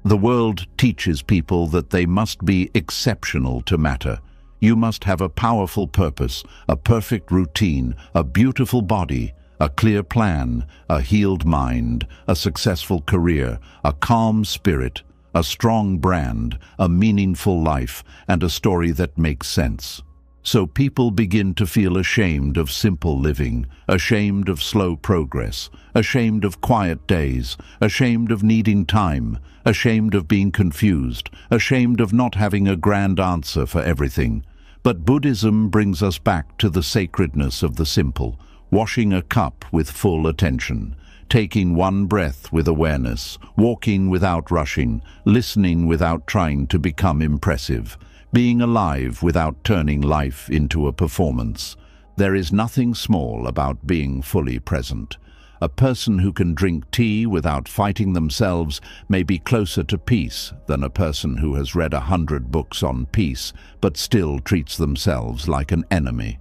The world teaches people that they must be exceptional to matter. You must have a powerful purpose, a perfect routine, a beautiful body, a clear plan, a healed mind, a successful career, a calm spirit, a strong brand, a meaningful life, and a story that makes sense. So people begin to feel ashamed of simple living, ashamed of slow progress, ashamed of quiet days, ashamed of needing time, ashamed of being confused, ashamed of not having a grand answer for everything. But Buddhism brings us back to the sacredness of the simple, washing a cup with full attention, taking one breath with awareness, walking without rushing, listening without trying to become impressive, being alive without turning life into a performance. There is nothing small about being fully present. A person who can drink tea without fighting themselves may be closer to peace than a person who has read 100 books on peace but still treats themselves like an enemy.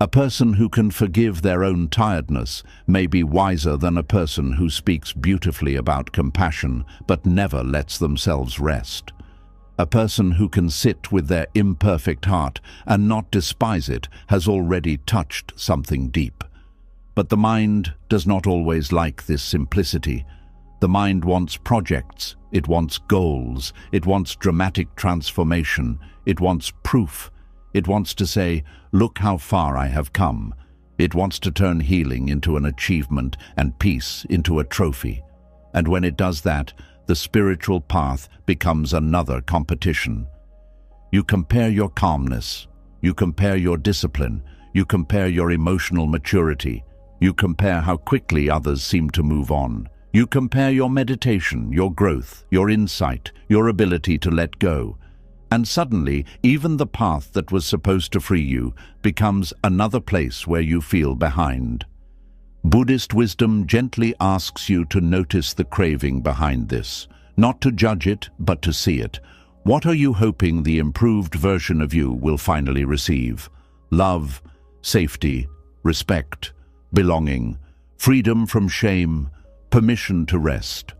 A person who can forgive their own tiredness may be wiser than a person who speaks beautifully about compassion but never lets themselves rest. A person who can sit with their imperfect heart and not despise it has already touched something deep. But the mind does not always like this simplicity. The mind wants projects, it wants goals, it wants dramatic transformation, it wants proof. It wants to say, look how far I have come. It wants to turn healing into an achievement and peace into a trophy. And when it does that, the spiritual path becomes another competition. You compare your calmness, you compare your discipline, you compare your emotional maturity, you compare how quickly others seem to move on. You compare your meditation, your growth, your insight, your ability to let go. And suddenly, even the path that was supposed to free you becomes another place where you feel behind. Buddhist wisdom gently asks you to notice the craving behind this, not to judge it, but to see it. What are you hoping the improved version of you will finally receive? Love, safety, respect, belonging, freedom from shame, permission to rest.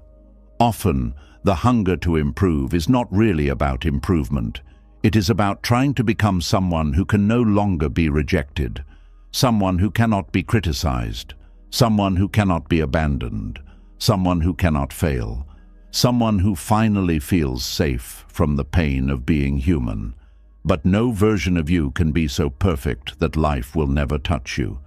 Often, the hunger to improve is not really about improvement. It is about trying to become someone who can no longer be rejected, someone who cannot be criticized, someone who cannot be abandoned, someone who cannot fail, someone who finally feels safe from the pain of being human. But no version of you can be so perfect that life will never touch you.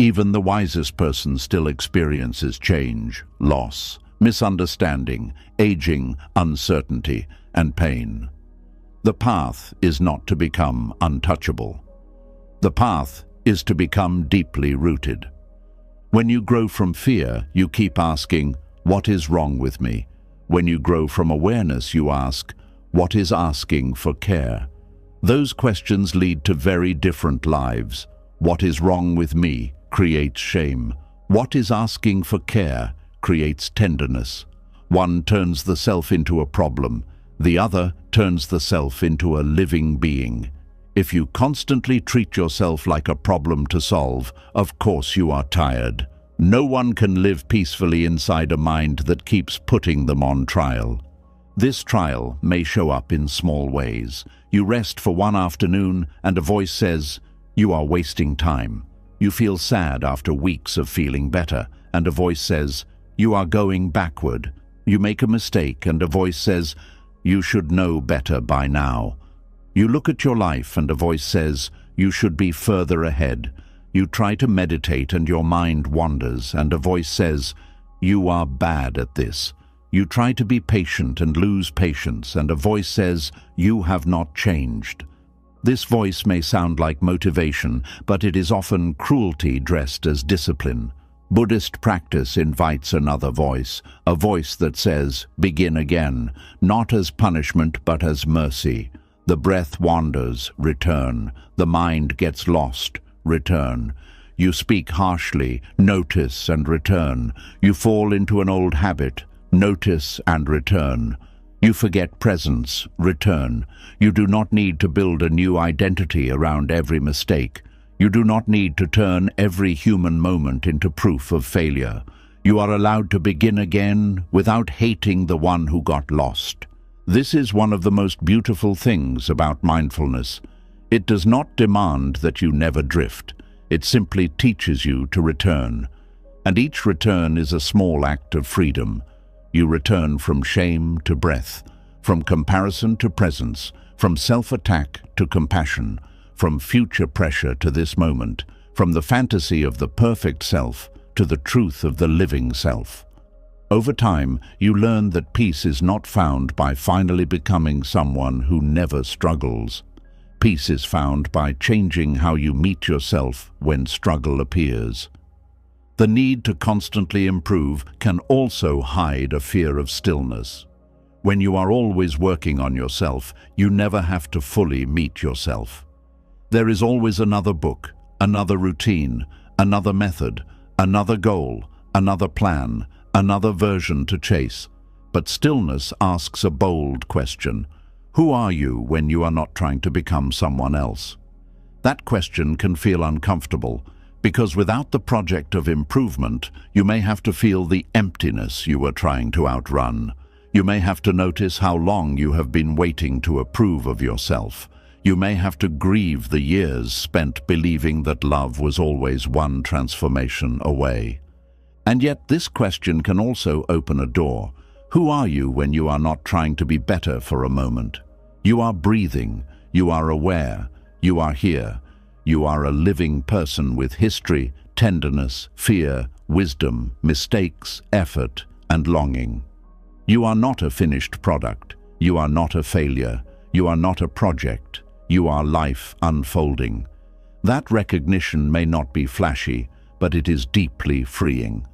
Even the wisest person still experiences change, loss, misunderstanding, aging, uncertainty, and pain. The path is not to become untouchable. The path is to become deeply rooted. When you grow from fear, you keep asking, "What is wrong with me?" When you grow from awareness, you ask, "What is asking for care?" Those questions lead to very different lives. What is wrong with me creates shame. What is asking for care creates tenderness. One turns the self into a problem. The other turns the self into a living being. If you constantly treat yourself like a problem to solve, of course you are tired. No one can live peacefully inside a mind that keeps putting them on trial. This trial may show up in small ways. You rest for one afternoon and a voice says, "You are wasting time." You feel sad after weeks of feeling better, and a voice says, "You are going backward." You make a mistake and a voice says, "You should know better by now." You look at your life and a voice says, "You should be further ahead." You try to meditate and your mind wanders and a voice says, "You are bad at this." You try to be patient and lose patience and a voice says, "You have not changed." This voice may sound like motivation, but it is often cruelty dressed as discipline. Buddhist practice invites another voice, a voice that says, "Begin again," not as punishment but as mercy. The breath wanders, return. The mind gets lost, return. You speak harshly, notice and return. You fall into an old habit, notice and return. You forget presence, return. You do not need to build a new identity around every mistake. You do not need to turn every human moment into proof of failure. You are allowed to begin again without hating the one who got lost. This is one of the most beautiful things about mindfulness. It does not demand that you never drift. It simply teaches you to return. And each return is a small act of freedom. You return from shame to breath, from comparison to presence, from self-attack to compassion, from future pressure to this moment, from the fantasy of the perfect self to the truth of the living self. Over time, you learn that peace is not found by finally becoming someone who never struggles. Peace is found by changing how you meet yourself when struggle appears. The need to constantly improve can also hide a fear of stillness. When you are always working on yourself, you never have to fully meet yourself. There is always another book, another routine, another method, another goal, another plan, another version to chase. But stillness asks a bold question. Who are you when you are not trying to become someone else? That question can feel uncomfortable, because without the project of improvement, you may have to feel the emptiness you are trying to outrun. You may have to notice how long you have been waiting to approve of yourself. You may have to grieve the years spent believing that love was always one transformation away. And yet this question can also open a door. Who are you when you are not trying to be better for a moment? You are breathing, you are aware, you are here. You are a living person with history, tenderness, fear, wisdom, mistakes, effort, and longing. You are not a finished product. You are not a failure. You are not a project. You are life unfolding. That recognition may not be flashy, but it is deeply freeing.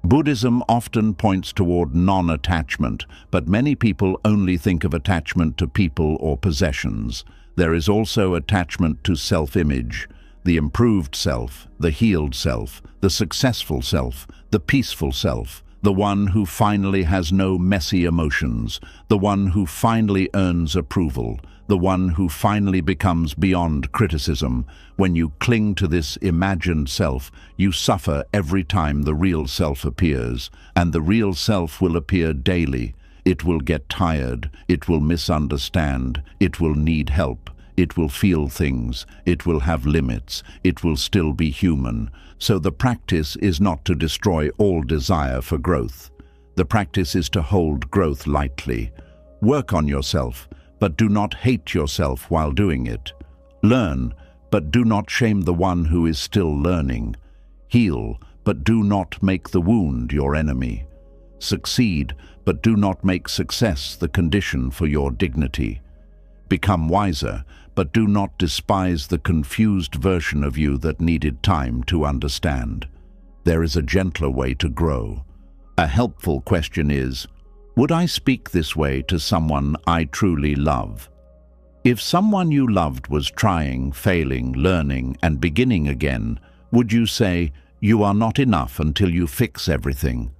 Buddhism often points toward non-attachment, but many people only think of attachment to people or possessions. There is also attachment to self-image, the improved self, the healed self, the successful self, the peaceful self, the one who finally has no messy emotions, the one who finally earns approval, the one who finally becomes beyond criticism. When you cling to this imagined self, you suffer every time the real self appears, and the real self will appear daily. It will get tired, it will misunderstand, it will need help, it will feel things, it will have limits, it will still be human. So the practice is not to destroy all desire for growth. The practice is to hold growth lightly. Work on yourself, but do not hate yourself while doing it. Learn, but do not shame the one who is still learning. Heal, but do not make the wound your enemy. Succeed, but do not make success the condition for your dignity. Become wiser, but do not despise the confused version of you that needed time to understand. There is a gentler way to grow. A helpful question is, would I speak this way to someone I truly love? If someone you loved was trying, failing, learning, and beginning again, would you say, "You are not enough until you fix everything"?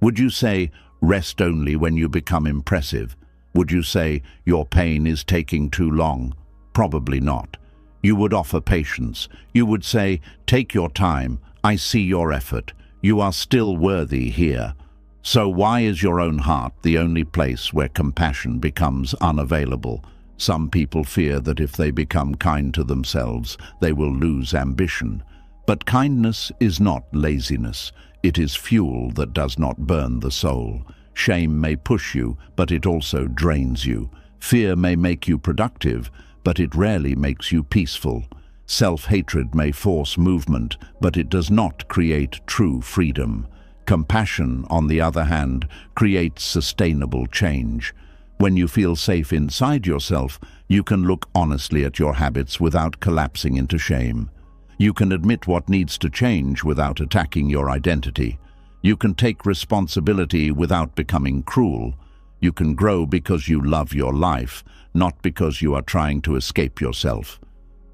Would you say, "Rest only when you become impressive"? Would you say, "Your pain is taking too long"? Probably not. You would offer patience. You would say, "Take your time. I see your effort. You are still worthy here." So why is your own heart the only place where compassion becomes unavailable? Some people fear that if they become kind to themselves, they will lose ambition. But kindness is not laziness. It is fuel that does not burn the soul. Shame may push you, but it also drains you. Fear may make you productive, but it rarely makes you peaceful. Self-hatred may force movement, but it does not create true freedom. Compassion, on the other hand, creates sustainable change. When you feel safe inside yourself, you can look honestly at your habits without collapsing into shame. You can admit what needs to change without attacking your identity. You can take responsibility without becoming cruel. You can grow because you love your life, not because you are trying to escape yourself.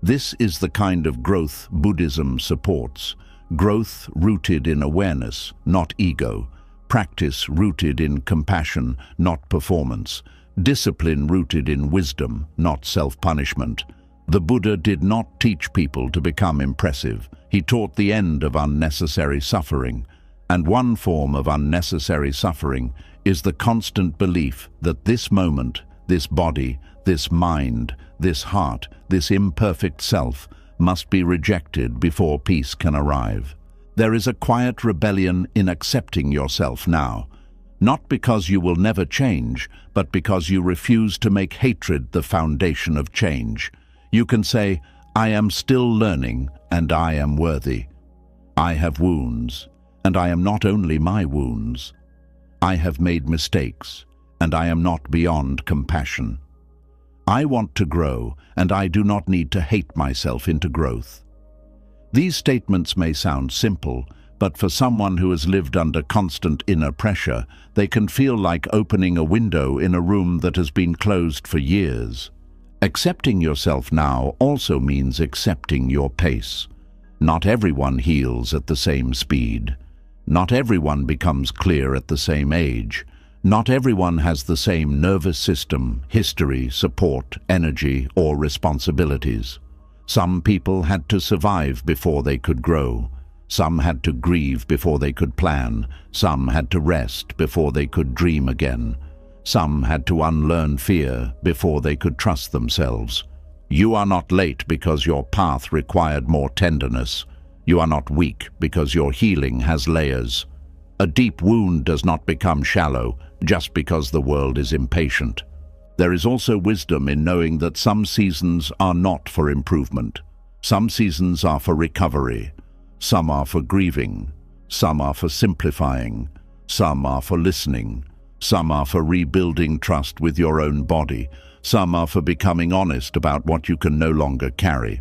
This is the kind of growth Buddhism supports. Growth rooted in awareness, not ego. Practice rooted in compassion, not performance. Discipline rooted in wisdom, not self-punishment. The Buddha did not teach people to become impressive. He taught the end of unnecessary suffering. And one form of unnecessary suffering is the constant belief that this moment, this body, this mind, this heart, this imperfect self must be rejected before peace can arrive. There is a quiet rebellion in accepting yourself now, not because you will never change, but because you refuse to make hatred the foundation of change. You can say, "I am still learning, and I am worthy. I have wounds, and I am not only my wounds. I have made mistakes, and I am not beyond compassion. I want to grow, and I do not need to hate myself into growth." These statements may sound simple, but for someone who has lived under constant inner pressure, they can feel like opening a window in a room that has been closed for years. Accepting yourself now also means accepting your pace. Not everyone heals at the same speed. Not everyone becomes clear at the same age. Not everyone has the same nervous system, history, support, energy, or responsibilities. Some people had to survive before they could grow. Some had to grieve before they could plan. Some had to rest before they could dream again. Some had to unlearn fear before they could trust themselves. You are not late because your path required more tenderness. You are not weak because your healing has layers. A deep wound does not become shallow just because the world is impatient. There is also wisdom in knowing that some seasons are not for improvement. Some seasons are for recovery. Some are for grieving. Some are for simplifying. Some are for listening. Some are for rebuilding trust with your own body. Some are for becoming honest about what you can no longer carry.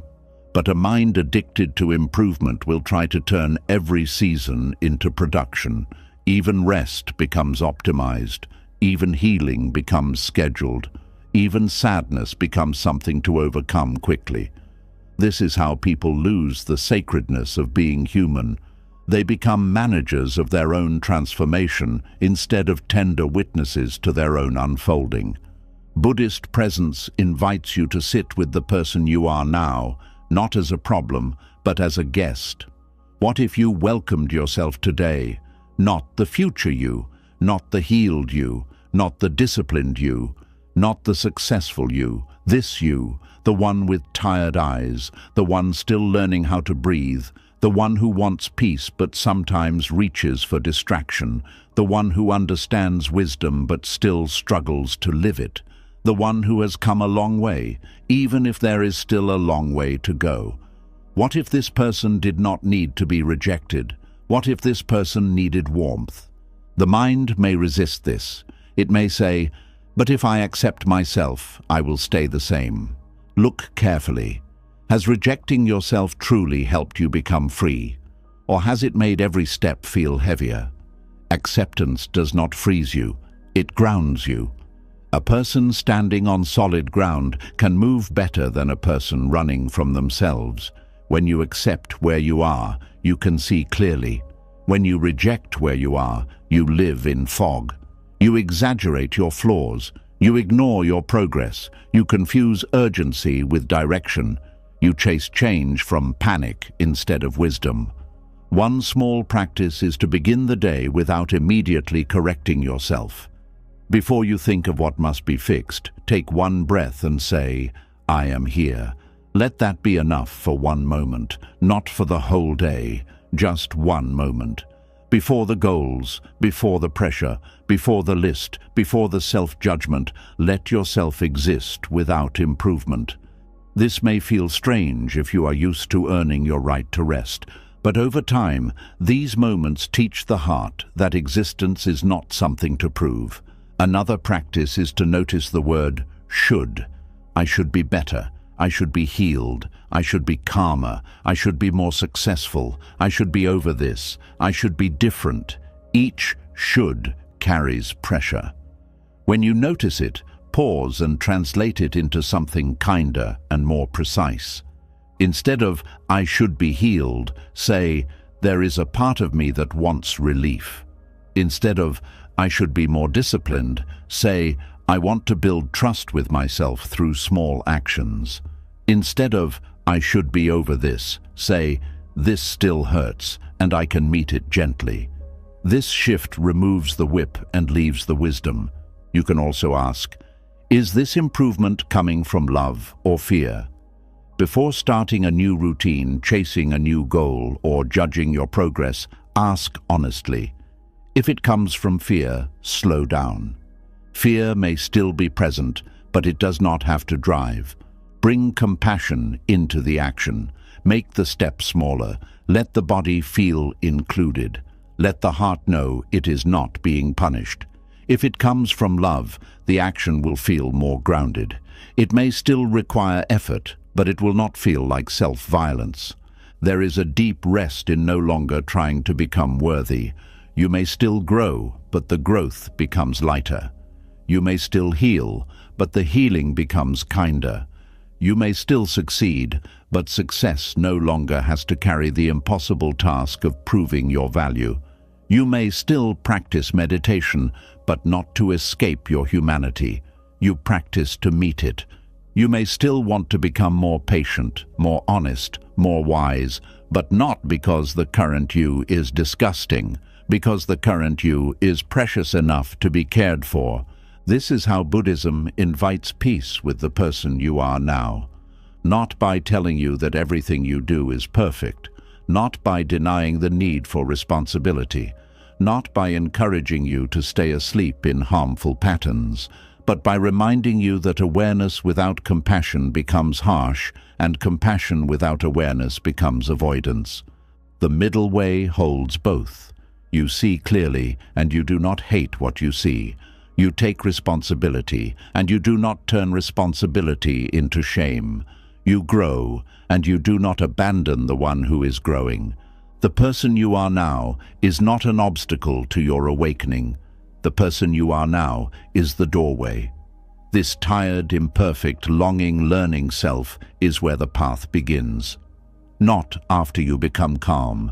But a mind addicted to improvement will try to turn every season into production. Even rest becomes optimized. Even healing becomes scheduled. Even sadness becomes something to overcome quickly. This is how people lose the sacredness of being human. They become managers of their own transformation instead of tender witnesses to their own unfolding. Buddhist presence invites you to sit with the person you are now, not as a problem, but as a guest. What if you welcomed yourself today? Not the future you, not the healed you, not the disciplined you, not the successful you, this you, the one with tired eyes, the one still learning how to breathe, the one who wants peace but sometimes reaches for distraction, the one who understands wisdom but still struggles to live it, the one who has come a long way, even if there is still a long way to go. What if this person did not need to be rejected? What if this person needed warmth? The mind may resist this. It may say, "But if I accept myself, I will stay the same." Look carefully. Has rejecting yourself truly helped you become free? Or has it made every step feel heavier? Acceptance does not freeze you. It grounds you. A person standing on solid ground can move better than a person running from themselves. When you accept where you are, you can see clearly. When you reject where you are, you live in fog. You exaggerate your flaws. You ignore your progress. You confuse urgency with direction. You chase change from panic instead of wisdom. One small practice is to begin the day without immediately correcting yourself. Before you think of what must be fixed, take one breath and say, "I am here." Let that be enough for one moment, not for the whole day, just one moment. Before the goals, before the pressure, before the list, before the self-judgment, let yourself exist without improvement. This may feel strange if you are used to earning your right to rest, but over time, these moments teach the heart that existence is not something to prove. Another practice is to notice the word should. I should be better. I should be healed. I should be calmer. I should be more successful. I should be over this. I should be different. Each should carries pressure. When you notice it, pause and translate it into something kinder and more precise. Instead of "I should be healed," say, "There is a part of me that wants relief." Instead of "I should be more disciplined," say, "I want to build trust with myself through small actions." Instead of "I should be over this," say, "This still hurts, and I can meet it gently." This shift removes the whip and leaves the wisdom. You can also ask, is this improvement coming from love or fear? Before starting a new routine, chasing a new goal, or judging your progress, ask honestly. If it comes from fear, slow down. Fear may still be present, but it does not have to drive. Bring compassion into the action. Make the step smaller. Let the body feel included. Let the heart know it is not being punished. If it comes from love, the action will feel more grounded. It may still require effort, but it will not feel like self-violence. There is a deep rest in no longer trying to become worthy. You may still grow, but the growth becomes lighter. You may still heal, but the healing becomes kinder. You may still succeed, but success no longer has to carry the impossible task of proving your value. You may still practice meditation, but not to escape your humanity. You practice to meet it. You may still want to become more patient, more honest, more wise, but not because the current you is disgusting, because the current you is precious enough to be cared for. This is how Buddhism invites peace with the person you are now. Not by telling you that everything you do is perfect, not by denying the need for responsibility, not by encouraging you to stay asleep in harmful patterns, but by reminding you that awareness without compassion becomes harsh, and compassion without awareness becomes avoidance. The middle way holds both. You see clearly, and you do not hate what you see. You take responsibility, and you do not turn responsibility into shame. You grow, and you do not abandon the one who is growing. The person you are now is not an obstacle to your awakening. The person you are now is the doorway. This tired, imperfect, longing, learning self is where the path begins. Not after you become calm.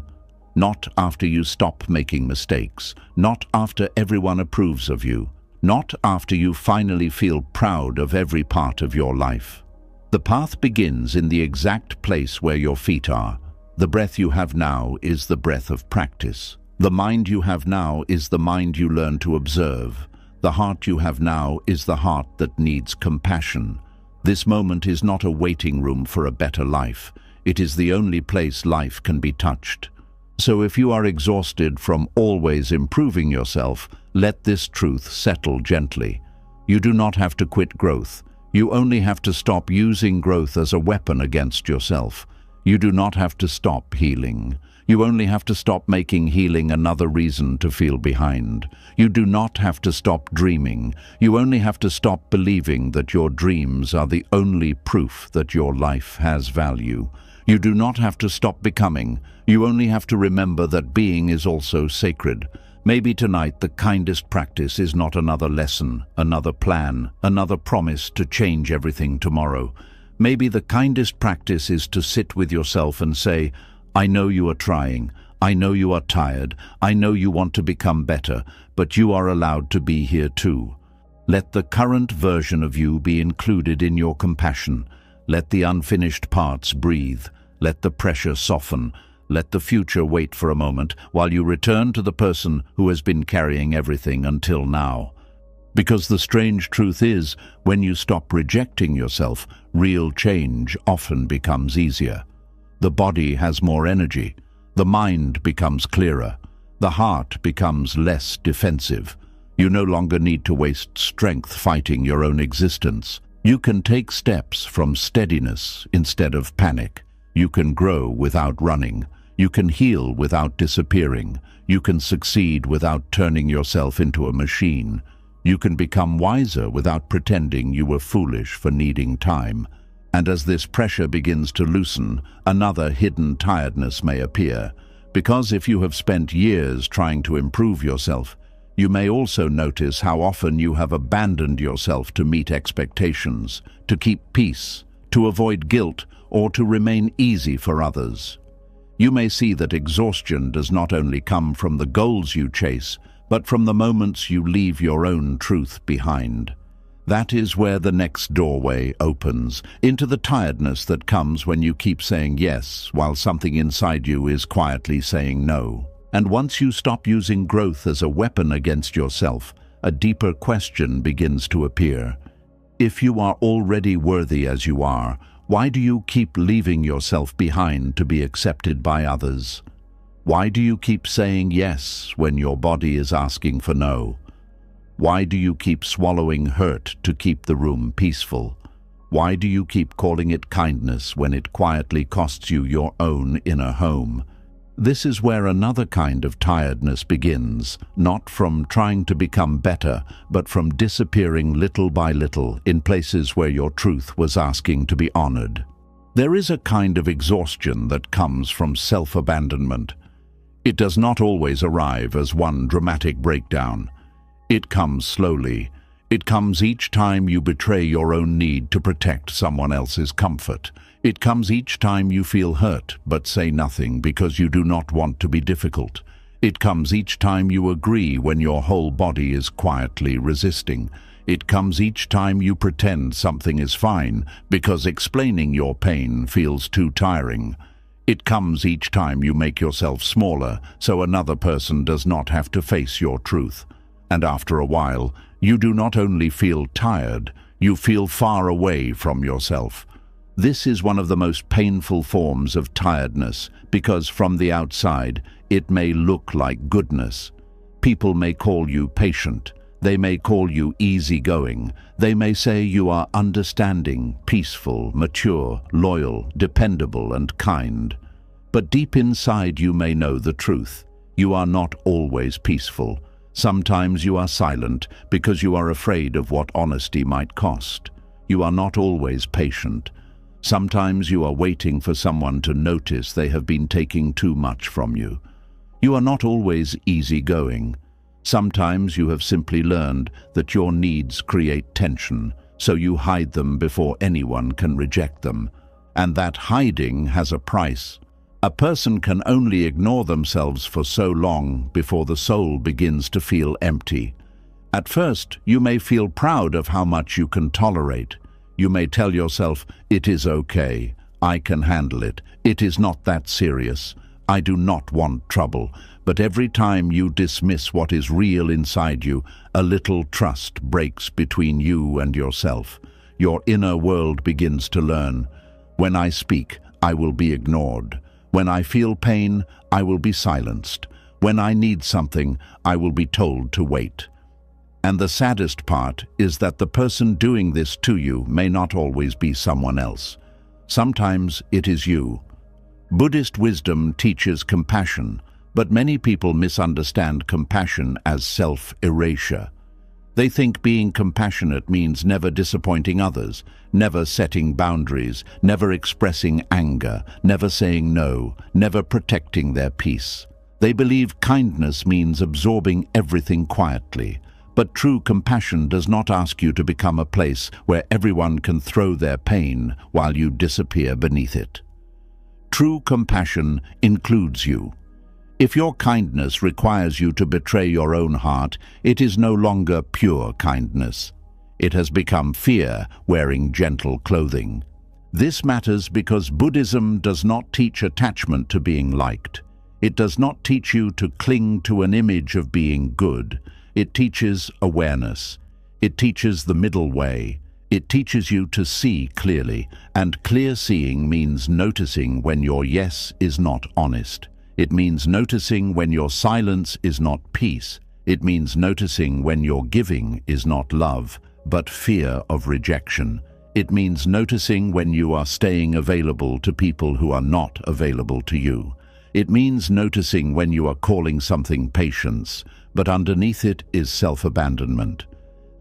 Not after you stop making mistakes. Not after everyone approves of you. Not after you finally feel proud of every part of your life. The path begins in the exact place where your feet are. The breath you have now is the breath of practice. The mind you have now is the mind you learn to observe. The heart you have now is the heart that needs compassion. This moment is not a waiting room for a better life. It is the only place life can be touched. So if you are exhausted from always improving yourself, let this truth settle gently. You do not have to quit growth. You only have to stop using growth as a weapon against yourself. You do not have to stop healing. You only have to stop making healing another reason to feel behind. You do not have to stop dreaming. You only have to stop believing that your dreams are the only proof that your life has value. You do not have to stop becoming. You only have to remember that being is also sacred. Maybe tonight the kindest practice is not another lesson, another plan, another promise to change everything tomorrow. Maybe the kindest practice is to sit with yourself and say, I know you are trying. I know you are tired. I know you want to become better, but you are allowed to be here too. Let the current version of you be included in your compassion. Let the unfinished parts breathe. Let the pressure soften. Let the future wait for a moment while you return to the person who has been carrying everything until now. Because the strange truth is, when you stop rejecting yourself, real change often becomes easier. The body has more energy. The mind becomes clearer. The heart becomes less defensive. You no longer need to waste strength fighting your own existence. You can take steps from steadiness instead of panic. You can grow without running. You can heal without disappearing. You can succeed without turning yourself into a machine. You can become wiser without pretending you were foolish for needing time. And as this pressure begins to loosen, another hidden tiredness may appear. Because if you have spent years trying to improve yourself, you may also notice how often you have abandoned yourself to meet expectations, to keep peace, to avoid guilt, or to remain easy for others. You may see that exhaustion does not only come from the goals you chase, but from the moments you leave your own truth behind. That is where the next doorway opens, into the tiredness that comes when you keep saying yes, while something inside you is quietly saying no. And once you stop using growth as a weapon against yourself, a deeper question begins to appear. If you are already worthy as you are, why do you keep leaving yourself behind to be accepted by others? Why do you keep saying yes when your body is asking for no? Why do you keep swallowing hurt to keep the room peaceful? Why do you keep calling it kindness when it quietly costs you your own inner home? This is where another kind of tiredness begins, not from trying to become better, but from disappearing little by little in places where your truth was asking to be honored. There is a kind of exhaustion that comes from self-abandonment. It does not always arrive as one dramatic breakdown. It comes slowly. It comes each time you betray your own need to protect someone else's comfort. It comes each time you feel hurt but say nothing because you do not want to be difficult. It comes each time you agree when your whole body is quietly resisting. It comes each time you pretend something is fine because explaining your pain feels too tiring. It comes each time you make yourself smaller so another person does not have to face your truth. And after a while, you do not only feel tired, you feel far away from yourself. This is one of the most painful forms of tiredness because from the outside, it may look like goodness. People may call you patient. They may call you easygoing. They may say you are understanding, peaceful, mature, loyal, dependable, and kind. But deep inside you may know the truth. You are not always peaceful. Sometimes you are silent because you are afraid of what honesty might cost. You are not always patient. Sometimes you are waiting for someone to notice they have been taking too much from you. You are not always easygoing. Sometimes you have simply learned that your needs create tension, so you hide them before anyone can reject them. And that hiding has a price. A person can only ignore themselves for so long before the soul begins to feel empty. At first, you may feel proud of how much you can tolerate. You may tell yourself, "It is okay. I can handle it. It is not that serious. I do not want trouble." But every time you dismiss what is real inside you, a little trust breaks between you and yourself. Your inner world begins to learn. When I speak, I will be ignored. When I feel pain, I will be silenced. When I need something, I will be told to wait. And the saddest part is that the person doing this to you may not always be someone else. Sometimes it is you. Buddhist wisdom teaches compassion, but many people misunderstand compassion as self-erasure. They think being compassionate means never disappointing others, never setting boundaries, never expressing anger, never saying no, never protecting their peace. They believe kindness means absorbing everything quietly. But true compassion does not ask you to become a place where everyone can throw their pain while you disappear beneath it. True compassion includes you. If your kindness requires you to betray your own heart, it is no longer pure kindness. It has become fear wearing gentle clothing. This matters because Buddhism does not teach attachment to being liked. It does not teach you to cling to an image of being good. It teaches awareness. It teaches the middle way. It teaches you to see clearly, and clear seeing means noticing when your yes is not honest. It means noticing when your silence is not peace. It means noticing when your giving is not love, but fear of rejection. It means noticing when you are staying available to people who are not available to you. It means noticing when you are calling something patience, but underneath it is self-abandonment.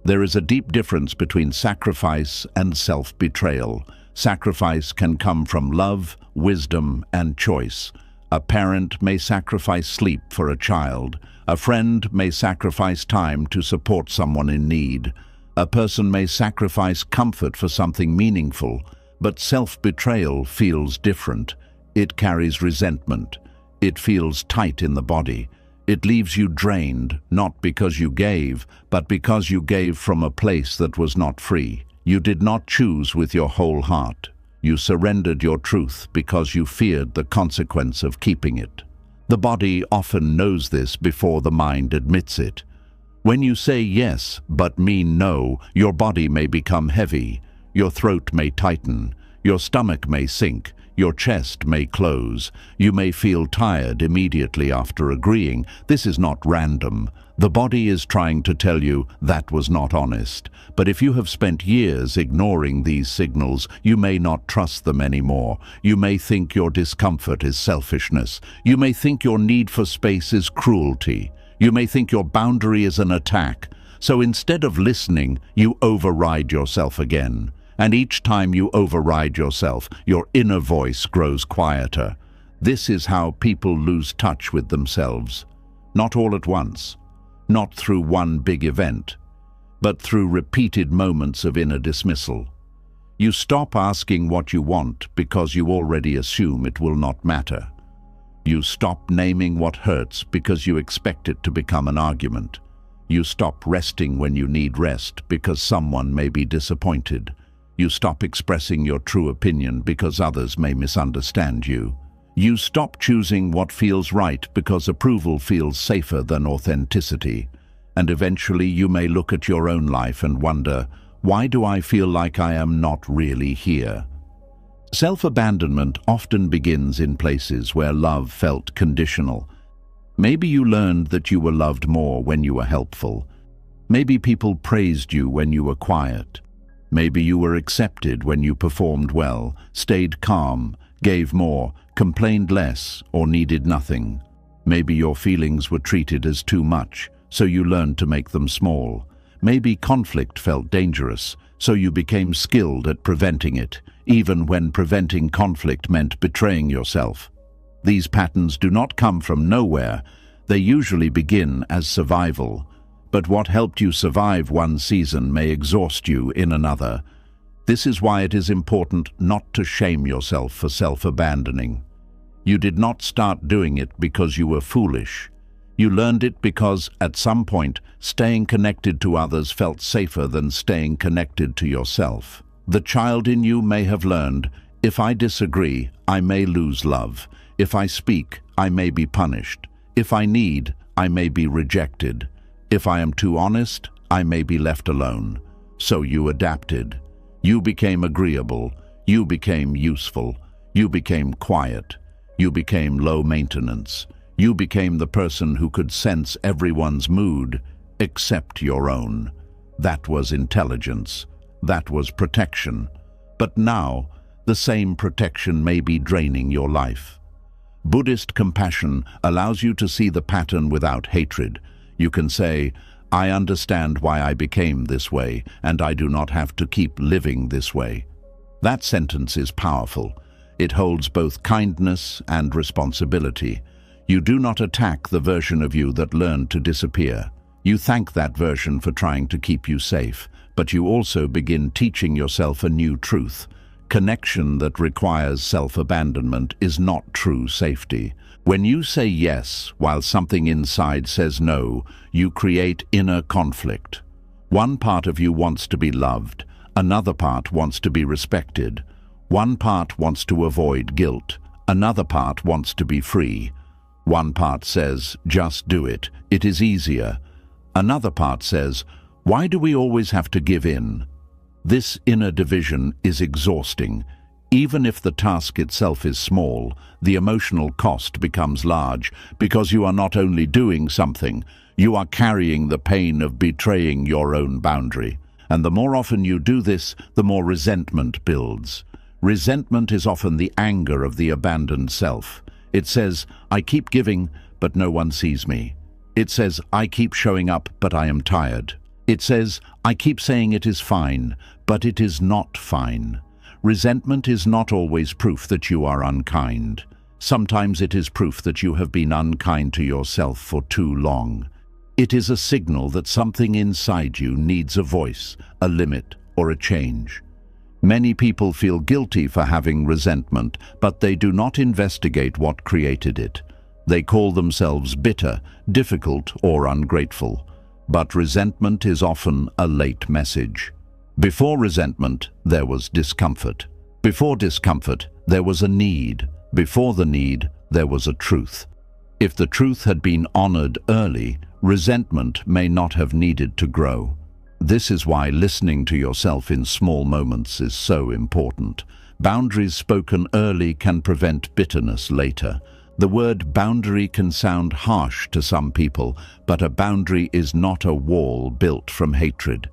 There is a deep difference between sacrifice and self-betrayal. Sacrifice can come from love, wisdom, and choice. A parent may sacrifice sleep for a child. A friend may sacrifice time to support someone in need. A person may sacrifice comfort for something meaningful, but self-betrayal feels different. It carries resentment. It feels tight in the body. It leaves you drained, not because you gave, but because you gave from a place that was not free. You did not choose with your whole heart. You surrendered your truth because you feared the consequence of keeping it. The body often knows this before the mind admits it. When you say yes but mean no, your body may become heavy, your throat may tighten, your stomach may sink, your chest may close. You may feel tired immediately after agreeing. This is not random. The body is trying to tell you that was not honest. But if you have spent years ignoring these signals, you may not trust them anymore. You may think your discomfort is selfishness. You may think your need for space is cruelty. You may think your boundary is an attack. So instead of listening, you override yourself again. And each time you override yourself, your inner voice grows quieter. This is how people lose touch with themselves. Not all at once, not through one big event, but through repeated moments of inner dismissal. You stop asking what you want because you already assume it will not matter. You stop naming what hurts because you expect it to become an argument. You stop resting when you need rest because someone may be disappointed. You stop expressing your true opinion because others may misunderstand you. You stop choosing what feels right because approval feels safer than authenticity. And eventually you may look at your own life and wonder, why do I feel like I am not really here? Self-abandonment often begins in places where love felt conditional. Maybe you learned that you were loved more when you were helpful. Maybe people praised you when you were quiet. Maybe you were accepted when you performed well, stayed calm, gave more, complained less, or needed nothing. Maybe your feelings were treated as too much, so you learned to make them small. Maybe conflict felt dangerous, so you became skilled at preventing it, even when preventing conflict meant betraying yourself. These patterns do not come from nowhere. They usually begin as survival. But what helped you survive one season may exhaust you in another. This is why it is important not to shame yourself for self-abandoning. You did not start doing it because you were foolish. You learned it because, at some point, staying connected to others felt safer than staying connected to yourself. The child in you may have learned, if I disagree, I may lose love. If I speak, I may be punished. If I need, I may be rejected. If I am too honest, I may be left alone. So you adapted. You became agreeable. You became useful. You became quiet. You became low maintenance. You became the person who could sense everyone's mood except your own. That was intelligence. That was protection. But now, the same protection may be draining your life. Buddhist compassion allows you to see the pattern without hatred. You can say, I understand why I became this way, and I do not have to keep living this way. That sentence is powerful. It holds both kindness and responsibility. You do not attack the version of you that learned to disappear. You thank that version for trying to keep you safe, but you also begin teaching yourself a new truth. Connection that requires self-abandonment is not true safety. When you say yes while something inside says no, you create inner conflict. One part of you wants to be loved, another part wants to be respected. One part wants to avoid guilt, another part wants to be free. One part says, just do it, it is easier. Another part says, why do we always have to give in? This inner division is exhausting. Even if the task itself is small, the emotional cost becomes large because you are not only doing something, you are carrying the pain of betraying your own boundary. And the more often you do this, the more resentment builds. Resentment is often the anger of the abandoned self. It says, I keep giving, but no one sees me. It says, I keep showing up, but I am tired. It says, I keep saying it is fine, but it is not fine. Resentment is not always proof that you are unkind. Sometimes it is proof that you have been unkind to yourself for too long. It is a signal that something inside you needs a voice, a limit, or a change. Many people feel guilty for having resentment, but they do not investigate what created it. They call themselves bitter, difficult, or ungrateful. But resentment is often a late message. Before resentment, there was discomfort. Before discomfort, there was a need. Before the need, there was a truth. If the truth had been honored early, resentment may not have needed to grow. This is why listening to yourself in small moments is so important. Boundaries spoken early can prevent bitterness later. The word boundary can sound harsh to some people, but a boundary is not a wall built from hatred.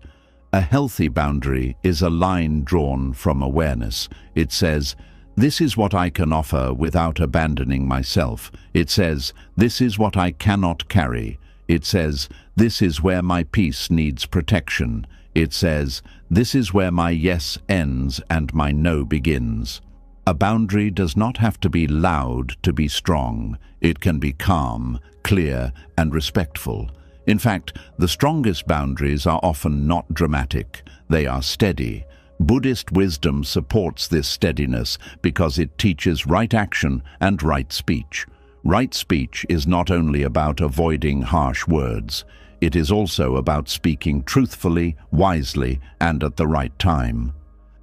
A healthy boundary is a line drawn from awareness. It says, this is what I can offer without abandoning myself. It says, this is what I cannot carry. It says, this is where my peace needs protection. It says, this is where my yes ends and my no begins. A boundary does not have to be loud to be strong. It can be calm, clear, and respectful. In fact, the strongest boundaries are often not dramatic. They are steady. Buddhist wisdom supports this steadiness because it teaches right action and right speech. Right speech is not only about avoiding harsh words. It is also about speaking truthfully, wisely, and at the right time.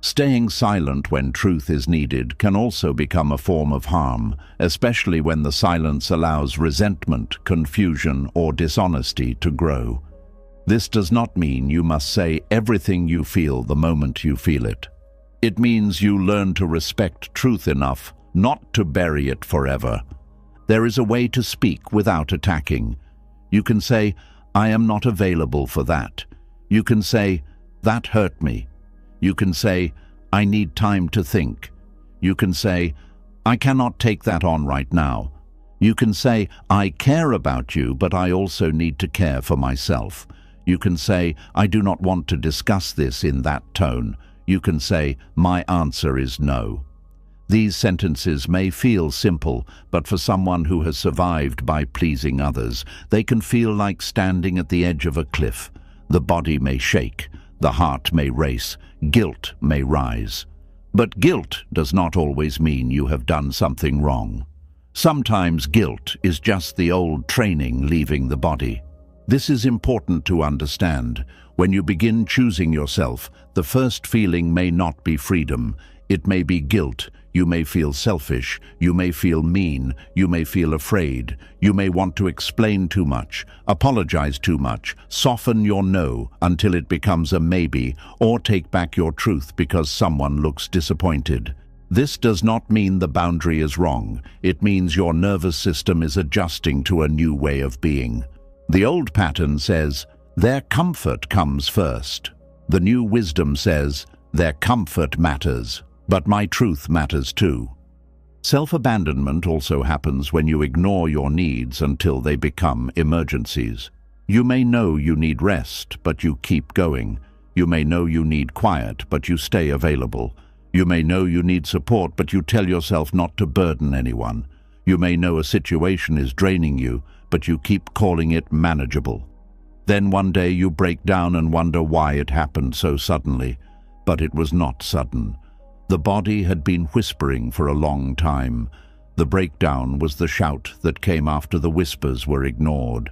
Staying silent when truth is needed can also become a form of harm, especially when the silence allows resentment, confusion, or dishonesty to grow. This does not mean you must say everything you feel the moment you feel it. It means you learn to respect truth enough not to bury it forever. There is a way to speak without attacking. You can say, I am not available for that. You can say, that hurt me. You can say, I need time to think. You can say, I cannot take that on right now. You can say, I care about you, but I also need to care for myself. You can say, I do not want to discuss this in that tone. You can say, "My answer is no." These sentences may feel simple, but for someone who has survived by pleasing others, they can feel like standing at the edge of a cliff. The body may shake, the heart may race, guilt may rise. But guilt does not always mean you have done something wrong. Sometimes guilt is just the old training leaving the body. This is important to understand. When you begin choosing yourself, the first feeling may not be freedom. It may be guilt. You may feel selfish. You may feel mean. You may feel afraid. You may want to explain too much, apologize too much, soften your no until it becomes a maybe, or take back your truth because someone looks disappointed. This does not mean the boundary is wrong. It means your nervous system is adjusting to a new way of being. The old pattern says, "Their comfort comes first." The new wisdom says, "Their comfort matters, but my truth matters too." Self-abandonment also happens when you ignore your needs until they become emergencies. You may know you need rest, but you keep going. You may know you need quiet, but you stay available. You may know you need support, but you tell yourself not to burden anyone. You may know a situation is draining you, but you keep calling it manageable. Then one day you break down and wonder why it happened so suddenly. But it was not sudden. The body had been whispering for a long time. The breakdown was the shout that came after the whispers were ignored.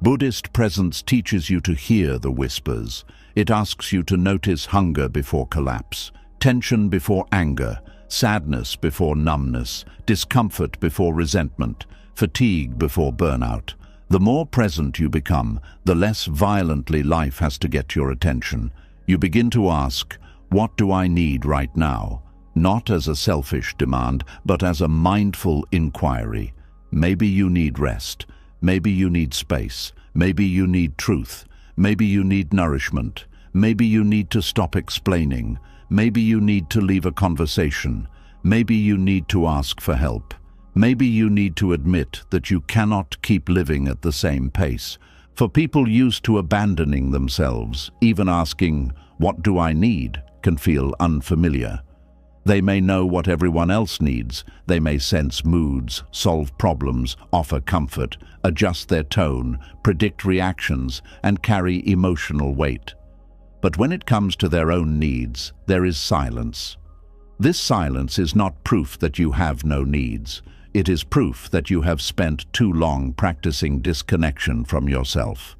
Buddhist presence teaches you to hear the whispers. It asks you to notice hunger before collapse, tension before anger, sadness before numbness, discomfort before resentment, fatigue before burnout. The more present you become, the less violently life has to get your attention. You begin to ask, what do I need right now? Not as a selfish demand, but as a mindful inquiry. Maybe you need rest. Maybe you need space. Maybe you need truth. Maybe you need nourishment. Maybe you need to stop explaining. Maybe you need to leave a conversation. Maybe you need to ask for help. Maybe you need to admit that you cannot keep living at the same pace. For people used to abandoning themselves, even asking, "What do I need?" can feel unfamiliar. They may know what everyone else needs. They may sense moods, solve problems, offer comfort, adjust their tone, predict reactions, and carry emotional weight. But when it comes to their own needs, there is silence. This silence is not proof that you have no needs. It is proof that you have spent too long practicing disconnection from yourself.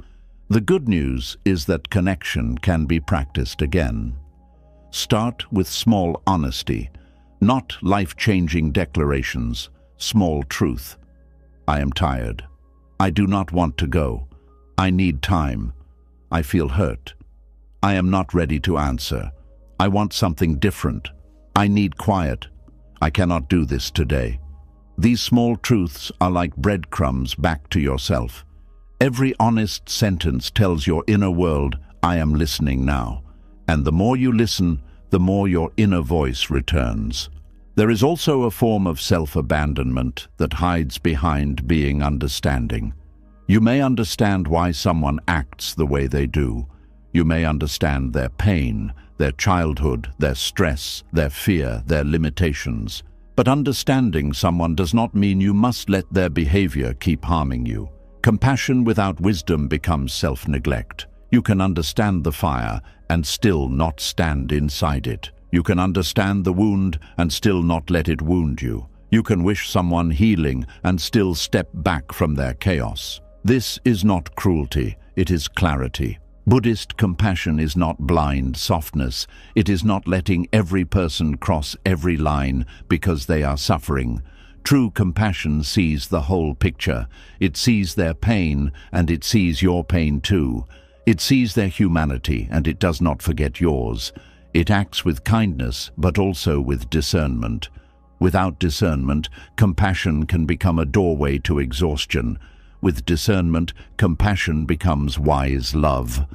The good news is that connection can be practiced again. Start with small honesty, not life-changing declarations, small truth. I am tired. I do not want to go. I need time. I feel hurt. I am not ready to answer. I want something different. I need quiet. I cannot do this today. These small truths are like breadcrumbs back to yourself. Every honest sentence tells your inner world, "I am listening now." And the more you listen, the more your inner voice returns. There is also a form of self-abandonment that hides behind being understanding. You may understand why someone acts the way they do. You may understand their pain, their childhood, their stress, their fear, their limitations. But understanding someone does not mean you must let their behavior keep harming you. Compassion without wisdom becomes self-neglect. You can understand the fire and still not stand inside it. You can understand the wound and still not let it wound you. You can wish someone healing and still step back from their chaos. This is not cruelty, it is clarity. Buddhist compassion is not blind softness. It is not letting every person cross every line because they are suffering. True compassion sees the whole picture. It sees their pain and it sees your pain too. It sees their humanity and it does not forget yours. It acts with kindness but also with discernment. Without discernment, compassion can become a doorway to exhaustion. With discernment, compassion becomes wise love.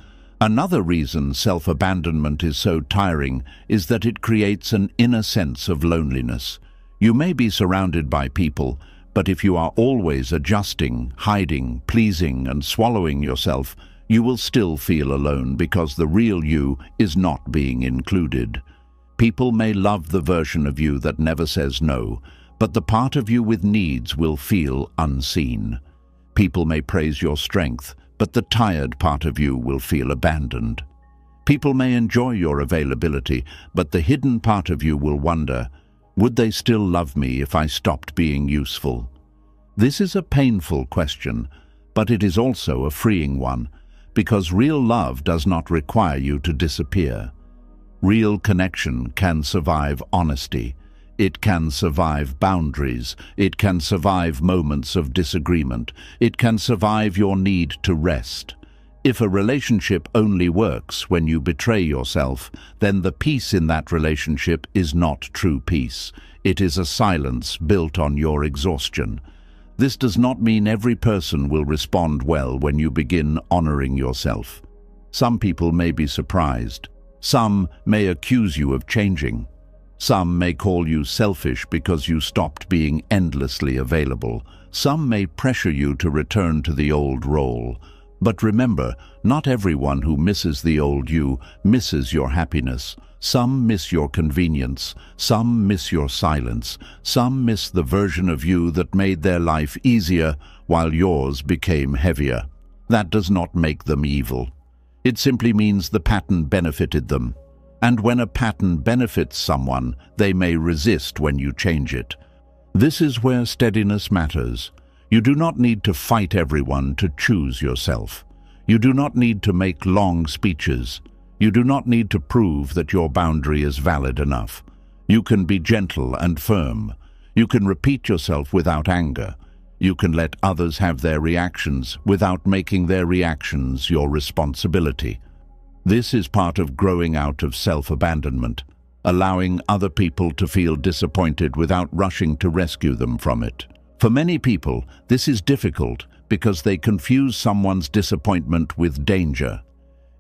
Another reason self-abandonment is so tiring is that it creates an inner sense of loneliness. You may be surrounded by people, but if you are always adjusting, hiding, pleasing, and swallowing yourself, you will still feel alone because the real you is not being included. People may love the version of you that never says no, but the part of you with needs will feel unseen. People may praise your strength, but the tired part of you will feel abandoned. People may enjoy your availability, but the hidden part of you will wonder, would they still love me if I stopped being useful? This is a painful question, but it is also a freeing one, because real love does not require you to disappear. Real connection can survive honesty. It can survive boundaries. It can survive moments of disagreement. It can survive your need to rest. If a relationship only works when you betray yourself, then the peace in that relationship is not true peace. It is a silence built on your exhaustion. This does not mean every person will respond well when you begin honoring yourself. Some people may be surprised. Some may accuse you of changing. Some may call you selfish because you stopped being endlessly available. Some may pressure you to return to the old role. But remember, not everyone who misses the old you misses your happiness. Some miss your convenience. Some miss your silence. Some miss the version of you that made their life easier while yours became heavier. That does not make them evil. It simply means the pattern benefited them. And when a pattern benefits someone, they may resist when you change it. This is where steadiness matters. You do not need to fight everyone to choose yourself. You do not need to make long speeches. You do not need to prove that your boundary is valid enough. You can be gentle and firm. You can repeat yourself without anger. You can let others have their reactions without making their reactions your responsibility. This is part of growing out of self-abandonment, allowing other people to feel disappointed without rushing to rescue them from it. For many people, this is difficult because they confuse someone's disappointment with danger.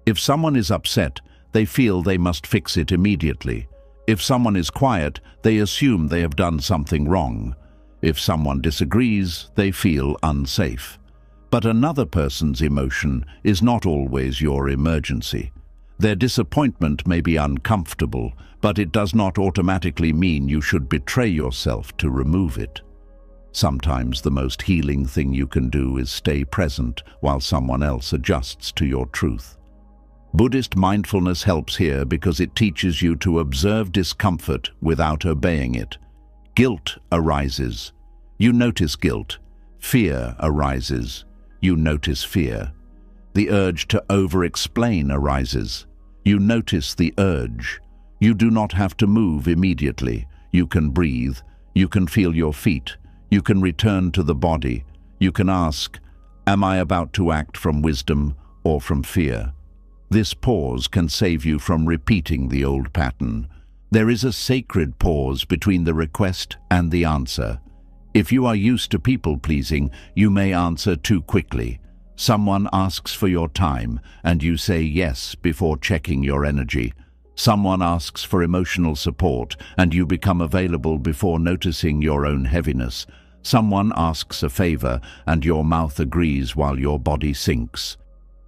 If someone is upset, they feel they must fix it immediately. If someone is quiet, they assume they have done something wrong. If someone disagrees, they feel unsafe. But another person's emotion is not always your emergency. Their disappointment may be uncomfortable, but it does not automatically mean you should betray yourself to remove it. Sometimes the most healing thing you can do is stay present while someone else adjusts to your truth. Buddhist mindfulness helps here because it teaches you to observe discomfort without obeying it. Guilt arises. You notice guilt. Fear arises. You notice fear. The urge to over-explain arises. You notice the urge. You do not have to move immediately. You can breathe. You can feel your feet. You can return to the body. You can ask, am I about to act from wisdom or from fear? This pause can save you from repeating the old pattern. There is a sacred pause between the request and the answer. If you are used to people-pleasing, you may answer too quickly. Someone asks for your time, and you say yes before checking your energy. Someone asks for emotional support, and you become available before noticing your own heaviness. Someone asks a favor, and your mouth agrees while your body sinks.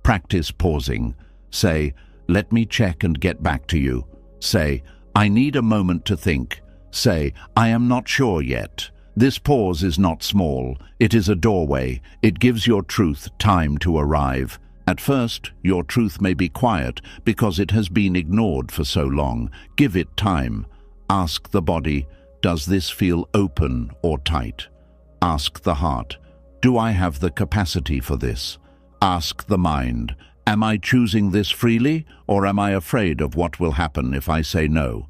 Practice pausing. Say, let me check and get back to you. Say, I need a moment to think. Say, I am not sure yet. This pause is not small. It is a doorway. It gives your truth time to arrive. At first, your truth may be quiet because it has been ignored for so long. Give it time. Ask the body, does this feel open or tight? Ask the heart, do I have the capacity for this? Ask the mind, am I choosing this freely, or am I afraid of what will happen if I say no?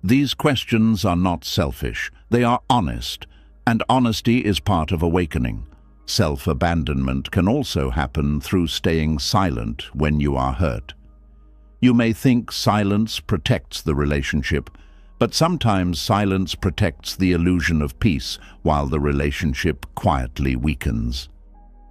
These questions are not selfish. They are honest, and honesty is part of awakening. Self-abandonment can also happen through staying silent when you are hurt. You may think silence protects the relationship, but sometimes silence protects the illusion of peace while the relationship quietly weakens.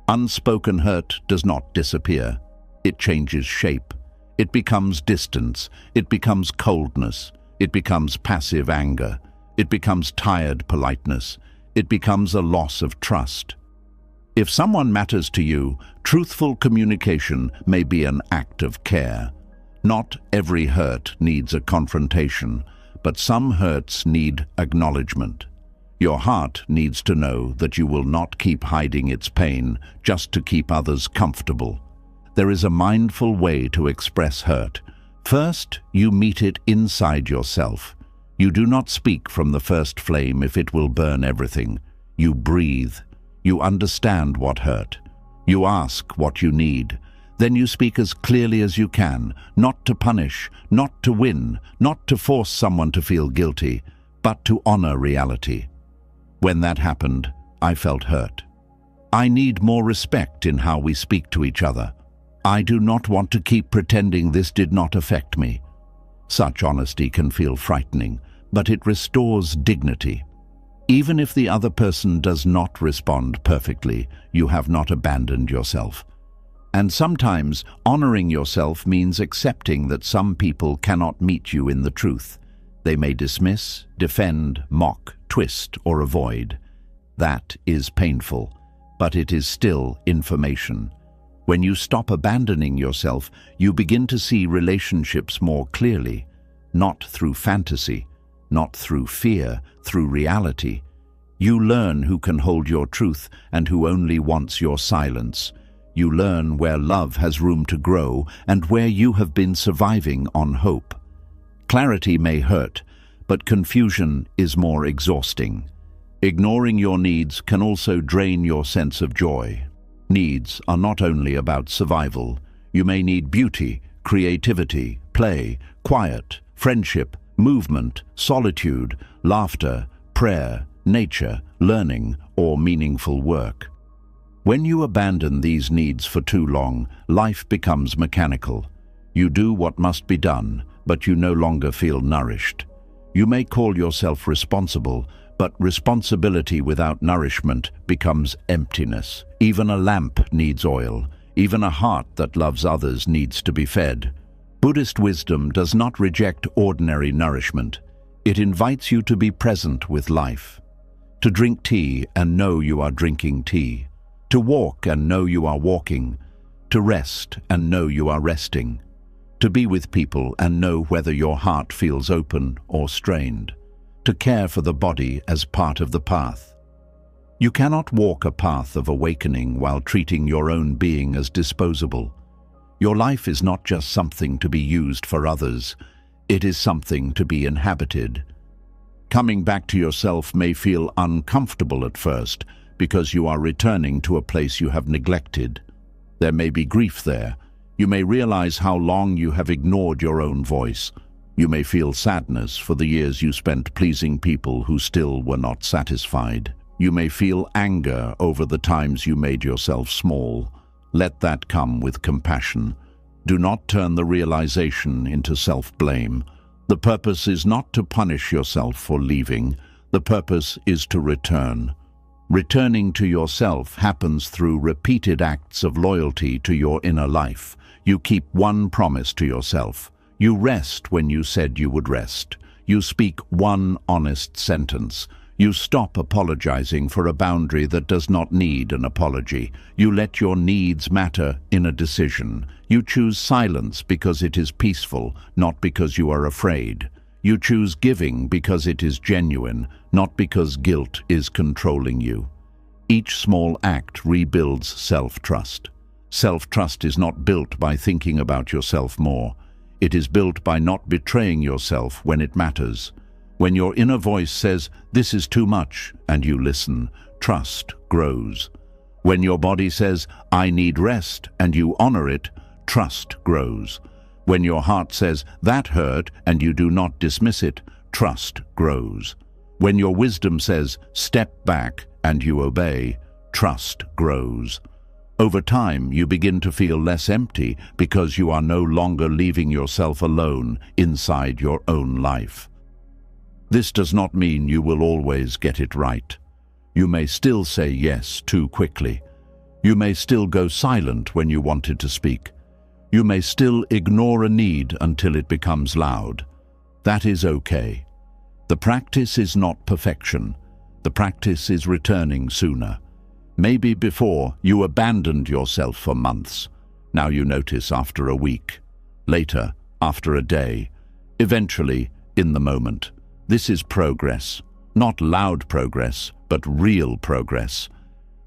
Unspoken hurt does not disappear. It changes shape. It becomes distance. It becomes coldness. It becomes passive anger. It becomes tired politeness. It becomes a loss of trust. If someone matters to you, truthful communication may be an act of care. Not every hurt needs a confrontation, but some hurts need acknowledgement. Your heart needs to know that you will not keep hiding its pain just to keep others comfortable. There is a mindful way to express hurt. First, you meet it inside yourself. You do not speak from the first flame if it will burn everything. You breathe. You understand what hurt. You ask what you need. Then you speak as clearly as you can, not to punish, not to win, not to force someone to feel guilty, but to honor reality. When that happened, I felt hurt. I need more respect in how we speak to each other. I do not want to keep pretending this did not affect me. Such honesty can feel frightening, but it restores dignity. Even if the other person does not respond perfectly, you have not abandoned yourself. And sometimes honoring yourself means accepting that some people cannot meet you in the truth. They may dismiss, defend, mock, twist, or avoid. That is painful, but it is still information. When you stop abandoning yourself, you begin to see relationships more clearly, not through fantasy, not through fear, through reality. You learn who can hold your truth and who only wants your silence. You learn where love has room to grow and where you have been surviving on hope. Clarity may hurt, but confusion is more exhausting. Ignoring your needs can also drain your sense of joy. Needs are not only about survival. You may need beauty, creativity, play, quiet, friendship, movement, solitude, laughter, prayer, nature, learning, or meaningful work. When you abandon these needs for too long, life becomes mechanical. You do what must be done, but you no longer feel nourished. You may call yourself responsible, but responsibility without nourishment becomes emptiness. Even a lamp needs oil. Even a heart that loves others needs to be fed. Buddhist wisdom does not reject ordinary nourishment. It invites you to be present with life. To drink tea and know you are drinking tea. To walk and know you are walking. To rest and know you are resting. To be with people and know whether your heart feels open or strained. To care for the body as part of the path. You cannot walk a path of awakening while treating your own being as disposable. Your life is not just something to be used for others, it is something to be inhabited. Coming back to yourself may feel uncomfortable at first because you are returning to a place you have neglected. There may be grief there. You may realize how long you have ignored your own voice. You may feel sadness for the years you spent pleasing people who still were not satisfied. You may feel anger over the times you made yourself small. Let that come with compassion. Do not turn the realization into self-blame. The purpose is not to punish yourself for leaving. The purpose is to return. Returning to yourself happens through repeated acts of loyalty to your inner life. You keep one promise to yourself. You rest when you said you would rest. You speak one honest sentence. You stop apologizing for a boundary that does not need an apology. You let your needs matter in a decision. You choose silence because it is peaceful, not because you are afraid. You choose giving because it is genuine, not because guilt is controlling you. Each small act rebuilds self-trust. Self-trust is not built by thinking about yourself more. It is built by not betraying yourself when it matters. When your inner voice says, "This is too much," and you listen, trust grows. When your body says, "I need rest," and you honor it, trust grows. When your heart says, "That hurt," and you do not dismiss it, trust grows. When your wisdom says, "Step back," and you obey, trust grows. Over time, you begin to feel less empty because you are no longer leaving yourself alone inside your own life. This does not mean you will always get it right. You may still say yes too quickly. You may still go silent when you wanted to speak. You may still ignore a need until it becomes loud. That is okay. The practice is not perfection. The practice is returning sooner. Maybe before you abandoned yourself for months. Now you notice after a week. Later, after a day. Eventually, in the moment. This is progress. Not loud progress, but real progress.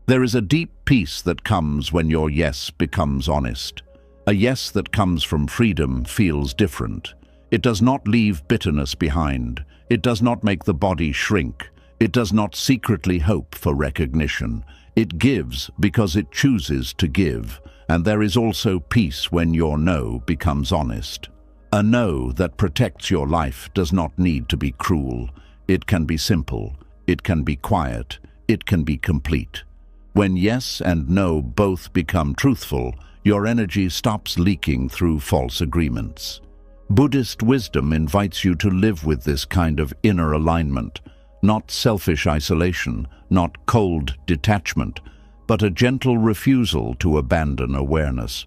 There is a deep peace that comes when your yes becomes honest. A yes that comes from freedom feels different. It does not leave bitterness behind. It does not make the body shrink. It does not secretly hope for recognition. It gives because it chooses to give. And there is also peace when your no becomes honest. A no that protects your life does not need to be cruel. It can be simple. It can be quiet. It can be complete. When yes and no both become truthful, your energy stops leaking through false agreements. Buddhist wisdom invites you to live with this kind of inner alignment, not selfish isolation, not cold detachment, but a gentle refusal to abandon awareness.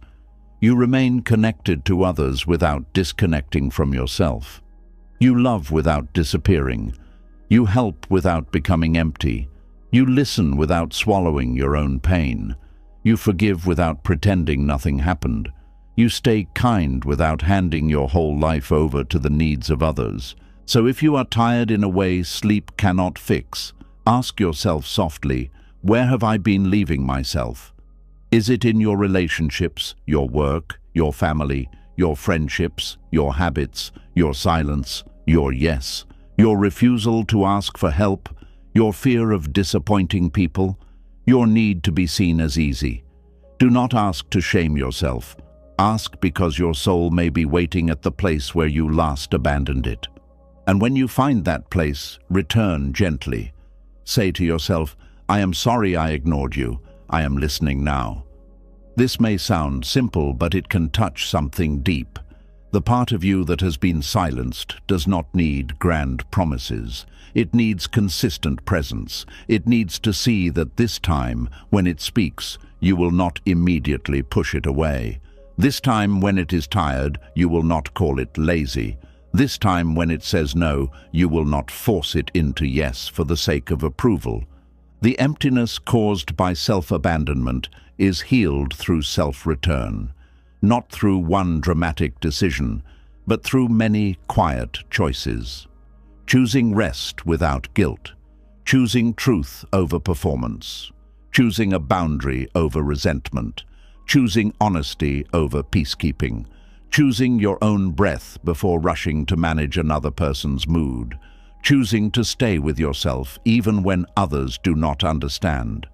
You remain connected to others without disconnecting from yourself. You love without disappearing. You help without becoming empty. You listen without swallowing your own pain. You forgive without pretending nothing happened. You stay kind without handing your whole life over to the needs of others. So if you are tired in a way sleep cannot fix, ask yourself softly, where have I been leaving myself? Is it in your relationships, your work, your family, your friendships, your habits, your silence, your yes, your refusal to ask for help, your fear of disappointing people, your need to be seen as easy? Do not ask to shame yourself. Ask because your soul may be waiting at the place where you last abandoned it. And when you find that place, return gently. Say to yourself, I am sorry I ignored you. I am listening now. This may sound simple, but it can touch something deep. The part of you that has been silenced does not need grand promises. It needs consistent presence. It needs to see that this time, when it speaks, you will not immediately push it away. This time, when it is tired, you will not call it lazy. This time, when it says no, you will not force it into yes for the sake of approval. The emptiness caused by self-abandonment is healed through self-return. Not through one dramatic decision, but through many quiet choices. Choosing rest without guilt. Choosing truth over performance. Choosing a boundary over resentment. Choosing honesty over peacekeeping. Choosing your own breath before rushing to manage another person's mood. Choosing to stay with yourself even when others do not understand.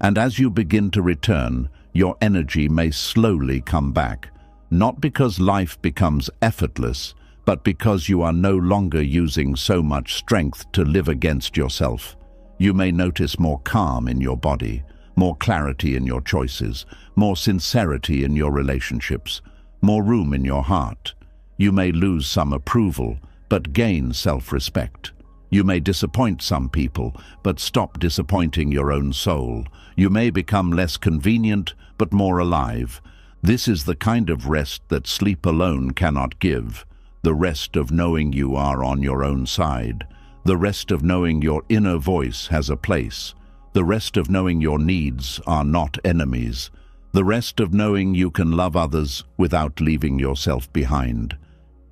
And as you begin to return, your energy may slowly come back, not because life becomes effortless, but because you are no longer using so much strength to live against yourself. You may notice more calm in your body, more clarity in your choices, more sincerity in your relationships, more room in your heart. You may lose some approval, but gain self-respect. You may disappoint some people, but stop disappointing your own soul. You may become less convenient, but more alive. This is the kind of rest that sleep alone cannot give. The rest of knowing you are on your own side. The rest of knowing your inner voice has a place. The rest of knowing your needs are not enemies. The rest of knowing you can love others without leaving yourself behind.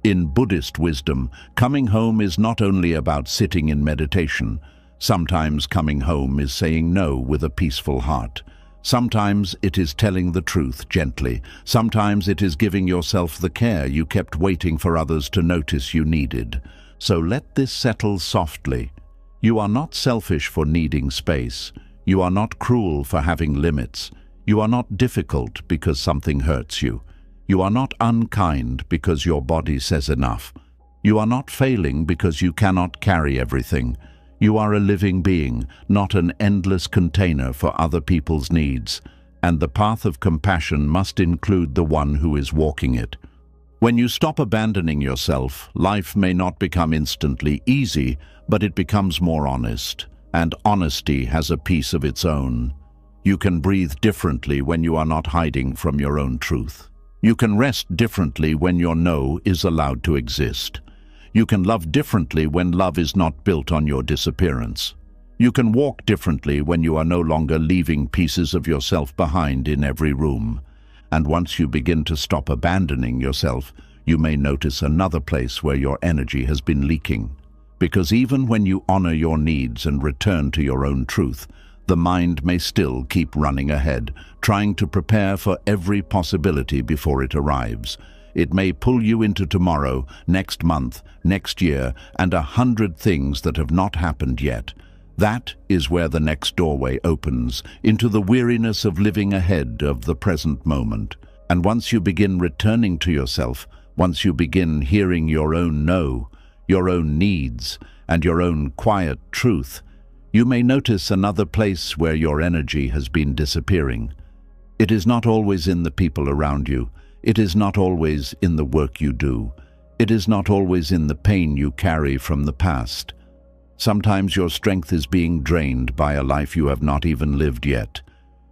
In Buddhist wisdom, coming home is not only about sitting in meditation. Sometimes coming home is saying no with a peaceful heart. Sometimes it is telling the truth gently. Sometimes it is giving yourself the care you kept waiting for others to notice you needed. So let this settle softly. You are not selfish for needing space. You are not cruel for having limits. You are not difficult because something hurts you. You are not unkind because your body says enough. You are not failing because you cannot carry everything. You are a living being, not an endless container for other people's needs. And the path of compassion must include the one who is walking it. When you stop abandoning yourself, life may not become instantly easy, but it becomes more honest. And honesty has a peace of its own. You can breathe differently when you are not hiding from your own truth. You can rest differently when your no is allowed to exist. You can love differently when love is not built on your disappearance. You can walk differently when you are no longer leaving pieces of yourself behind in every room. And once you begin to stop abandoning yourself, you may notice another place where your energy has been leaking. Because even when you honor your needs and return to your own truth, the mind may still keep running ahead, trying to prepare for every possibility before it arrives. It may pull you into tomorrow, next month, next year, and 100 things that have not happened yet. That is where the next doorway opens, into the weariness of living ahead of the present moment. And once you begin returning to yourself, once you begin hearing your own no, your own needs, and your own quiet truth, you may notice another place where your energy has been disappearing. It is not always in the people around you. It is not always in the work you do. It is not always in the pain you carry from the past. Sometimes your strength is being drained by a life you have not even lived yet.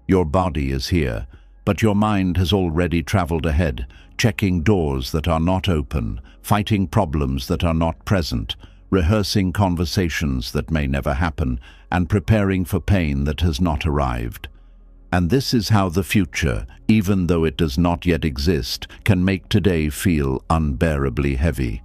Your body is here, but your mind has already traveled ahead, checking doors that are not open, fighting problems that are not present, rehearsing conversations that may never happen, and preparing for pain that has not arrived. And this is how the future, even though it does not yet exist, can make today feel unbearably heavy.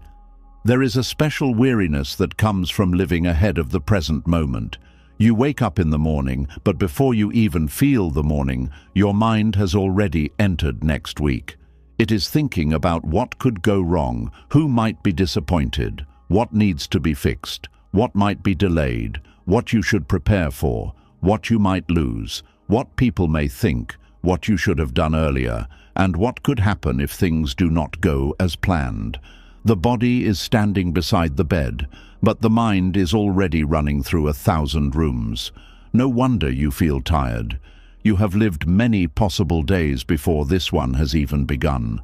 There is a special weariness that comes from living ahead of the present moment. You wake up in the morning, but before you even feel the morning, your mind has already entered next week. It is thinking about what could go wrong, who might be disappointed, what needs to be fixed, what might be delayed, what you should prepare for, what you might lose, what people may think, what you should have done earlier, and what could happen if things do not go as planned. The body is standing beside the bed, but the mind is already running through 1,000 rooms. No wonder you feel tired. You have lived many possible days before this one has even begun.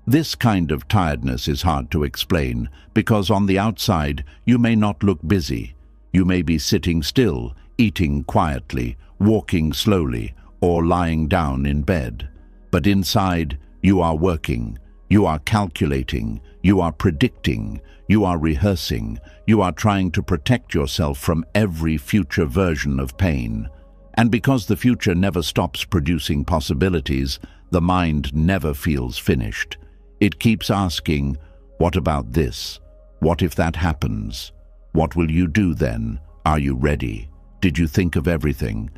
This kind of tiredness is hard to explain, because on the outside you may not look busy. You may be sitting still, eating quietly, walking slowly, or lying down in bed. But inside, you are working, you are calculating, you are predicting, you are rehearsing, you are trying to protect yourself from every future version of pain. And because the future never stops producing possibilities, the mind never feels finished. It keeps asking, what about this? What if that happens? What will you do then? Are you ready? Did you think of everything?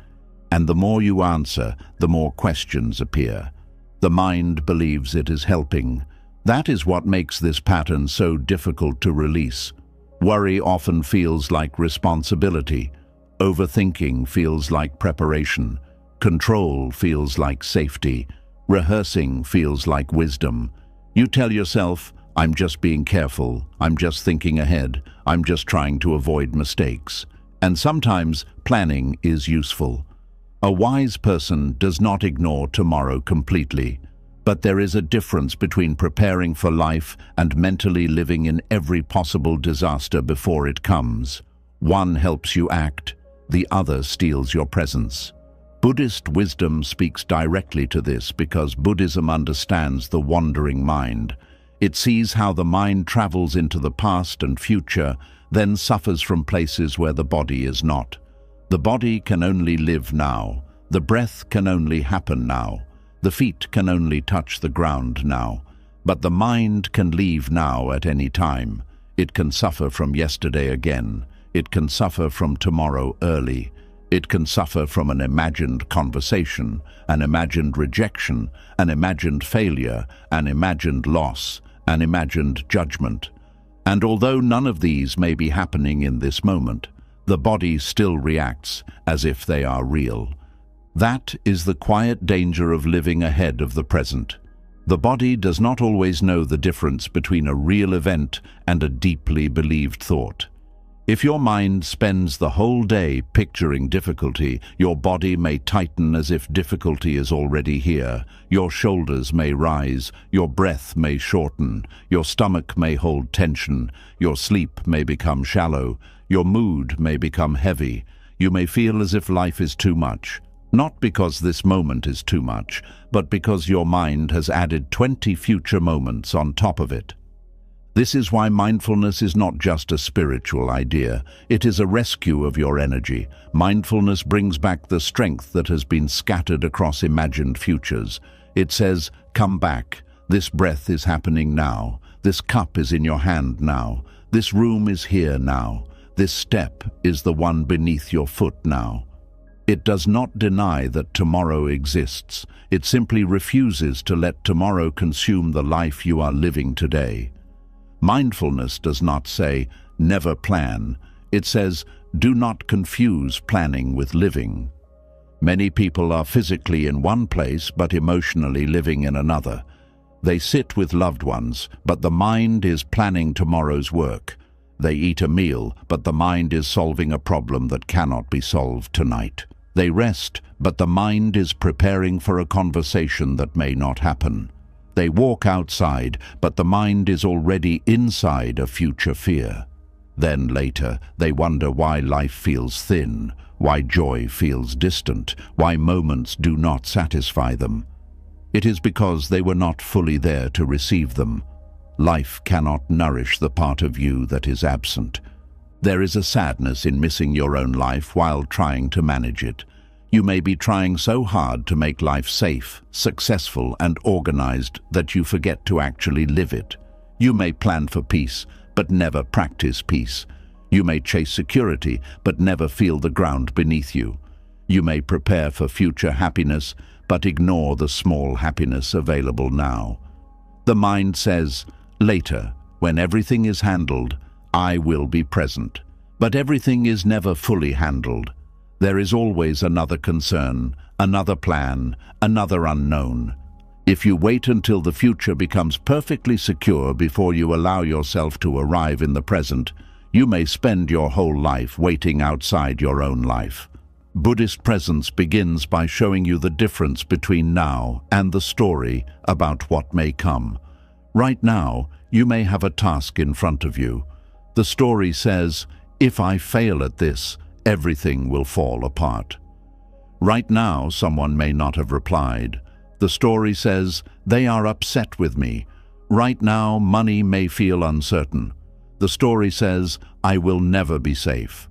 And the more you answer, the more questions appear. The mind believes it is helping. That is what makes this pattern so difficult to release. Worry often feels like responsibility. Overthinking feels like preparation. Control feels like safety. Rehearsing feels like wisdom. You tell yourself, I'm just being careful, I'm just thinking ahead, I'm just trying to avoid mistakes. And sometimes planning is useful. A wise person does not ignore tomorrow completely. But there is a difference between preparing for life and mentally living in every possible disaster before it comes. One helps you act, the other steals your presence. Buddhist wisdom speaks directly to this because Buddhism understands the wandering mind. It sees how the mind travels into the past and future, then suffers from places where the body is not. The body can only live now. The breath can only happen now. The feet can only touch the ground now, but the mind can leave now at any time. It can suffer from yesterday again. It can suffer from tomorrow early. It can suffer from an imagined conversation, an imagined rejection, an imagined failure, an imagined loss, an imagined judgment. And although none of these may be happening in this moment, the body still reacts as if they are real. That is the quiet danger of living ahead of the present. The body does not always know the difference between a real event and a deeply believed thought. If your mind spends the whole day picturing difficulty, your body may tighten as if difficulty is already here. Your shoulders may rise, your breath may shorten, your stomach may hold tension, your sleep may become shallow, your mood may become heavy. You may feel as if life is too much. Not because this moment is too much, but because your mind has added 20 future moments on top of it. This is why mindfulness is not just a spiritual idea. It is a rescue of your energy. Mindfulness brings back the strength that has been scattered across imagined futures. It says, come back. This breath is happening now. This cup is in your hand now. This room is here now. This step is the one beneath your foot now. It does not deny that tomorrow exists. It simply refuses to let tomorrow consume the life you are living today. Mindfulness does not say, never plan. It says, do not confuse planning with living. Many people are physically in one place but emotionally living in another. They sit with loved ones, but the mind is planning tomorrow's work. They eat a meal, but the mind is solving a problem that cannot be solved tonight. They rest, but the mind is preparing for a conversation that may not happen. They walk outside, but the mind is already inside a future fear. Then later, they wonder why life feels thin, why joy feels distant, why moments do not satisfy them. It is because they were not fully there to receive them. Life cannot nourish the part of you that is absent. There is a sadness in missing your own life while trying to manage it. You may be trying so hard to make life safe, successful, and organized that you forget to actually live it. You may plan for peace, but never practice peace. You may chase security, but never feel the ground beneath you. You may prepare for future happiness, but ignore the small happiness available now. The mind says, later, when everything is handled, I will be present. But everything is never fully handled. There is always another concern, another plan, another unknown. If you wait until the future becomes perfectly secure before you allow yourself to arrive in the present, you may spend your whole life waiting outside your own life. Buddhist presence begins by showing you the difference between now and the story about what may come. Right now, you may have a task in front of you. The story says, if I fail at this, everything will fall apart. Right now, someone may not have replied. The story says, they are upset with me. Right now, money may feel uncertain. The story says, I will never be safe.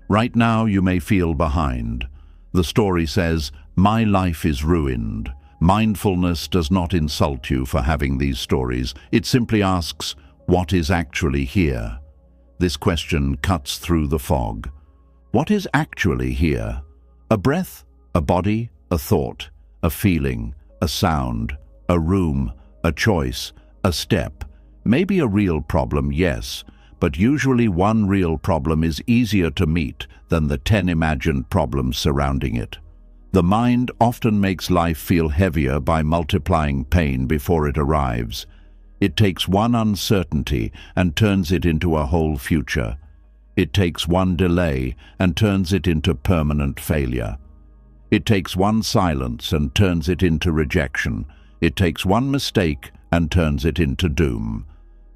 Right now, you may feel behind. The story says, my life is ruined. Mindfulness does not insult you for having these stories. It simply asks, what is actually here? This question cuts through the fog. What is actually here? A breath, a body, a thought, a feeling, a sound, a room, a choice, a step. Maybe a real problem, yes, but usually one real problem is easier to meet than the 10 imagined problems surrounding it. The mind often makes life feel heavier by multiplying pain before it arrives. It takes one uncertainty and turns it into a whole future. It takes one delay and turns it into permanent failure. It takes one silence and turns it into rejection. It takes one mistake and turns it into doom.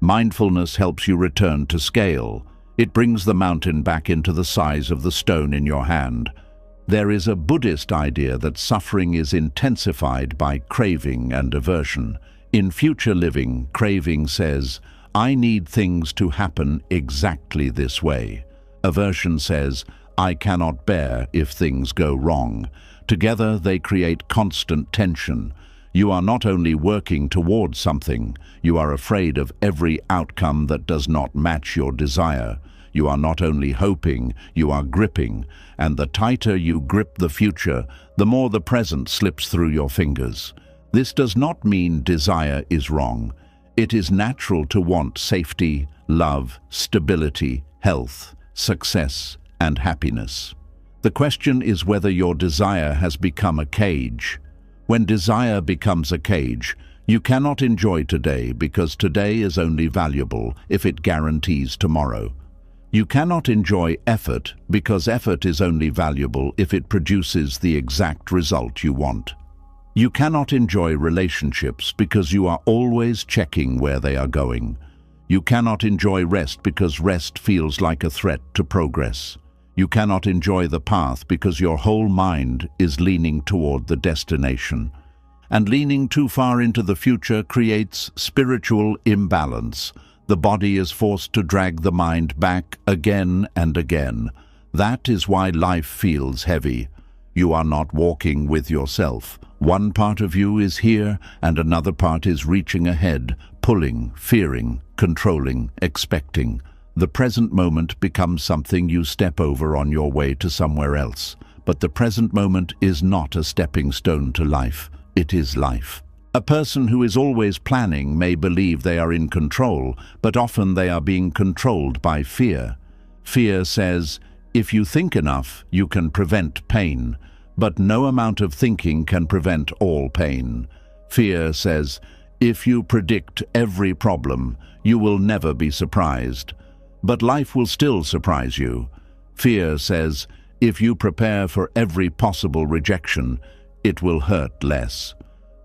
Mindfulness helps you return to scale. It brings the mountain back into the size of the stone in your hand. There is a Buddhist idea that suffering is intensified by craving and aversion. In future living, craving says, I need things to happen exactly this way. Aversion says, I cannot bear if things go wrong. Together they create constant tension. You are not only working towards something, you are afraid of every outcome that does not match your desire. You are not only hoping, you are gripping, and the tighter you grip the future, the more the present slips through your fingers. This does not mean desire is wrong. It is natural to want safety, love, stability, health, success, and happiness. The question is whether your desire has become a cage. When desire becomes a cage, you cannot enjoy today because today is only valuable if it guarantees tomorrow. You cannot enjoy effort because effort is only valuable if it produces the exact result you want. You cannot enjoy relationships because you are always checking where they are going. You cannot enjoy rest because rest feels like a threat to progress. You cannot enjoy the path because your whole mind is leaning toward the destination. And leaning too far into the future creates spiritual imbalance. The body is forced to drag the mind back again and again. That is why life feels heavy. You are not walking with yourself. One part of you is here and another part is reaching ahead, pulling, fearing, controlling, expecting. The present moment becomes something you step over on your way to somewhere else. But the present moment is not a stepping stone to life. It is life. A person who is always planning may believe they are in control, but often they are being controlled by fear. Fear says, if you think enough, you can prevent pain, but no amount of thinking can prevent all pain. Fear says, if you predict every problem, you will never be surprised, but life will still surprise you. Fear says, if you prepare for every possible rejection, it will hurt less.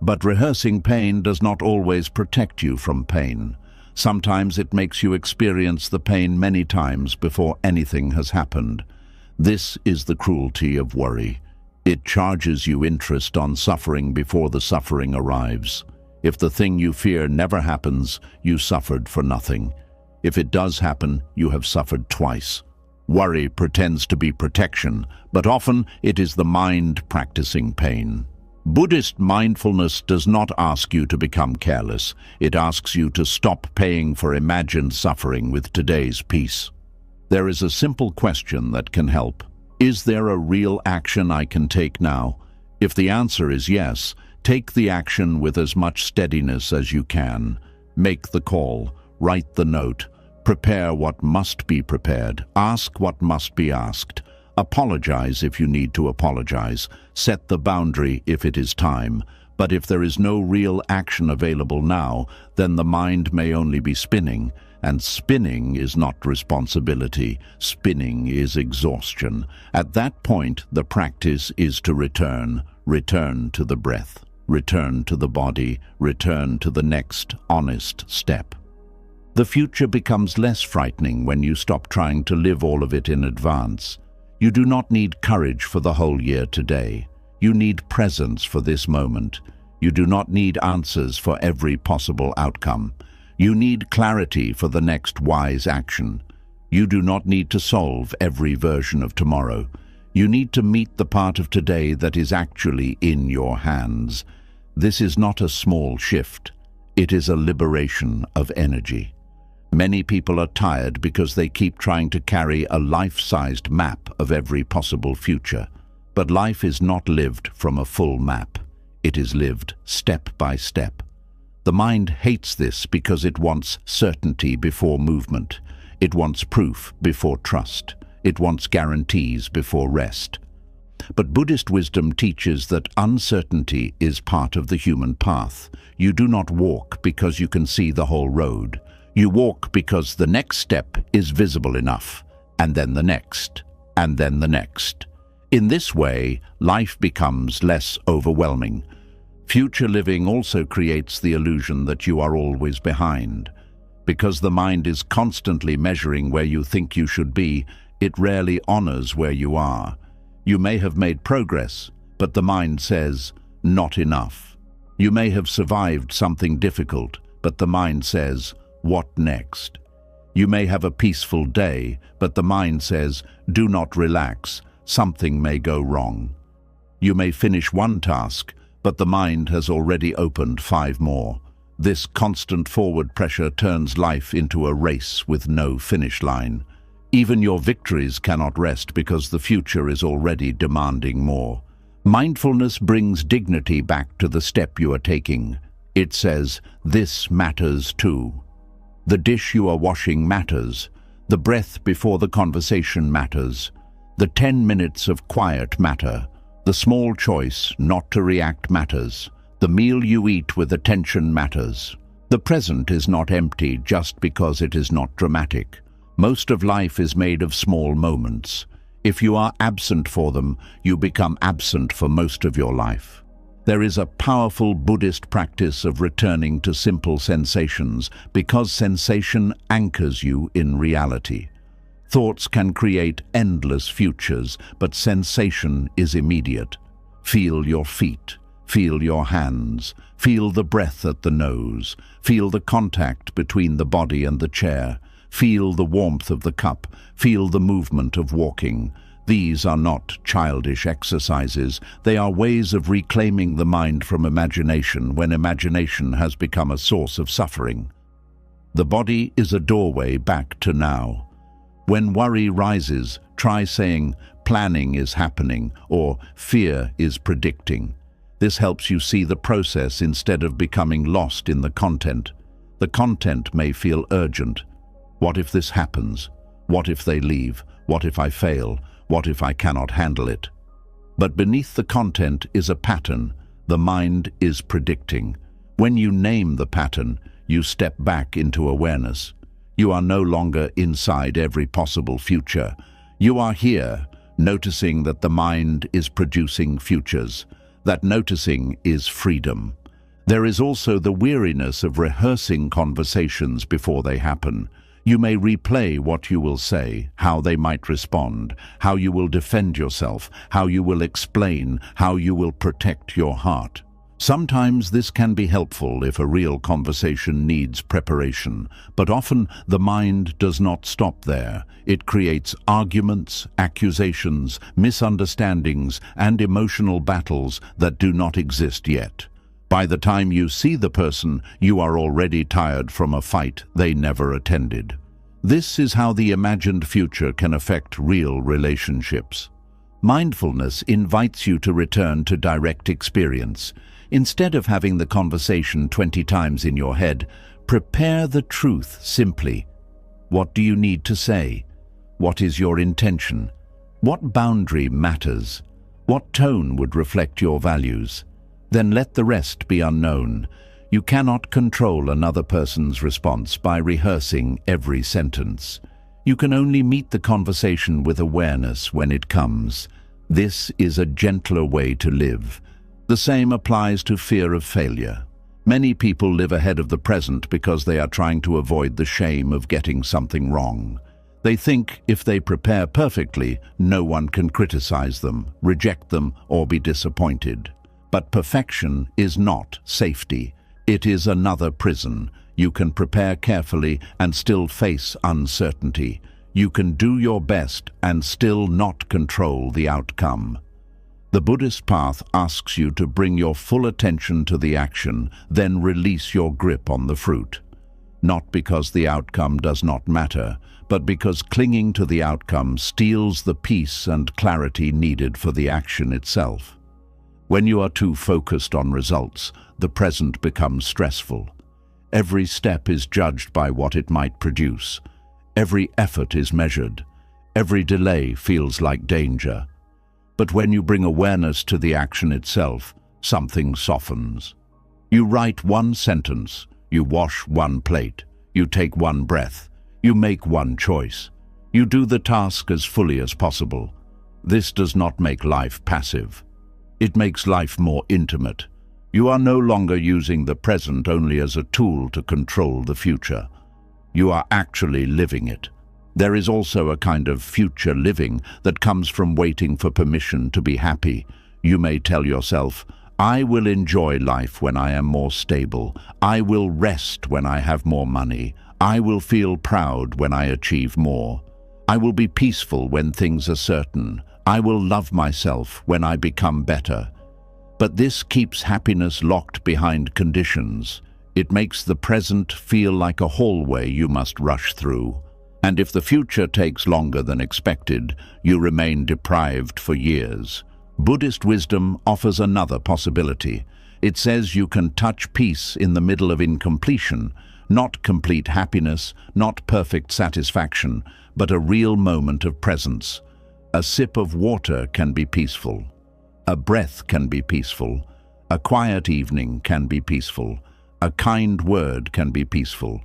But rehearsing pain does not always protect you from pain. Sometimes it makes you experience the pain many times before anything has happened. This is the cruelty of worry. It charges you interest on suffering before the suffering arrives. If the thing you fear never happens, you suffered for nothing. If it does happen, you have suffered twice. Worry pretends to be protection, but often it is the mind practicing pain. Buddhist mindfulness does not ask you to become careless. It asks you to stop paying for imagined suffering with today's peace. There is a simple question that can help. Is there a real action I can take now? If the answer is yes, take the action with as much steadiness as you can. Make the call, write the note, prepare what must be prepared, ask what must be asked. Apologize if you need to apologize. Set the boundary if it is time. But if there is no real action available now, then the mind may only be spinning. And spinning is not responsibility. Spinning is exhaustion. At that point, the practice is to return. Return to the breath. Return to the body. Return to the next honest step. The future becomes less frightening when you stop trying to live all of it in advance. You do not need courage for the whole year today. You need presence for this moment. You do not need answers for every possible outcome. You need clarity for the next wise action. You do not need to solve every version of tomorrow. You need to meet the part of today that is actually in your hands. This is not a small shift. It is a liberation of energy. Many people are tired because they keep trying to carry a life-sized map of every possible future. But life is not lived from a full map. It is lived step by step. The mind hates this because it wants certainty before movement. It wants proof before trust. It wants guarantees before rest. But Buddhist wisdom teaches that uncertainty is part of the human path. You do not walk because you can see the whole road. You walk because the next step is visible enough, and then the next, and then the next. In this way, life becomes less overwhelming. Future living also creates the illusion that you are always behind. Because the mind is constantly measuring where you think you should be, it rarely honors where you are. You may have made progress, but the mind says, not enough. You may have survived something difficult, but the mind says, what next? You may have a peaceful day, but the mind says, do not relax, something may go wrong. You may finish one task, but the mind has already opened 5 more. This constant forward pressure turns life into a race with no finish line. Even your victories cannot rest because the future is already demanding more. Mindfulness brings dignity back to the step you are taking. It says, this matters too. The dish you are washing matters. The breath before the conversation matters. The 10 minutes of quiet matter. The small choice not to react matters. The meal you eat with attention matters. The present is not empty just because it is not dramatic. Most of life is made of small moments. If you are absent for them, you become absent for most of your life. There is a powerful Buddhist practice of returning to simple sensations because sensation anchors you in reality. Thoughts can create endless futures, but sensation is immediate. Feel your feet. Feel your hands. Feel the breath at the nose. Feel the contact between the body and the chair. Feel the warmth of the cup. Feel the movement of walking. These are not childish exercises. They are ways of reclaiming the mind from imagination when imagination has become a source of suffering. The body is a doorway back to now. When worry rises, try saying, "Planning is happening," or "Fear is predicting." This helps you see the process instead of becoming lost in the content. The content may feel urgent. What if this happens? What if they leave? What if I fail? What if I cannot handle it? But beneath the content is a pattern. The mind is predicting. When you name the pattern, you step back into awareness. You are no longer inside every possible future. You are here, noticing that the mind is producing futures. That noticing is freedom. There is also the weariness of rehearsing conversations before they happen. You may replay what you will say, how they might respond, how you will defend yourself, how you will explain, how you will protect your heart. Sometimes this can be helpful if a real conversation needs preparation, but often the mind does not stop there. It creates arguments, accusations, misunderstandings, and emotional battles that do not exist yet. By the time you see the person, you are already tired from a fight they never attended. This is how the imagined future can affect real relationships. Mindfulness invites you to return to direct experience. Instead of having the conversation 20 times in your head, prepare the truth simply. What do you need to say? What is your intention? What boundary matters? What tone would reflect your values? Then let the rest be unknown. You cannot control another person's response by rehearsing every sentence. You can only meet the conversation with awareness when it comes. This is a gentler way to live. The same applies to fear of failure. Many people live ahead of the present because they are trying to avoid the shame of getting something wrong. They think if they prepare perfectly, no one can criticize them, reject them, or be disappointed. But perfection is not safety. It is another prison. You can prepare carefully and still face uncertainty. You can do your best and still not control the outcome. The Buddhist path asks you to bring your full attention to the action, then release your grip on the fruit. Not because the outcome does not matter, but because clinging to the outcome steals the peace and clarity needed for the action itself. When you are too focused on results, the present becomes stressful. Every step is judged by what it might produce. Every effort is measured. Every delay feels like danger. But when you bring awareness to the action itself, something softens. You write one sentence, you wash one plate, you take one breath, you make one choice. You do the task as fully as possible. This does not make life passive. It makes life more intimate. You are no longer using the present only as a tool to control the future. You are actually living it. There is also a kind of future living that comes from waiting for permission to be happy. You may tell yourself, "I will enjoy life when I am more stable. I will rest when I have more money. I will feel proud when I achieve more. I will be peaceful when things are certain. I will love myself when I become better." But this keeps happiness locked behind conditions. It makes the present feel like a hallway you must rush through. And if the future takes longer than expected, you remain deprived for years. Buddhist wisdom offers another possibility. It says you can touch peace in the middle of incompletion, not complete happiness, not perfect satisfaction, but a real moment of presence. A sip of water can be peaceful. A breath can be peaceful. A quiet evening can be peaceful. A kind word can be peaceful.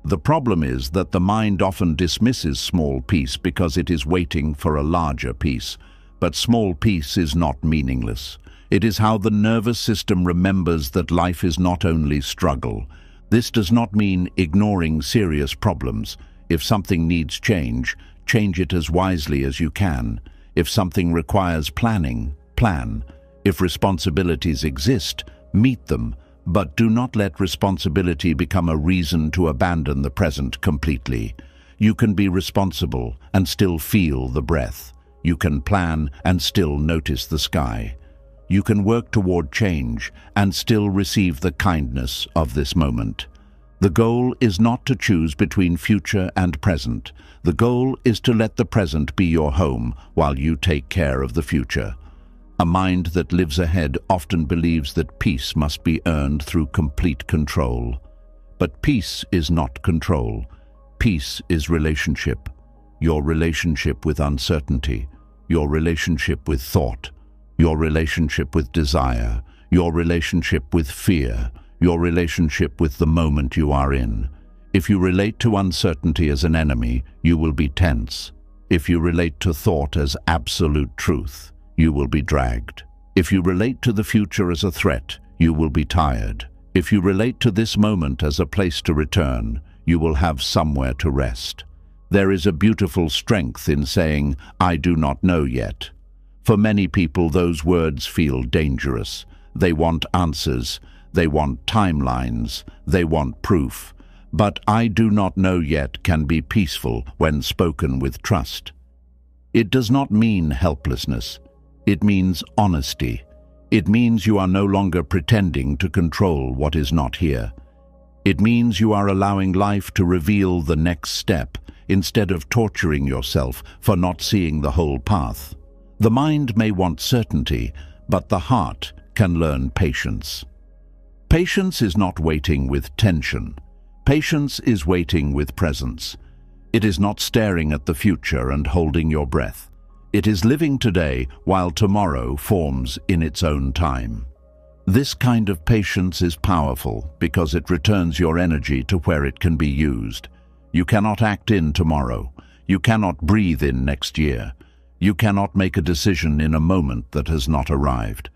The problem is that the mind often dismisses small peace because it is waiting for a larger peace. But small peace is not meaningless. It is how the nervous system remembers that life is not only struggle. This does not mean ignoring serious problems. If something needs change, change it as wisely as you can. If something requires planning, plan. If responsibilities exist, meet them, but do not let responsibility become a reason to abandon the present completely. You can be responsible and still feel the breath. You can plan and still notice the sky. You can work toward change and still receive the kindness of this moment. The goal is not to choose between future and present. The goal is to let the present be your home while you take care of the future. A mind that lives ahead often believes that peace must be earned through complete control. But peace is not control. Peace is relationship. Your relationship with uncertainty, your relationship with thought, your relationship with desire, your relationship with fear, your relationship with the moment you are in. If you relate to uncertainty as an enemy, you will be tense. If you relate to thought as absolute truth, you will be dragged. If you relate to the future as a threat, you will be tired. If you relate to this moment as a place to return, you will have somewhere to rest. There is a beautiful strength in saying, "I do not know yet." For many people, those words feel dangerous. They want answers, they want timelines, they want proof. But "I do not know yet" can be peaceful when spoken with trust. It does not mean helplessness. It means honesty. It means you are no longer pretending to control what is not here. It means you are allowing life to reveal the next step instead of torturing yourself for not seeing the whole path. The mind may want certainty, but the heart can learn patience. Patience is not waiting with tension. Patience is waiting with presence. It is not staring at the future and holding your breath. It is living today while tomorrow forms in its own time. This kind of patience is powerful because it returns your energy to where it can be used. You cannot act in tomorrow. You cannot breathe in next year. You cannot make a decision in a moment that has not arrived.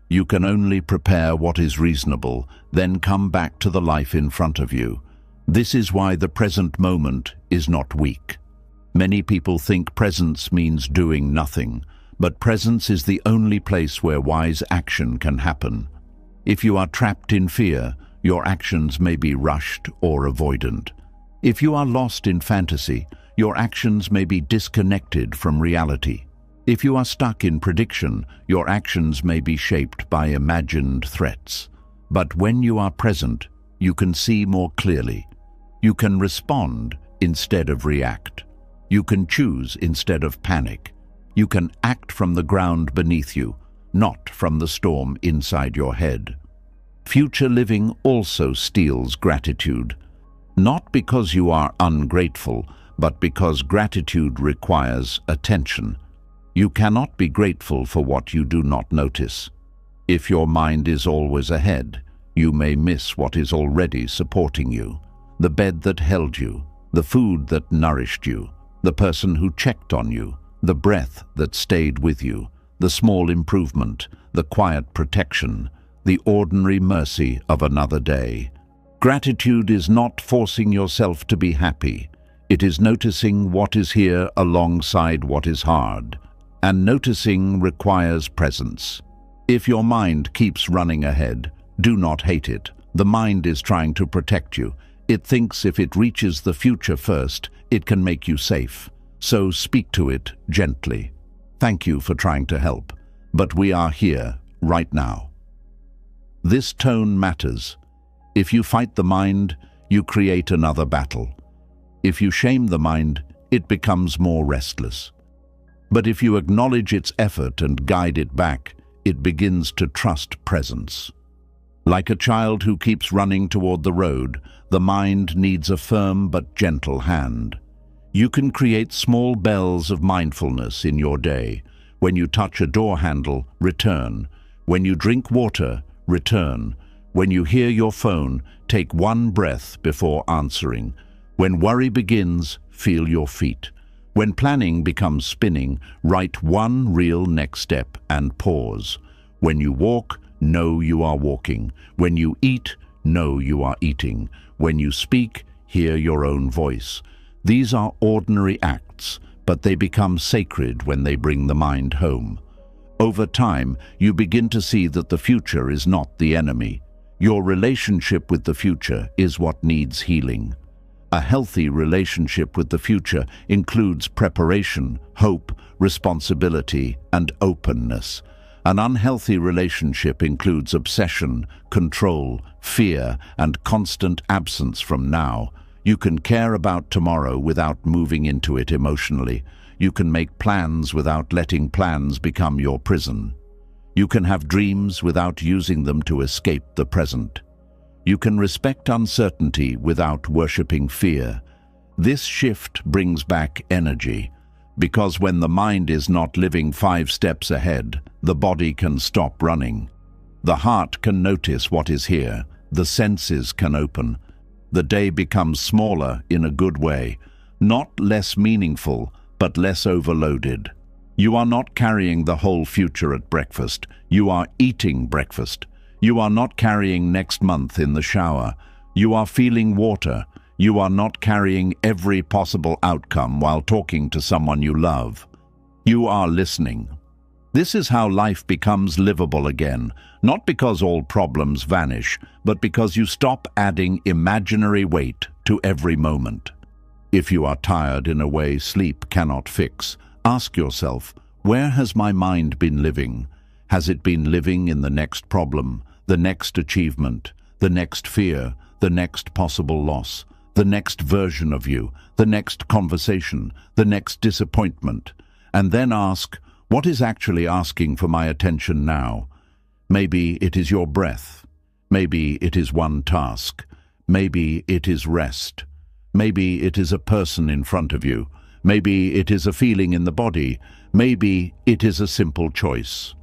You can only prepare what is reasonable, then come back to the life in front of you. This is why the present moment is not weak. Many people think presence means doing nothing, but presence is the only place where wise action can happen. If you are trapped in fear, your actions may be rushed or avoidant. If you are lost in fantasy, your actions may be disconnected from reality. If you are stuck in prediction, your actions may be shaped by imagined threats. But when you are present, you can see more clearly. You can respond instead of react. You can choose instead of panic. You can act from the ground beneath you, not from the storm inside your head. Future living also steals gratitude. Not because you are ungrateful, but because gratitude requires attention. You cannot be grateful for what you do not notice. If your mind is always ahead, you may miss what is already supporting you. The bed that held you, the food that nourished you, the person who checked on you, the breath that stayed with you, the small improvement, the quiet protection, the ordinary mercy of another day. Gratitude is not forcing yourself to be happy. It is noticing what is here alongside what is hard. And noticing requires presence. If your mind keeps running ahead, do not hate it. The mind is trying to protect you. It thinks if it reaches the future first, it can make you safe. So speak to it gently. Thank you for trying to help, but we are here right now. This tone matters. If you fight the mind, you create another battle. If you shame the mind, it becomes more restless. But if you acknowledge its effort and guide it back, it begins to trust presence. Like a child who keeps running toward the road, the mind needs a firm but gentle hand. You can create small bells of mindfulness in your day. When you touch a door handle, return. When you drink water, return. When you hear your phone, take one breath before answering. When worry begins, feel your feet. When planning becomes spinning, write one real next step and pause. When you walk, know you are walking. When you eat, know you are eating. When you speak, hear your own voice. These are ordinary acts, but they become sacred when they bring the mind home. Over time, you begin to see that the future is not the enemy. Your relationship with the future is what needs healing. A healthy relationship with the future includes preparation, hope, responsibility, and openness. An unhealthy relationship includes obsession, control, fear, and constant absence from now. You can care about tomorrow without moving into it emotionally. You can make plans without letting plans become your prison. You can have dreams without using them to escape the present. You can respect uncertainty without worshipping fear. This shift brings back energy, because when the mind is not living 5 steps ahead, the body can stop running. The heart can notice what is here. The senses can open. The day becomes smaller in a good way, not less meaningful, but less overloaded. You are not carrying the whole future at breakfast. You are eating breakfast. You are not carrying next month in the shower. You are feeling water. You are not carrying every possible outcome while talking to someone you love. You are listening. This is how life becomes livable again, not because all problems vanish, but because you stop adding imaginary weight to every moment. If you are tired in a way sleep cannot fix, ask yourself, where has my mind been living? Has it been living in the next problem, the next achievement, the next fear, the next possible loss, the next version of you, the next conversation, the next disappointment? And then ask, what is actually asking for my attention now? Maybe it is your breath. Maybe it is one task. Maybe it is rest. Maybe it is a person in front of you. Maybe it is a feeling in the body. Maybe it is a simple choice.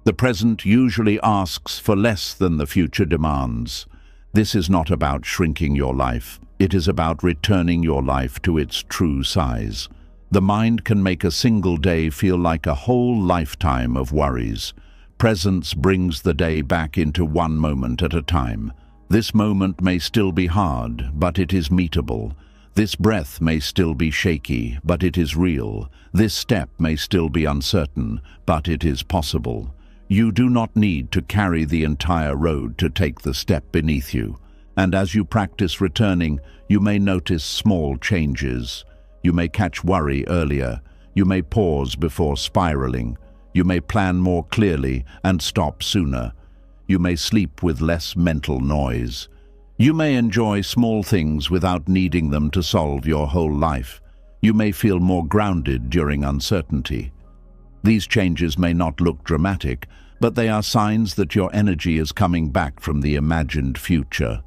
The present usually asks for less than the future demands. This is not about shrinking your life. It is about returning your life to its true size. The mind can make a single day feel like a whole lifetime of worries. Presence brings the day back into one moment at a time. This moment may still be hard, but it is meetable. This breath may still be shaky, but it is real. This step may still be uncertain, but it is possible. You do not need to carry the entire road to take the step beneath you. And as you practice returning, you may notice small changes. You may catch worry earlier. You may pause before spiraling. You may plan more clearly and stop sooner. You may sleep with less mental noise. You may enjoy small things without needing them to solve your whole life. You may feel more grounded during uncertainty. These changes may not look dramatic, but they are signs that your energy is coming back from the imagined future.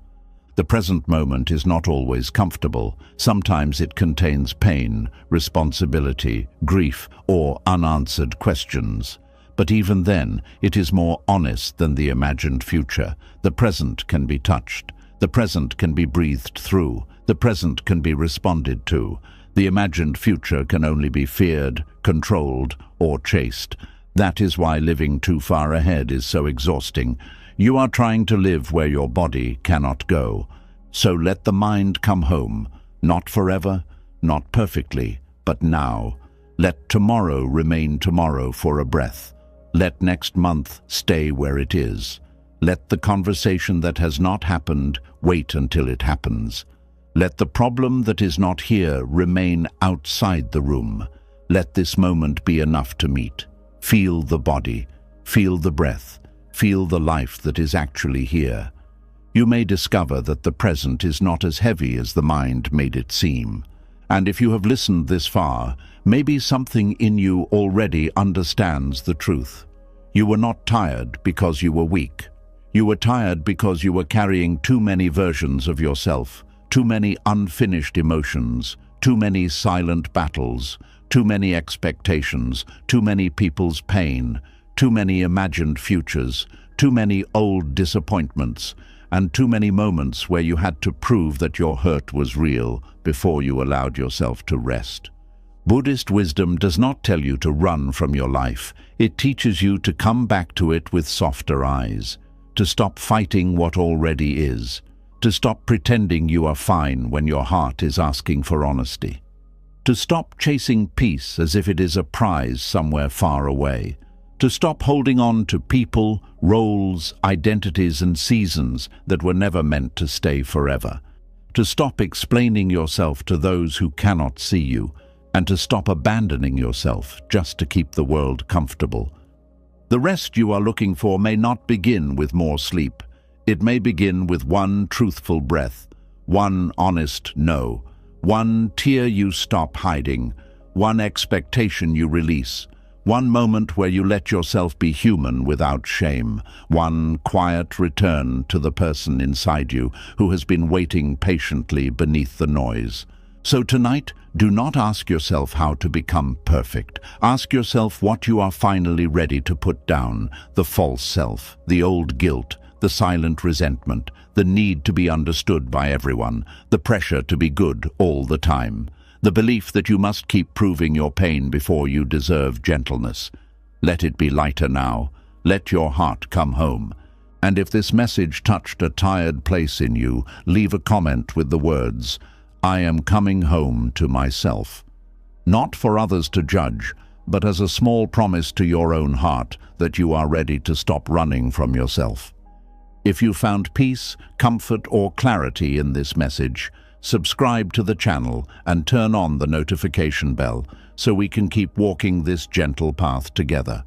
The present moment is not always comfortable. Sometimes it contains pain, responsibility, grief, or unanswered questions. But even then, it is more honest than the imagined future. The present can be touched. The present can be breathed through. The present can be responded to. The imagined future can only be feared, controlled, or chased. That is why living too far ahead is so exhausting. You are trying to live where your body cannot go. So let the mind come home, not forever, not perfectly, but now. Let tomorrow remain tomorrow for a breath. Let next month stay where it is. Let the conversation that has not happened wait until it happens. Let the problem that is not here remain outside the room. Let this moment be enough to meet. Feel the body, feel the breath, feel the life that is actually here. You may discover that the present is not as heavy as the mind made it seem. And if you have listened this far, maybe something in you already understands the truth. You were not tired because you were weak. You were tired because you were carrying too many versions of yourself, too many unfinished emotions, too many silent battles, too many expectations, too many people's pain, too many imagined futures, too many old disappointments, and too many moments where you had to prove that your hurt was real before you allowed yourself to rest. Buddhist wisdom does not tell you to run from your life. It teaches you to come back to it with softer eyes, to stop fighting what already is, to stop pretending you are fine when your heart is asking for honesty, to stop chasing peace as if it is a prize somewhere far away. To stop holding on to people, roles, identities and seasons that were never meant to stay forever. To stop explaining yourself to those who cannot see you, and to stop abandoning yourself just to keep the world comfortable. The rest you are looking for may not begin with more sleep. It may begin with one truthful breath, one honest no, one tear you stop hiding, one expectation you release, one moment where you let yourself be human without shame, one quiet return to the person inside you who has been waiting patiently beneath the noise. So tonight, do not ask yourself how to become perfect. Ask yourself what you are finally ready to put down: the false self, the old guilt, the silent resentment, the need to be understood by everyone, the pressure to be good all the time, the belief that you must keep proving your pain before you deserve gentleness. Let it be lighter now. Let your heart come home. And if this message touched a tired place in you, leave a comment with the words, "I am coming home to myself." Not for others to judge, but as a small promise to your own heart that you are ready to stop running from yourself. If you found peace, comfort, or clarity in this message, subscribe to the channel and turn on the notification bell so we can keep walking this gentle path together.